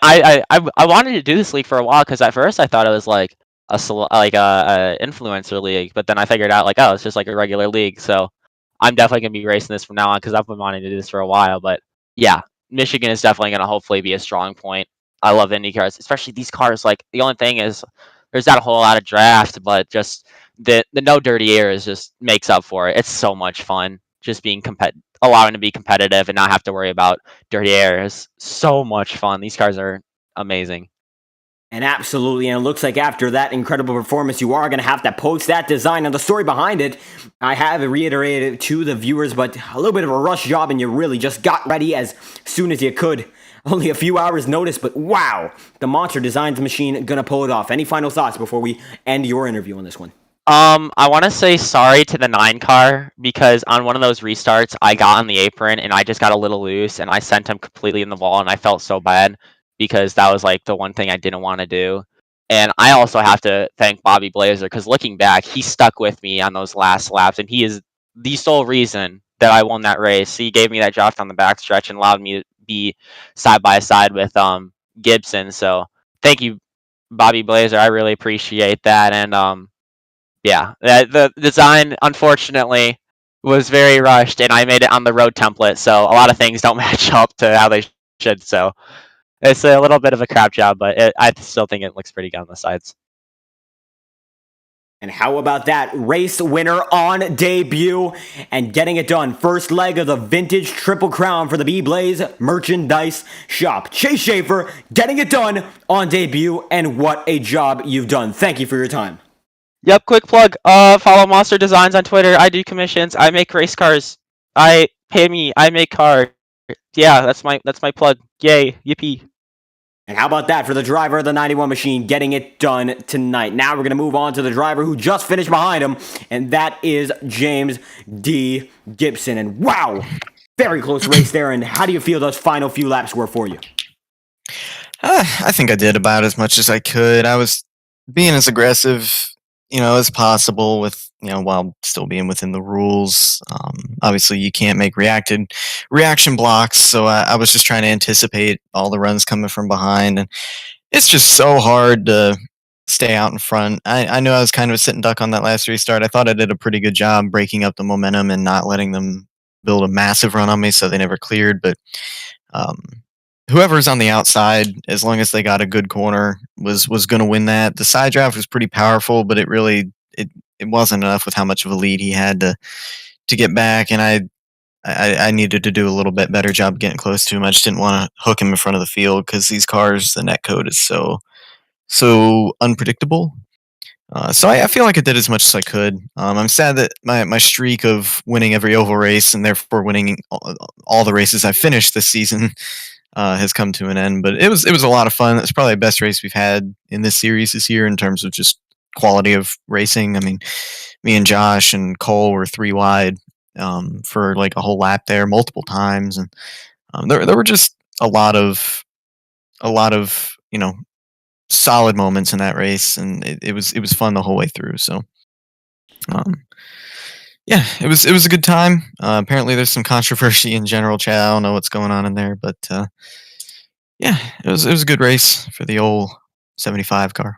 I wanted to do this league for a while because at first I thought it was like a influencer league, but then I figured out like, oh, it's just like a regular league. So I'm definitely gonna be racing this from now on because I've been wanting to do this for a while. But yeah, Michigan is definitely gonna hopefully be a strong point. I love Indy cars, especially these cars. Like the only thing is there's not a whole lot of draft, but just the no dirty air is just makes up for it. It's so much fun just being allowing to be competitive and not have to worry about dirty air is so much fun. These cars are amazing. And absolutely, and it looks like after that incredible performance, you are going to have to post that design. And the story behind it, I have reiterated it to the viewers, but a little bit of a rush job, and you really just got ready as soon as you could. Only a few hours notice, but wow, the Monster Designs machine going to pull it off. Any final thoughts before we end your interview on this one? I want to say sorry to the 9 car because on one of those restarts, I got on the apron and I just got a little loose and I sent him completely in the wall and I felt so bad because that was like the one thing I didn't want to do. And I also have to thank Bobby Blazer because looking back, he stuck with me on those last laps and he is the sole reason that I won that race. He gave me that draft on the backstretch and allowed me to be side by side with Gibson. So thank you, Bobby Blazer. I really appreciate that. And yeah, the design, unfortunately, was very rushed, and I made it on the road template, so a lot of things don't match up to how they should, so it's a little bit of a crap job, but I still think it looks pretty good on the sides. And how about that race winner on debut and getting it done? First leg of the Vintage Triple Crown for the B-Blaze Merchandise Shop. Chase Schaefer getting it done on debut, and what a job you've done. Thank you for your time. Yep, quick plug. Follow Monster Designs on Twitter. I do commissions. I make race cars. I make cars. Yeah, that's my plug. Yay, yippee. And how about that for the driver of the 91 machine getting it done tonight? Now we're going to move on to the driver who just finished behind him, and that is James D. Gibson. And wow, very close race there. And how do you feel those final few laps were for you? I think I did about as much as I could. I was being as aggressive, as possible with, while still being within the rules. Obviously, you can't make reaction blocks, so I was just trying to anticipate all the runs coming from behind, and it's just so hard to stay out in front. I knew I was kind of a sitting duck on that last restart. I thought I did a pretty good job breaking up the momentum and not letting them build a massive run on me, so they never cleared, but whoever's on the outside, as long as they got a good corner, was going to win that. The side draft was pretty powerful, but it wasn't enough with how much of a lead he had to get back, and I needed to do a little bit better job getting close to him. I just didn't want to hook him in front of the field because these cars, the net code is so unpredictable. So I feel like I did as much as I could. I'm sad that my streak of winning every oval race and therefore winning all the races I finished this season has come to an end, but it was a lot of fun. It's probably the best race we've had in this series this year in terms of just quality of racing. I mean, me and Josh and Cole were 3 wide for like a whole lap there multiple times, and there were just a lot of solid moments in that race, and it was fun the whole way through. So yeah, it was a good time. Apparently, there's some controversy in general chat. I don't know what's going on in there, but yeah, it was a good race for the old 75 car.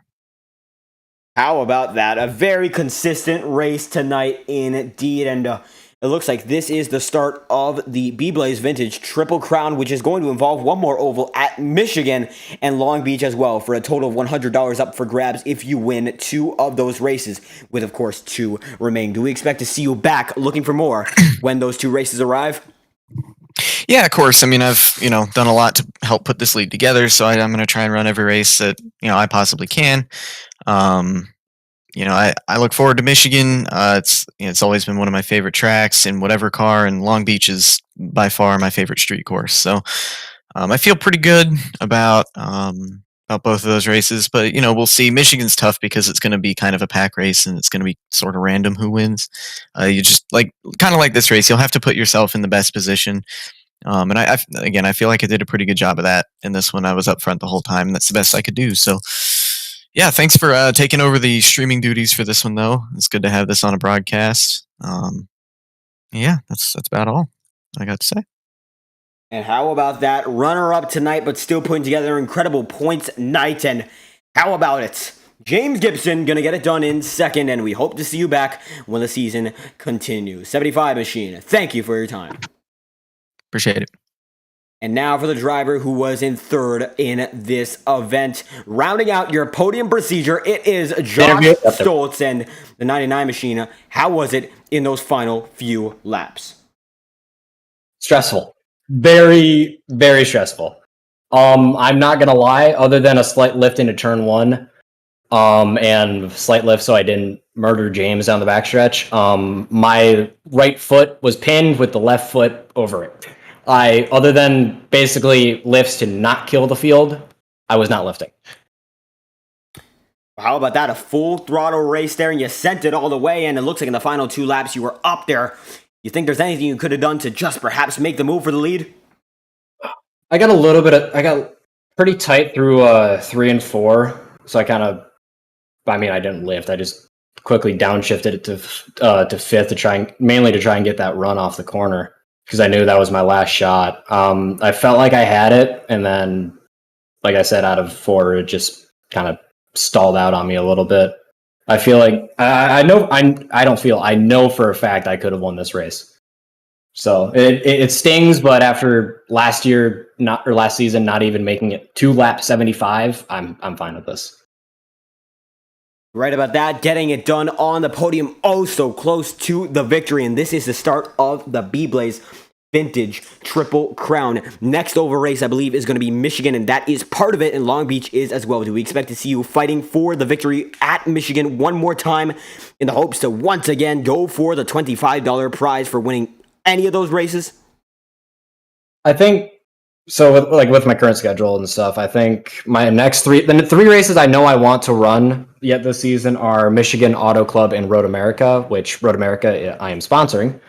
How about that? A very consistent race tonight indeed, and it looks like this is the start of the B-Blaze Vintage Triple Crown, which is going to involve one more oval at Michigan and Long Beach as well, for a total of $100 up for grabs if you win 2 of those races, with, of course, 2 remaining. Do we expect to see you back looking for more when those 2 races arrive? Yeah, of course. I mean, I've done a lot to help put this league together, so I'm going to try and run every race that I possibly can. I look forward to Michigan. It's always been one of my favorite tracks in whatever car, and Long Beach is by far my favorite street course. So I feel pretty good about both of those races, but we'll see. Michigan's tough because it's going to be kind of a pack race, and it's going to be sort of random who wins. You just kind of like this race, you'll have to put yourself in the best position. And I feel like I did a pretty good job of that in this one. I was up front the whole time, and that's the best I could do. So yeah, thanks for taking over the streaming duties for this one, though. It's good to have this on a broadcast. Yeah, that's about all I got to say. And how about that runner-up tonight, but still putting together an incredible points night? And how about it? James Gibson going to get it done in second, and we hope to see you back when the season continues. 75 Machine, thank you for your time. Appreciate it. And now for the driver who was in third in this event. Rounding out your podium procedure, it is Josh Stoltz and the 99 Machine. How was it in those final few laps? Stressful. Very, very stressful. I'm not going to lie, other than a slight lift into turn 1, and slight lift so I didn't murder James down the backstretch, my right foot was pinned with the left foot over it. Other than basically lifts to not kill the field, I was not lifting. How about that? A full throttle race there, and you sent it all the way, and it looks like in the final 2 laps you were up there. You think there's anything you could have done to just perhaps make the move for the lead? I got pretty tight through 3 and 4, so I didn't lift. I just quickly downshifted it to 5th to try and get that run off the corner, because I knew that was my last shot. I felt like I had it, and then, like I said, out of 4, it just kind of stalled out on me a little bit. I feel like I know for a fact I could have won this race. So it stings, but after last season not even making it to lap 75, I'm fine with this. Right about that, getting it done on the podium, oh so close to the victory, and this is the start of the B-Blaze Vintage Triple Crown. Next over race, I believe, is going to be Michigan, and that is part of it, and Long Beach is as well. Do we expect to see you fighting for the victory at Michigan one more time in the hopes to once again go for the $25 prize for winning any of those races? I think So with my current schedule and stuff, I think my next the three races I know I want to run yet this season are Michigan Auto Club and Road America, which Road America I am sponsoring.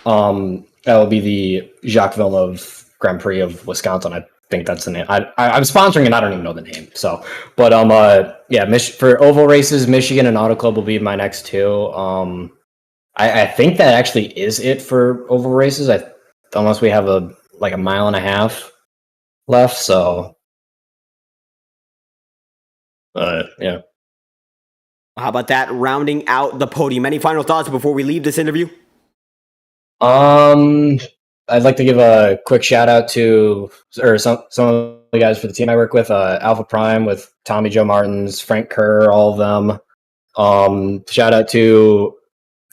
That will be the Jacques Villeneuve Grand Prix of Wisconsin. I think that's the name. I'm sponsoring and I don't even know the name. So, but for oval races, Michigan and Auto Club will be my next two. I think that actually is it for oval races. Unless we have a mile and a half left. So, yeah. How about that? Rounding out the podium. Any final thoughts before we leave this interview? I'd like to give a quick shout out to some of the guys for the team I work with, Alpha Prime with Tommy Joe Martins, Frank Kerr, all of them. Shout out to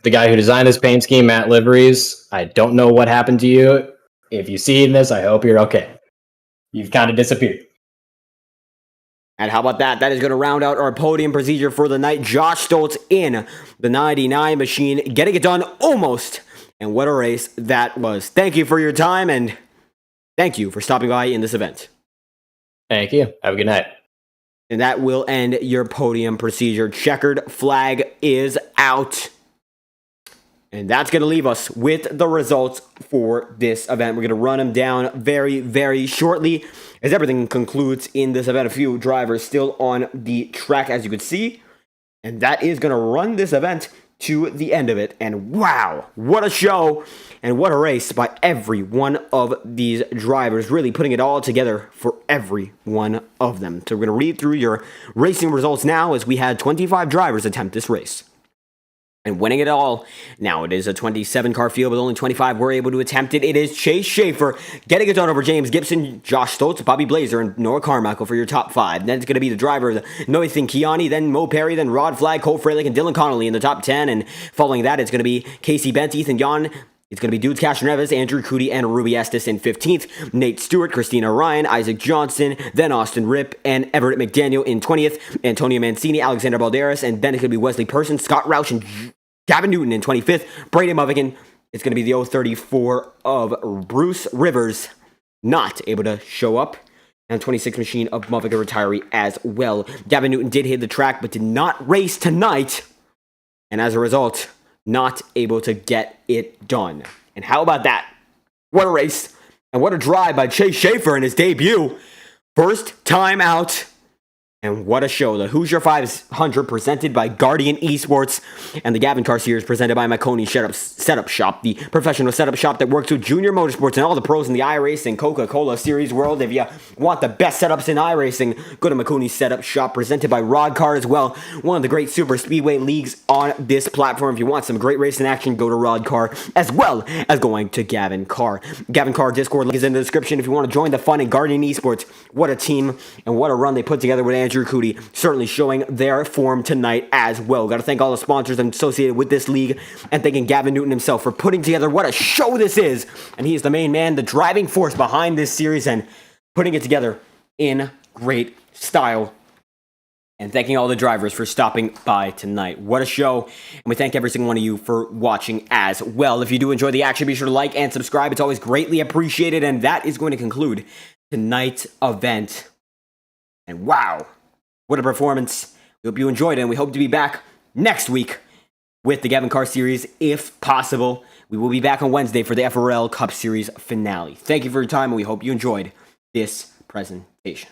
the guy who designed this paint scheme, Matt Liveries. I don't know what happened to you. If you see this, I hope you're okay. You've kind of disappeared. And how about that? That is going to round out our podium procedure for the night. Josh Stoltz in the 99 machine, getting it done almost. And what a race that was. Thank you for your time, and thank you for stopping by in this event. Thank you. Have a good night. And that will end your podium procedure. Checkered flag is out. And that's going to leave us with the results for this event. We're going to run them down very, very shortly as everything concludes in this event. A few drivers still on the track, as you can see. And that is going to run this event to the end of it. And wow, what a show and what a race by every one of these drivers, really putting it all together for every one of them. So we're going to read through your racing results now, as we had 25 drivers attempt this race. And winning it all, now it is a 27-car field, but only 25 were able to attempt it. It is Chase Schaefer getting it done over James Gibson, Josh Stoltz, Bobby Blazer, and Noah Carmichael for your top five. Then it's going to be the driver, Nathan Kiani, then Mo Perry, then Rod Flagg, Cole Freilich, and Dylan Connolly in the top 10. And following that, it's going to be Casey Bent, Ethan Yon. It's going to be Dudes Castroneves, Andrew Cootie, and Ruby Estes in 15th. Nate Stewart, Christina Ryan, Isaac Johnson, then Austin Ripp, and Everett McDaniel in 20th. Antonio Mancini, Alexander Balderas, and then it's going to be Wesley Person, Scott Roush, and Gavin Newton in 25th. Brayden Mulligan. It's going to be the 034 of Bruce Rivers, not able to show up. And 26 machine of Mulligan retiree as well. Gavin Newton did hit the track, but did not race tonight. And as a result, not able to get it done. And how about that? What a race. And what a drive by Chase Schaefer in his debut. First time out. And what a show. The Hoosier 500 presented by Guardian Esports, and the GAVINCAR Series presented by Maconi Setup Shop, the professional setup shop that works with Junior Motorsports and all the pros in the iRacing Coca-Cola Series world. If you want the best setups in iRacing, go to Maconi Setup Shop, presented by Rodcar as well, one of the great super speedway leagues on this platform. If you want some great racing action, go to Rodcar, as well as going to GAVINCAR. GAVINCAR Discord link is in the description if you want to join the fun in Guardian Esports. What a team and what a run they put together with Andrew Cootie, certainly showing their form tonight as well. Got to thank all the sponsors associated with this league, and thanking Gavin Newton himself for putting together what a show this is. And he is the main man, the driving force behind this series, and putting it together in great style. And thanking all the drivers for stopping by tonight. What a show. And we thank every single one of you for watching as well. If you do enjoy the action, be sure to like and subscribe. It's always greatly appreciated. And that is going to conclude tonight's event. And wow, what a performance. We hope you enjoyed it, and we hope to be back next week with the GAVINCAR Series, if possible. We will be back on Wednesday for the FORL Cup Series finale. Thank you for your time, and we hope you enjoyed this presentation.